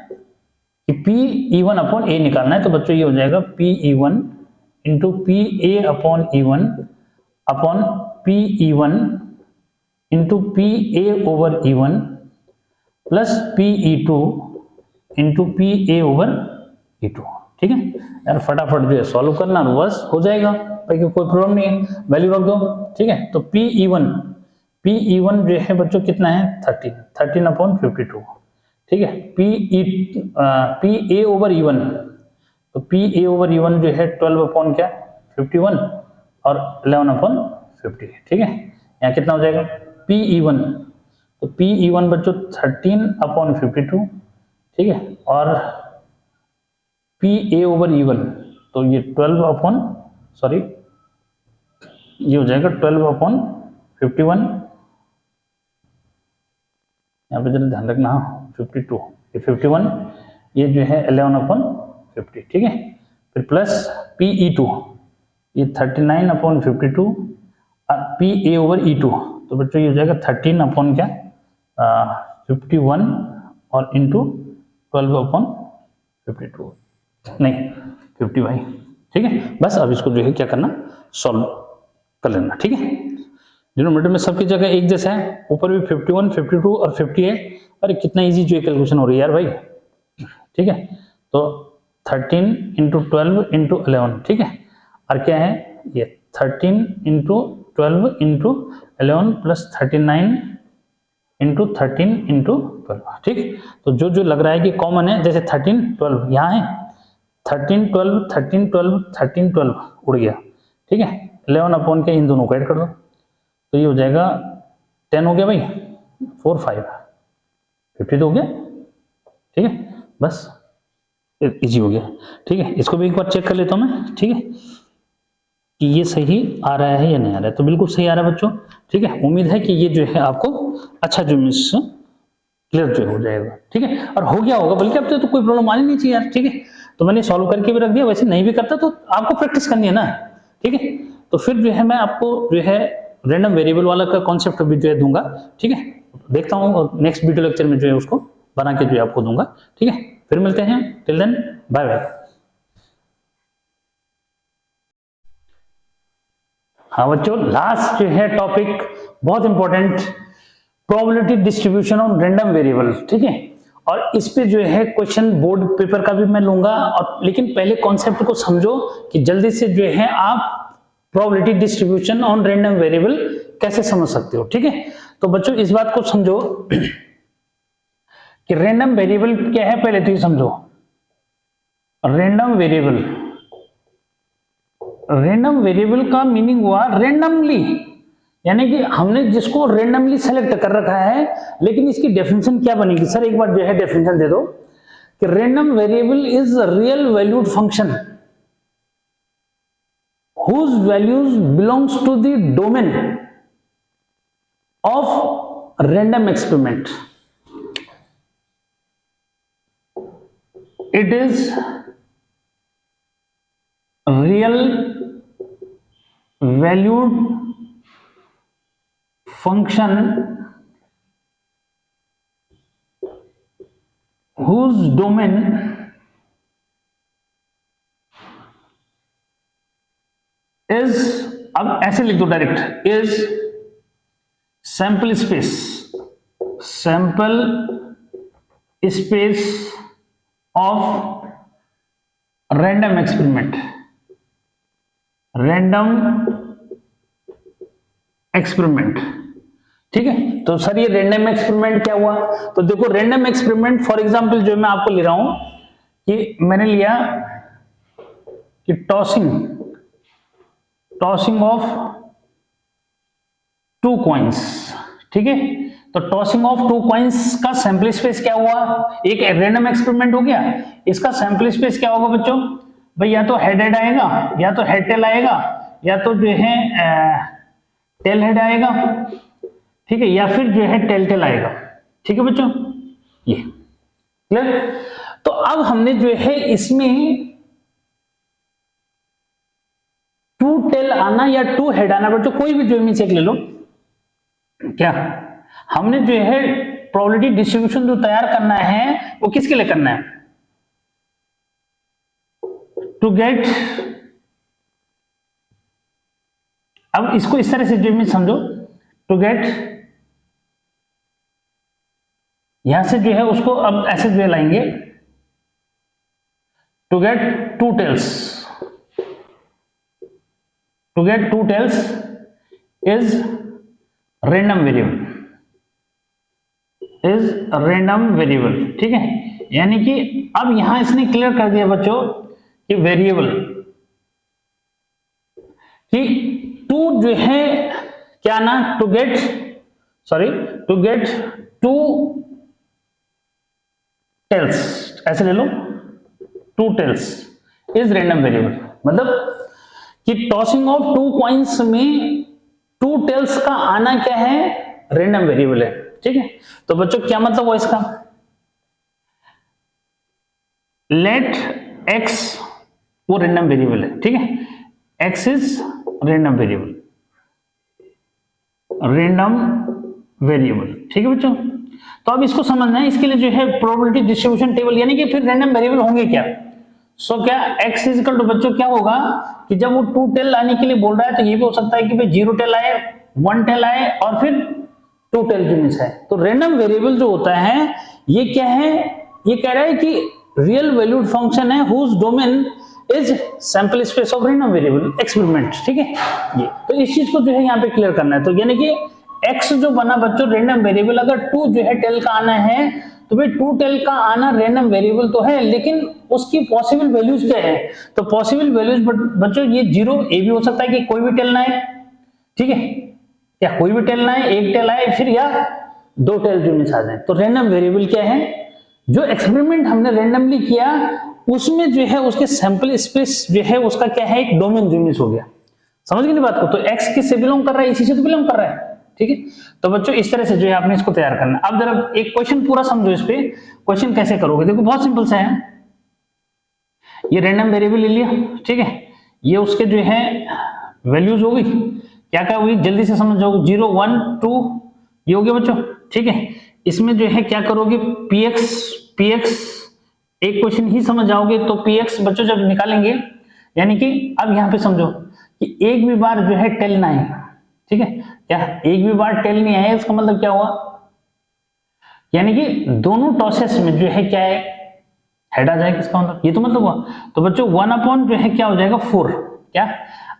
कि PE1 अपॉन A निकालना है। तो बच्चों ये हो जाएगा PE1 into PA upon E1 upon PE1 into PA over E1 plus PE2 into PA over E2, ठीक है यार। फटाफट जो है सॉल्व करना, बस हो जाएगा भाई, कोई प्रॉब्लम नहीं है, वैल्यू रख दो, ठीक है। तो PE1 जो है बच्चों कितना है 13 अपॉन 52, ठीक है। PA ओवर E1, तो PA ओवर E1 जो है 12 अपॉन क्या 51 और 11 अपॉन 50, ठीक है। यहाँ कितना हो जाएगा PE1, तो PE1 बच्चों 13 अपॉन 52, ठीक है। और PA ओवर E1 तो ये 12 अपॉन ये हो जाएगा 12 अपॉन 51 यहाँ पे जरा ध्यान रखना, 52, ये 51, ये जो है 11/50, ठीक है। फिर प्लस PE2, ये 39/52 और PA/E2, तो बच्चों ये हो जाएगा 13/51 और इंटू 12/52, नहीं 50 भाई, ठीक है। बस अब इसको जो है क्या करना, सॉल्व कर लेना, ठीक है। डिनोमिनेटर में सबकी जगह एक जैसा है, ऊपर भी 51, 52 और 58। अरे कितना इजी जो कैलकुलेशन हो रही है यार भाई, ठीक है। तो 13 × 12 × 11, ठीक है। और क्या है ये 13 × 12 × 11 प्लस 39 × 13 × 12, ठीक। तो जो जो लग रहा है कि कॉमन है, जैसे 13 12 यहाँ है, 13 12 13 12 13 12 उड़ गया, ठीक है। 11 के इन दोनों को ऐड कर दो, तो ये हो जाएगा 10 हो गया भाई, 4 5 50 तो हो गया, ठीक है। बस इजी हो गया, ठीक है। इसको भी एक बार चेक कर लेता हूँ मैं, ठीक है, कि ये सही आ रहा है या नहीं आ रहा है। तो बिल्कुल सही आ रहा है बच्चों, ठीक है। उम्मीद है कि ये जो है आपको अच्छा जो मिस क्लियर जो हो जाएगा, ठीक है। और हो गया होगा, बल्कि अब तो कोई प्रॉब्लम आनी नहीं चाहिए यार, ठीक है। तो मैंने सॉल्व करके भी रख दिया, वैसे नहीं भी करता तो आपको प्रैक्टिस करनी है ना, ठीक है। तो फिर जो है मैं आपको जो है रैंडम वेरिएबल वाला का कॉन्सेप्ट भी जो है दूंगा, ठीक है। देखता हूँ और नेक्स्ट वीडियो लेक्चर में जो है उसको बना के जो है आपको दूंगा, ठीक है। फिर मिलते हैं, टिल देन बाय बाय। हाँ बच्चों, लास्ट जो है टॉपिक बहुत important, probability distribution on random variable, ठीक है। और इस पे जो है क्वेश्चन बोर्ड पेपर का भी मैं लूंगा, और लेकिन पहले कॉन्सेप्ट को समझो कि जल्दी से जो है आप probability distribution on random variable कैसे समझ सकते हो, ठीक है। तो बच्चों इस बात को समझो कि रैंडम वेरिएबल क्या है, पहले तो ये समझो। रैंडम वेरिएबल, रैंडम वेरिएबल का मीनिंग हुआ रैंडमली, यानी कि हमने जिसको रैंडमली सेलेक्ट कर रखा है। लेकिन इसकी डेफिनेशन क्या बनेगी सर, एक बार जो है डेफिनेशन दे दो कि random variable is real valued function whose values belongs to the domain of random experiment. It is real valued function whose domain is, अब ऐसे लिख दो direct, is sample space, sample space of random experiment, random experiment, ठीक है। तो सर ये रैंडम एक्सपेरिमेंट क्या हुआ, तो देखो रैंडम एक्सपेरिमेंट फॉर एग्जांपल जो मैं आपको ले रहा हूं कि मैंने लिया कि टॉसिंग ऑफ 2 कॉइन्स, ठीक है। तो टॉसिंग ऑफ 2 कॉइन्स का सैंपल स्पेस क्या हुआ, एक रैंडम एक्सपेरिमेंट हो गया। इसका सैंपल स्पेस क्या होगा बच्चों, भाई या तो हेड हेड आएगा, या तो हेड टेल आएगा, या तो जो है टेल हेड आएगा, ठीक है, या फिर जो है टेल टेल आएगा, ठीक है बच्चों, ये क्लियर। तो अब हमने जो है इसमें 2 टेल आना या 2 हेड आना, बच्चों कोई भी जो इमेज एक ले लो, क्या हमने जो है प्रोबेबिलिटी डिस्ट्रीब्यूशन जो तैयार करना है वो किसके लिए करना है, टू गेट, अब इसको इस तरह से जो इमेज समझो, टू गेट, यहां से जो है उसको अब ऐसे जो लाएंगे, to get 2 tails, to get 2 tails is random variable, is random variable, ठीक है। यानी कि अब यहां इसने क्लियर कर दिया बच्चों कि वेरिएबल कि 2 जो है क्या ना, टू गेट 2 tails, ऐसे ले लो, 2 tails is random variable, मतलब कि टॉसिंग ऑफ 2 कॉइन्स में 2 टेल्स का आना क्या है, रैंडम वेरिएबल है। ठीक है। तो बच्चों क्या मतलब हुआ इसका, लेट x वो रेंडम वेरिएबल है, ठीक है, x is random variable, random variable, ठीक है बच्चों। तो अब इसको समझना है, इसके लिए जो है प्रोबेबिलिटी डिस्ट्रीब्यूशन टेबल, यानी कि फिर रेंडम वेरिएबल होंगे क्या, सो क्या x इक्वल टू बच्चों क्या होगा कि जब वो 2 टेल आने के लिए बोल रहा है तो ये भी हो सकता है कि भाई 0 टेल आए, 1 टेल आए और फिर 2 टेल जो मिस है। तो रेंडम वेरिएबल जो होता है ये क्या है, ये कह रहा है कि रियल वैल्यूड फंक्शन है whose domain is sample space of random variable experiment, ठीक है। ये तो इस चीज को जो है यहाँ पे क्लियर करना है। तो यानी कि x जो बना बच्चों रेंडम वेरिएबल, अगर 2 जो है टेल का आना है तो भाई 2 टेल का आना रेंडम वेरिएबल तो है, लेकिन उसकी पॉसिबल वैल्यूज क्या है, तो पॉसिबल वैल्यूज बच्चों ये 0 ए भी हो सकता है कि कोई भी टेल ना आए, ठीक है, या कोई भी टेल ना आए, 1 टेल आए फिर या 2 टेल जो मिस आ जाए। तो रेंडम वेरिएबल क्या है, जो एक्सपेरिमेंट हमने रेंडमली किया उसमें जो है उसके सैंपल स्पेस जो है उसका क्या है, एक डोमेन जो मिस हो गया। समझ गए बात को। तो x किससे बिलोंग कर रहा है, इसी से तो बिलोंग कर रहा है, ठीक है। तो बच्चों इस तरह से जो है आपने इसको तैयार करना। अब जरा एक क्वेश्चन पूरा समझो, इस पे क्वेश्चन कैसे करोगे, देखो बहुत सिंपल सा है। ये रैंडम वेरिएबल ले लिया, ठीक है, ये उसके जो है वैल्यूज होगी, क्या क्या हुई जल्दी से समझ जाओगे, 0 1 2 ये हो गया बच्चों, ठीक है। इसमें जो है क्या करोगे, px एक क्वेश्चन ही समझ जाओगे। तो px बच्चों जब निकालेंगे, यानी कि अब यहां पे समझो कि एक भी बार जो है टेल ना है, ठीक है, क्या एक भी बार टेल नहीं आया, इसका मतलब क्या हुआ, यानी कि दोनों टॉसेस में जो है क्या है, हेड आ जाएगा, इसका मतलब ये तो मतलब हुआ। तो बच्चों 1 अपॉन जो है क्या हो जाएगा 4, क्या,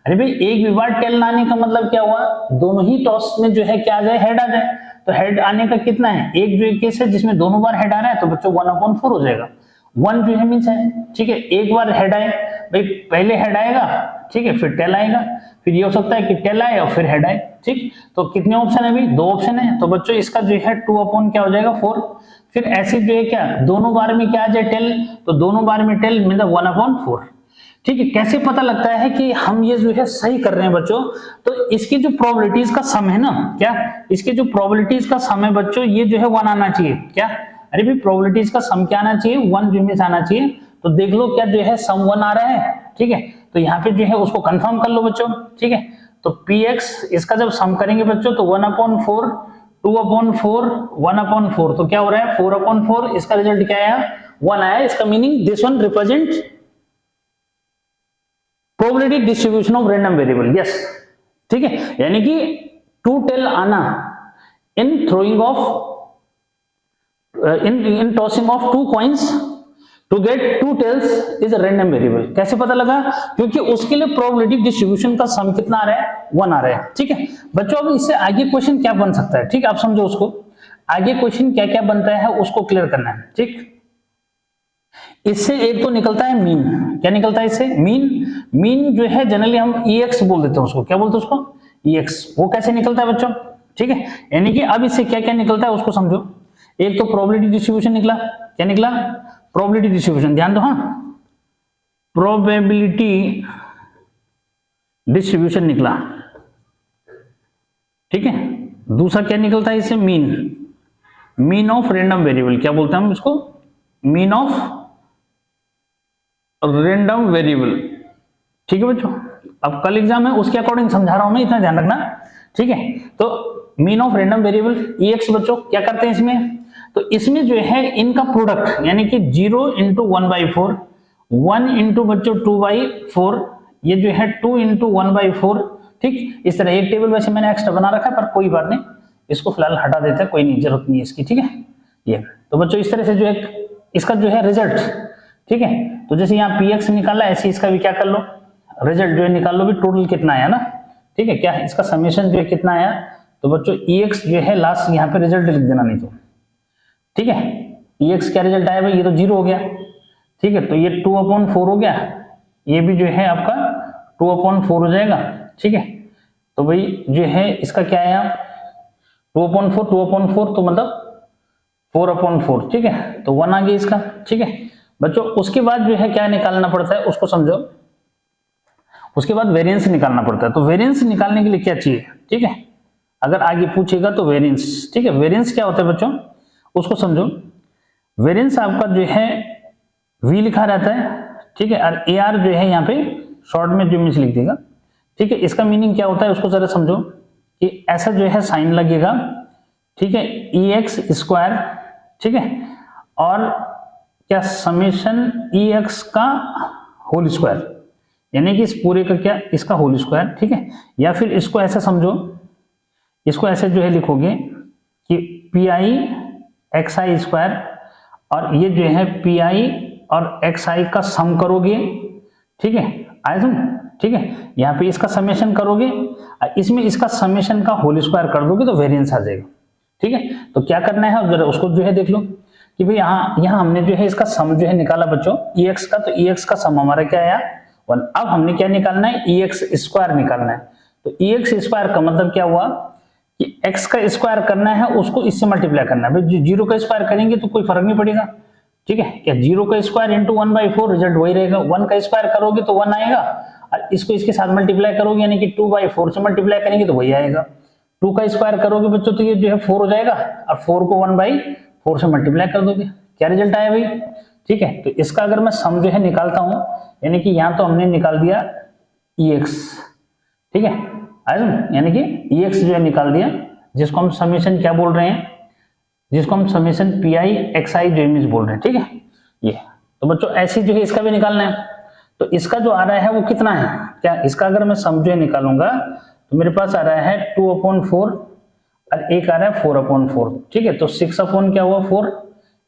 अरे भाई एक भी बार टेल ना आने का मतलब क्या हुआ, दोनों ही टॉस में जो है क्या आ जाए, हेड आ जाए। तो हेड आने का कितना है, एक जो केस है जिसमें दोनों बार हेड आ रहा है, तो बच्चों 1 अपॉन 4 हो जाएगा। 1 जो है मीन्स है, ठीक है, एक बार हेड आए, भाई पहले हेड आएगा, ठीक है, फिर टेल आएगा, फिर ये हो सकता है कि टेल आए और फिर हेड आए, ठीक। तो कितने ऑप्शन है भाई, 2 ऑप्शन है। तो बच्चों इसका जो है 2 अपॉन क्या हो जाएगा 4। फिर ऐसे जो है क्या, दोनों बार में क्या आ जाए टेल, तो दोनों बार में टेल मतलब 1 अपॉन 4, ठीक है। कैसे पता लगता है कि हम ये जो है सही कर रहे हैं बच्चों, तो इसकी जो प्रोबेबिलिटीज का सम है ना, क्या इसके जो प्रोबेबिलिटीज का सम है बच्चों, ये जो है 1 आना चाहिए, क्या, अरे भाई प्रोबेबिलिटीज का सम क्या आना चाहिए, 1 जो मिस आना चाहिए। तो देख लो क्या जो है सम 1 आ रहा है, ठीक है। तो यहाँ पे जो है उसको कंफर्म कर लो बच्चों, ठीक है। तो px इसका जब सम करेंगे बच्चों तो 1 अपॉन 4, 2 अपॉन 4, 1 अपॉन 4, तो क्या हो रहा है 4 अपॉन 4, इसका रिजल्ट क्या आया 1 आया। इसका meaning this one represent probability distribution of random variable, yes, ठीक है। यानी कि 2 टेल आना इन throwing of in tossing of 2 coins to get 2 tails is a random variable। कैसे पता लगा, क्योंकि उसके लिए प्रोबेबिलिटी डिस्ट्रीब्यूशन का सम कितना आ रहा है, 1 आ रहा है, ठीक है बच्चों। अब इससे आगे क्वेश्चन क्या बन सकता है, ठीक है, आप समझो उसको, आगे क्वेश्चन क्या क्या बनता है उसको क्लियर करना है, ठीक। इससे एक तो निकलता है मीन, क्या निकलता है इससे, मीन जो है जनरली हम ex बोल देते हैं उसको, क्या बोलते हैं उसको, ex। वो कैसे निकलता है बच्चों, ठीक है, यानी कि अब इससे क्या क्या निकलता है उसको समझो। एक तो प्रोबेबिलिटी डिस्ट्रीब्यूशन निकला, क्या निकला, प्रोबेबिलिटी डिस्ट्रीब्यूशन, ध्यान दो, हाँ प्रोबेबिलिटी डिस्ट्रीब्यूशन निकला, ठीक है। दूसरा क्या निकलता है इससे, मीन ऑफ रैंडम वेरिएबल, क्या बोलते हैं हम इसको, मीन ऑफ रैंडम वेरिएबल, ठीक है बच्चों। अब कल एग्जाम है उसके अकॉर्डिंग समझा रहा हूं मैं, इतना ध्यान रखना, ठीक है। तो mean of random variable ex बच्चों क्या करते हैं इसमें, तो इसमें जो है इनका प्रोडक्ट, यानी कि 0 इंटू 1/4, 1 इंटू बच्चों 2/4, ये जो है 2 इंटू 1/4, ठीक। इस तरह एक टेबल वैसे मैंने एक्स्ट्रा बना रखा है, पर कोई बात नहीं, इसको फिलहाल हटा देते हैं, कोई नहीं, जरूरत नहीं है इसकी, ठीक है। ये तो बच्चों इस तरह से जो है इसका जो है रिजल्ट, ठीक है। तो जैसे यहाँ px निकाला, ऐसे इसका भी क्या कर लो, रिजल्ट जो है निकाल लो भी, टोटल कितना आया ना, ठीक है, क्या इसका समेशन जो है कितना आया। तो बच्चों ex जो है लास्ट यहाँ पे रिजल्ट लिख देना, नहीं तो ठीक है, ex क्या रिजल्ट आया भाई, ये तो 0 हो गया, ठीक है। तो ये 2 अपॉन 4 हो गया, ये भी जो है आपका 2 अपॉन 4 हो जाएगा, ठीक है। तो भाई जो है इसका क्या आया 2 अपॉन 4, 2 अपॉन 4 तो मतलब 4 अपॉन 4, ठीक है। तो 1 आ गया इसका, ठीक है बच्चों। उसके बाद जो है क्या निकालना पड़ता है उसको समझो, उसके बाद वेरिएंस निकालना पड़ता है। तो वेरिएंस निकालने के लिए क्या चाहिए, ठीक है, अगर आगे पूछेगा तो वेरिएंस, ठीक है। वेरिएंस क्या होता है बच्चों, उसको समझो। वेरिएंस आपका जो है V लिखा रहता है, ठीक है, और AR जो है यहाँ पे शॉर्ट में जो इमेज लिख देगा, ठीक है। इसका मीनिंग क्या होता है उसको जरा समझो कि ऐसा जो है साइन लगेगा, ठीक है, EX स्क्वायर, ठीक है, और क्या समेशन EX का होल स्क्वायर, यानी कि इस पूरे का क्या, इसका होल स्क्वायर, ठीक है। या फिर इसको ऐसे समझो, इसको ऐसे जो है लिखोगे कि PI XI स्क्वायर, और ये जो है PI और XI का सम करोगे, ठीक है, आए तुम, ठीक है। यहाँ पे इसका समेशन करोगे, इसमें इसका समेशन का होल स्क्वायर कर दोगे तो वेरिएंस आ जाएगा, ठीक है। तो क्या करना है जरा उसको जो है देख लो कि भाई यहाँ हमने जो है इसका सम जो है निकाला बच्चों EX का, तो EX का सम हमारा क्या आया 1। अब हमने क्या निकालना है, EX स्क्वायर निकालना है। तो EX स्क्वायर का मतलब क्या हुआ कि x का स्क्वायर करना है, उसको इससे मल्टीप्लाई करना है। भाई 0 का स्क्वायर करेंगे तो कोई फर्क नहीं पड़ेगा, ठीक है। क्या 0 का स्क्वायर इंटू 1/4 रिजल्ट वही रहेगा। 1 का स्क्वायर करोगे तो 1 आएगा, और इसको इसके साथ मल्टीप्लाई करोगे यानी कि 2/4 से मल्टीप्लाई करेंगे तो वही आएगा। 2 का स्क्वायर करोगे बच्चों तो ये जो है 4 हो जाएगा, और 4 को 1/4 से मल्टीप्लाई कर दोगे, क्या रिजल्ट आया भाई, ठीक है। तो इसका अगर मैं सम जो है निकालता हूं, यानी कि यहाँ तो हमने निकाल दिया EX, ठीक है, यानी कि EX जो है निकाल दिया, जिसको हम समेशन क्या बोल रहे हैं, जिसको हम समेशन PI XI जो इमेज बोल रहे हैं, ठीक है। ये तो बच्चों ऐसे जो है इसका भी निकालना है। तो इसका जो आ रहा है वो कितना है, क्या इसका अगर मैं सम जो है निकालूंगा तो मेरे पास आ रहा है 2/4 और एक आ रहा है 4/4, ठीक है। तो 6 अपॉन क्या हुआ 4,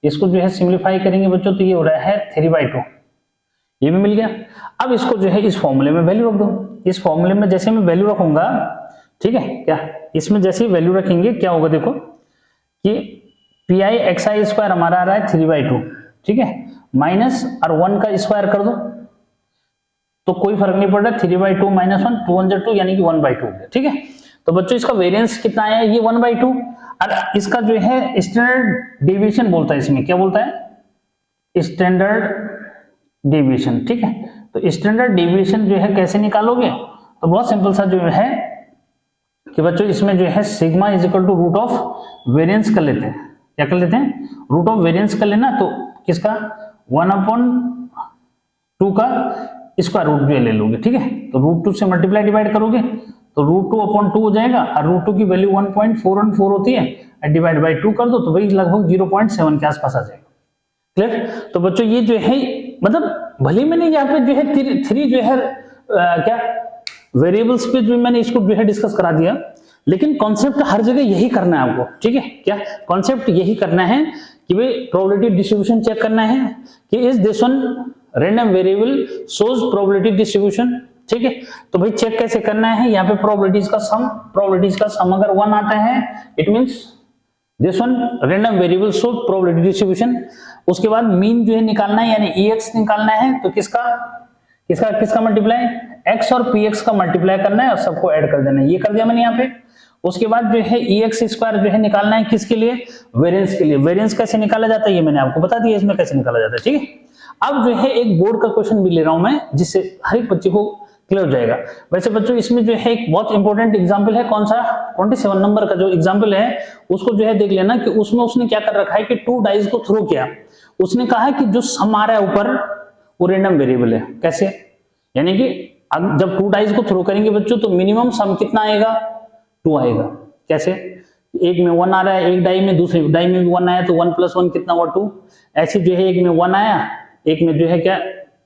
इसको जो है सिंप्लीफाई करेंगे बच्चों तो ये हो रहा है 3/2, ये भी मिल गया। अब इसको जो है इस फॉर्मूले में वैल्यू रख दो। इस फॉर्मूले में जैसे मैं वैल्यू रखूंगा, ठीक है, क्या इसमें जैसे ही वैल्यू रखेंगे क्या होगा, देखो कि PI XI स्क्वायर हमारा आ रहा है 3/2, ठीक है, माइनस और 1 का स्क्वायर कर दो तो कोई फर्क नहीं पड़ रहा, 3/2 माइनस 1, 2 × 2 यानी कि 1/2, ठीक है। तो बच्चों इसका वेरिएंस कितना आया, ये 1/2, और इसका जो है स्टैंडर्ड डेविएशन बोलता है, इसमें क्या बोलता है, स्टैंडर्ड डेविएशन, ठीक है। तो स्टैंडर्ड डेविएशन जो है कैसे निकालोगे, तो बहुत सिंपल सा जो है कि बच्चों इसमें जो है sigma is equal to root of variance कर लेते हैं। क्या कर लेते हैं, रूट ऑफ वेरिएंस कर लेना, तो किसका 1/2 का स्क्वायर रूट जो ले लोगे, ठीक है। तो √2 से मल्टीप्लाई डिवाइड करोगे तो √2/2 हो जाएगा, और √2 की वैल्यू 1.414 होती है, डिवाइड बाय 2 कर दो तो वही लगभग 0.7 के आसपास आ जाएगा। क्लियर। तो बच्चों ये जो है मतलब भले मैंने यहाँ पे जो है 3 जो है क्या वेरिएबल्स पे जो मैंने इसको जो है डिस्कस करा दिया, लेकिन कॉन्सेप्ट हर जगह यही करना है आपको, ठीक है। क्या कॉन्सेप्ट यही करना है कि भाई प्रोबेबिलिटी डिस्ट्रीब्यूशन चेक करना है कि is this one random variable shows probability distribution, ठीक है। तो भाई चेक कैसे करना है, यहाँ पे प्रोबेबिलिटीज का सम अगर 1 आता है it means this one random variable shows probability distribution. उसके बाद मीन जो है निकालना है, यानी EX निकालना है, तो किसका मल्टीप्लाई, x और px का मल्टीप्लाई करना है और सबको ऐड कर देना है, ये कर दिया मैंने यहाँ पे। उसके बाद जो है EX स्क्वायर जो है निकालना है, किसके लिए, वेरिएंस के लिए। वेरिएंस कैसे निकाला जाता है ये मैंने आपको बता दिया, इसमें कैसे निकाला जाता है, ठीक है। अब जो है एक बोर्ड का क्वेश्चन भी ले रहा हूं मैं, जिससे हर एक बच्चे को क्लियर हो जाएगा। वैसे बच्चों इसमें जो है एक बहुत इंपॉर्टेंट एग्जांपल है, कौन सा 27 नंबर का जो एग्जांपल है उसको जो है देख लेना कि उसमें उसने क्या कर रखा है कि 2 डाइस को थ्रो किया। उसने कहा है कि जो सम आ रहा है ऊपर वो रैंडम वेरिएबल है। कैसे, यानी कि जब 2 डाइस को थ्रो करेंगे बच्चों तो मिनिमम सम कितना आएगा, 2 आएगा। कैसे, एक में 1 आ रहा है एक डाई में, दूसरे डाई में भी 1 आया तो 1 + 1 कितना हुआ 2। ऐसे जो है एक में 1 आया, एक में जो है क्या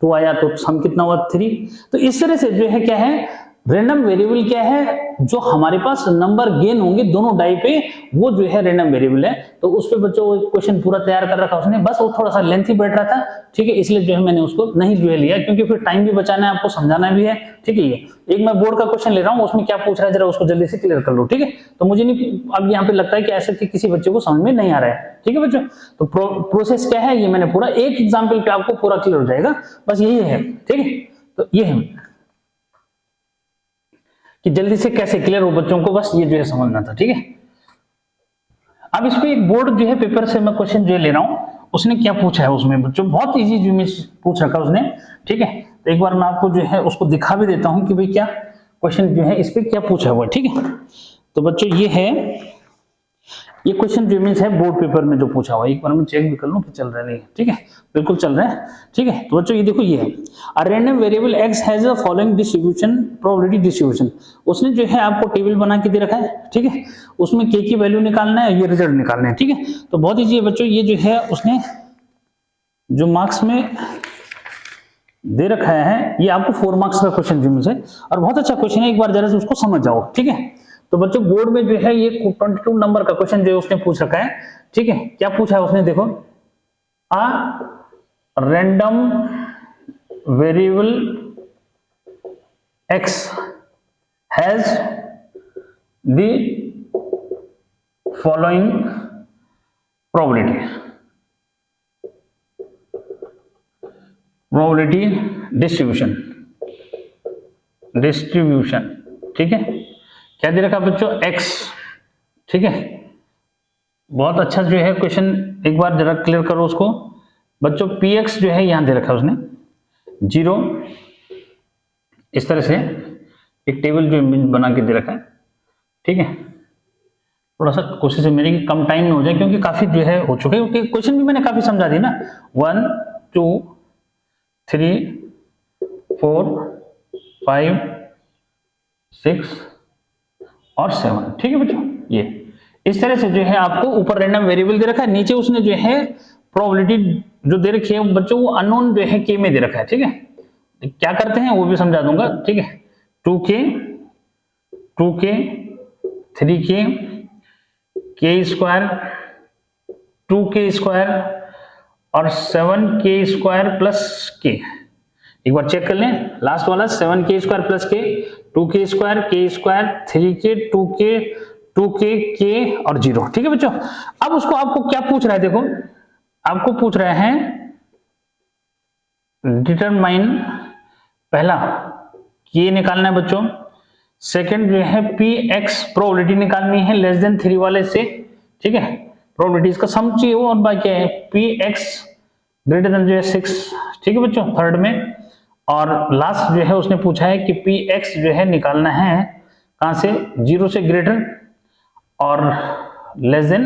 2 आया, तो सम कितना हुआ 3। तो इस तरह से जो है क्या है, रैंडम वेरिएबल क्या है, जो हमारे पास नंबर गेन होंगे दोनों डाई पे वो जो है रैंडम वेरिएबल है। तो उस पे बच्चों क्वेश्चन पूरा तैयार कर रखा उसने, बस वो थोड़ा सा लेंथी बैठ रहा था, ठीक है, इसलिए जो है मैंने उसको नहीं जो है लिया, क्योंकि फिर टाइम भी बचाना है, आपको समझाना भी है, ठीक है। ये एक मैं बोर्ड का क्वेश्चन ले रहा हूँ, उसमें क्या पूछ रहा है जरा उसको जल्दी से क्लियर कर लो, ठीक है। तो मुझे नहीं अब यहाँ पे लगता है कि ऐसे कि किसी बच्चे को समझ में नहीं आ रहा है, ठीक है बच्चों। तो प्रोसेस क्या है ये मैंने पूरा एक एग्जाम्पल पे आपको पूरा क्लियर हो जाएगा, बस यही है, ठीक है। तो ये है कि जल्दी से कैसे क्लियर हो बच्चों को, बस ये जो है समझना था, ठीक है। अब इस पे एक बोर्ड जो है पेपर से मैं क्वेश्चन जो ले रहा हूं, उसने क्या पूछा है उसमें बच्चों, बहुत इजी जो में पूछ रखा उसने, ठीक है। तो एक बार मैं आपको जो है उसको दिखा भी देता हूं कि भाई क्या क्वेश्चन जो है इस पे क्या पूछा हुआ है, ठीक है। तो बच्चों ये है, ये क्वेश्चन जो मीन्स है बोर्ड पेपर में जो पूछा हुआ है, एक बार मैं चेक भी कर लूं कि चल रहा है नहीं, ठीक है, बिल्कुल चल रहा है, ठीक है। तो बच्चों ये देखो, ये है a random variable x has a following distribution, probability distribution. उसने जो है आपको टेबल बना के दे रखा है, ठीक है, उसमें k की वैल्यू निकालना है, ये रिजल्ट निकालना है, ठीक है। तो बहुत ईजी है बच्चों, ये जो है उसने जो मार्क्स में दे रखा है, ये आपको 4 मार्क्स का क्वेश्चन जो है, और बहुत अच्छा क्वेश्चन है, एक बार जरा से उसको समझ जाओ, ठीक है। तो बच्चों बोर्ड में जो है ये 22 नंबर का क्वेश्चन जो है उसने पूछ रखा है, ठीक है। क्या पूछा है उसने, देखो, a random variable x has the following probability distribution, ठीक है। क्या दे रखा बच्चों, x, ठीक है। बहुत अच्छा जो है क्वेश्चन, एक बार जरा क्लियर करो उसको बच्चों। px जो है यहां दे रखा है उसने 0, इस तरह से एक टेबल जो बना के दे रखा है, ठीक है। थोड़ा सा कोशिश है मेरी कि कम टाइम में हो जाए, क्योंकि काफी जो है हो चुके हैं, क्योंकि क्वेश्चन भी मैंने काफी समझा दी ना। 1 2 3 4 5 6 और 7, ठीक है बच्चों। ये इस तरह से जो है आपको ऊपर रैंडम वेरिएबल दे रखा है, नीचे उसने जो है प्रोबेबिलिटी जो दे रखी है बच्चों, वो अननोन जो है k में दे रखा है, ठीक है। क्या करते हैं वो भी समझा दूंगा, ठीक है। 2k 3k k square 2k square और 7k स्क्वायर प्लस k। एक बार चेक कर लें, लास्ट वाला 7k square plus k, 2k square, k square, 3k, 2k k और 0, ठीक है बच्चों। अब उसको आपको क्या पूछ रहा है, देखो आपको पूछ रहे हैं डिटरमाइन, पहला k निकालना है बच्चों, सेकंड जो है px प्रोबेबिलिटी निकालनी है लेस देन 3 वाले से, ठीक है। प्रोबेबिलिटीज का सम चाहिए वो, और बाकी है px ग्रेटर देन जो है 6, ठीक है बच्चों, थर्ड में। और लास्ट जो है उसने पूछा है कि px जो है निकालना है कहां से, 0 से ग्रेटर और लेस देन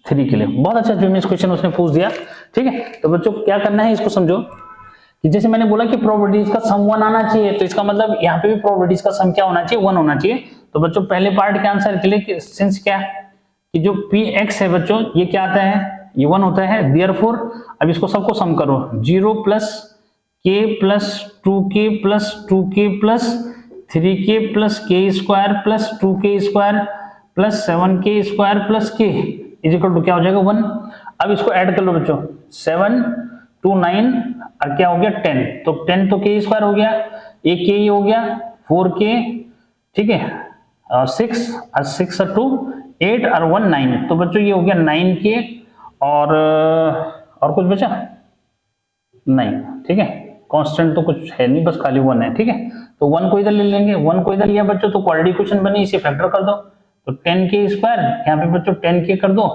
3 के लिए। बहुत अच्छा जो इस क्वेश्चन उसने पूछ दिया, ठीक है। तो बच्चों क्या करना है, इसको समझो कि जैसे मैंने बोला कि प्रोबेबिलिटीज का सम 1 आना चाहिए, तो इसका मतलब यहाँ पे भी प्रोबेबिलिटीज का सम क्या होना चाहिए, 1 होना चाहिए। तो बच्चों पहले पार्ट के आंसर के लिए सिंस क्या कि जो px है बच्चों ये क्या आता है, ये 1 होता है, देयरफॉर अब इसको सबको सम करो, 0 plus k plus 2k plus 2k plus 3k plus k square plus 2k square plus 7k square plus k is equal to क्या हो जाएगा, 1। अब इसको ऐड कर लो बच्चों, 7 2 9 और क्या हो गया 10, तो 10 तो k स्क्वायर हो गया, एक k हो गया 4k, ठीक है, और 6 और 6 और 2 8 और 1 9, तो बच्चों ये हो गया 9k और कुछ बचा नहीं, ठीक है। कांस्टेंट तो कुछ है नहीं, बस खाली 1 है, ठीक है। तो 1 को इधर ले लेंगे, 1 को इधर लिया बच्चों तो क्वाड्रेटिक इक्वेशन बनी, इसे फैक्टर कर दो, तो 10k स्क्वायर यहाँ पे बच्चों 10k कर दो,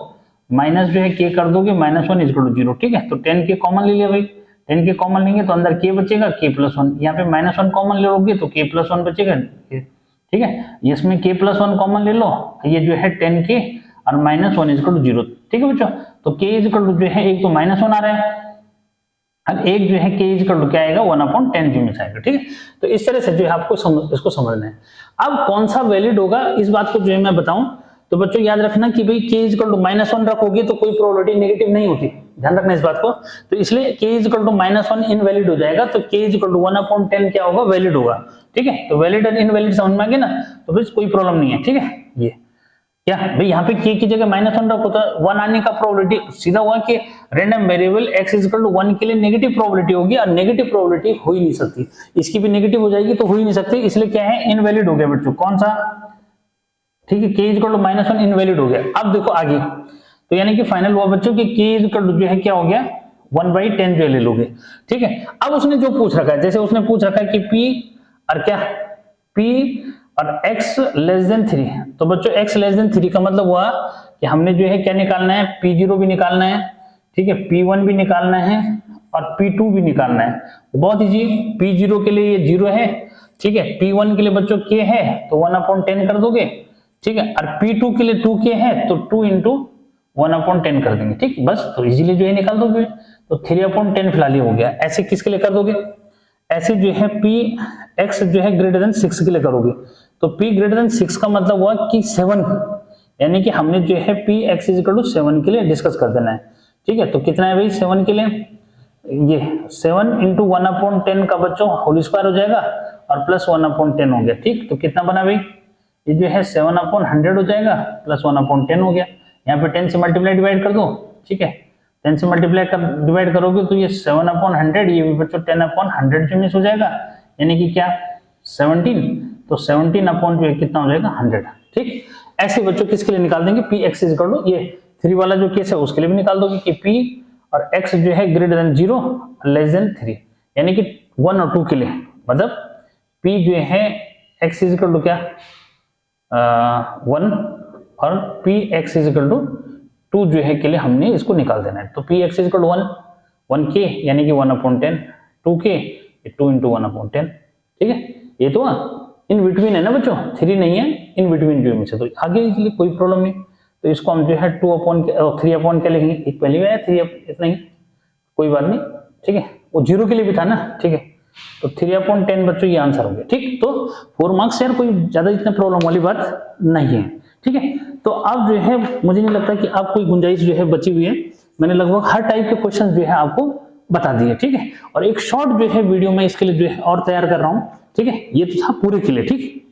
माइनस जो है k कर दोगे -1 इज इक्वल टू 0, ठीक है। तो 10k कॉमन ले लिया भाई, 10k कॉमन लेंगे तो अंदर k बचेगा, k प्लस 1, यहाँ पे -1 कॉमन लोगे तो k प्लस 1 बचेगा, ठीक है। इसमें k प्लस 1 कॉमन ले लो, ये जो है 10k और -1 इज इक्वल टू 0, ठीक है बच्चों। तो k इज इक्वल टू जो है एक तो -1 आ रहा है, और एक जो है k इज इक्वल टू क्या आएगा 1/10 जो मिल आएगा, ठीक है। तो इस तरह से जो है आपको इसको समझना है। अब कौन सा वैलिड होगा इस बात को जो है मैं बताऊं, तो बच्चों याद रखना कि भाई k इज इक्वल टू -1 रखोगे तो कोई प्रोबेबिलिटी नेगेटिव नहीं होती, ध्यान रखना इस बात को। तो इसलिए k is equal to -1 invalid हो जाएगा, तो k इज इक्वल टू 1/10 क्या होगा, वैलिड होगा, ठीक है। तो वैलिड और इनवैलिड समझ में आ गया ना, तो फिर कोई प्रॉब्लम नहीं है, ठीक है। ये क्या भाई यहाँ पे k की जगह -1 रखो तो 1 आने का प्रोबेबिलिटी सीधा हुआ कि random variable x is equal to 1 के लिए नेगेटिव प्रोबेबिलिटी होगी, और नेगेटिव प्रोबेबिलिटी हो ही नहीं सकती, इसकी भी नेगेटिव हो जाएगी तो हो ही नहीं सकती, इसलिए क्या है इनवैलिड हो गया बच्चों, कौन सा, ठीक है, k is equal to -1 invalid हो गया। अब देखो आगे, तो यानी कि फाइनल हुआ बच्चों कि k इज इक्वल टू जो है क्या हो गया 1/10 जो ले लोगे, ठीक है। अब उसने जो पूछ रखा है, जैसे उसने पूछ रखा है कि p और क्या p और x लेस देन 3, तो बच्चों x लेस देन 3 का मतलब हुआ कि हमने जो है क्या निकालना है, p0 भी निकालना है, ठीक है, p1 भी निकालना है और p2 भी निकालना है। बहुत इजी, p0 के लिए ये 0 है, ठीक है, p1 के लिए बच्चों k है तो 1/10 कर दोगे, ठीक है। और P2 के लिए 2k है तो 2 इंटू 1/10 कर देंगे, ठीक। बस तो इजीली जो है निकाल दोगे। तो 3/10 फिलहाल ही हो गया। ऐसे किसके लिए कर दोगे, ऐसे जो है Px जो है ग्रेटर देन 6 के लिए करोगे। तो P ग्रेटर देन 6 का मतलब हुआ कि 7, यानी कि हमने जो है Px इज इक्वल टू 7 के लिए डिस्कस कर देना है, ठीक है। तो कितना है भाई 7 के लिए, ये 7 इंटू 1/10 का बच्चों होल स्क्वायर हो जाएगा और प्लस 1/10 हो गया, ठीक। तो कितना बना भाई, ये जो है 7/100 हो जाएगा प्लस 1/10 हो गया। यहाँ पे 10 से मल्टीप्लाई डिवाइड कर दो, ठीक है। 10 से मल्टीप्लाई डिवाइड करोगे तो ये 7/100, ये भी बच्चों 10/100 जो मिस हो जाएगा, यानी कि क्या 17। तो 17 अपॉन जो है कितना हो जाएगा 100, ठीक। ऐसे बच्चों किसके लिए निकाल देंगे, Px इज इक्वल टू, ये 3 वाला जो केस है उसके लिए भी निकाल दोगे कि P और x जो है ग्रेटर देन 0 लेस देन 3, यानी कि 1 और 2 के लिए, मतलब P जो है x इज इक्वल टू क्या 1 और Px इज इक्वल टू 2 जो है के लिए हमने इसको निकाल देना है। तो Px is equal to 1k यानी कि 1/10, 2k 2 इंटू 1/10, ठीक है। ये तो इन बिटवीन है ना बच्चों, 3 नहीं है, इन बिटवीन जो है, तो आगे के लिए कोई प्रॉब्लम नहीं। तो इसको हम जो है 3 के लिखेंगे, एक पहले भी आया 3, इतना ही कोई बात नहीं, ठीक है। वो 0 के लिए भी था ना, ठीक है। तो 3/10 बच्चों ये आंसर हो गया, ठीक। तो 4 मार्क्स यार कोई ज्यादा इतना प्रॉब्लम वाली बात नहीं है, ठीक है। तो अब जो है मुझे नहीं लगता कि आप कोई गुंजाइश जो है बची हुई है, मैंने लगभग हर टाइप के क्वेश्चन जो है आपको बता दिए, ठीक है। और एक शॉर्ट जो है वीडियो में इसके लिए जो है और तैयार कर रहा हूं, ठीक है। ये तो था पूरे के लिए, ठीक।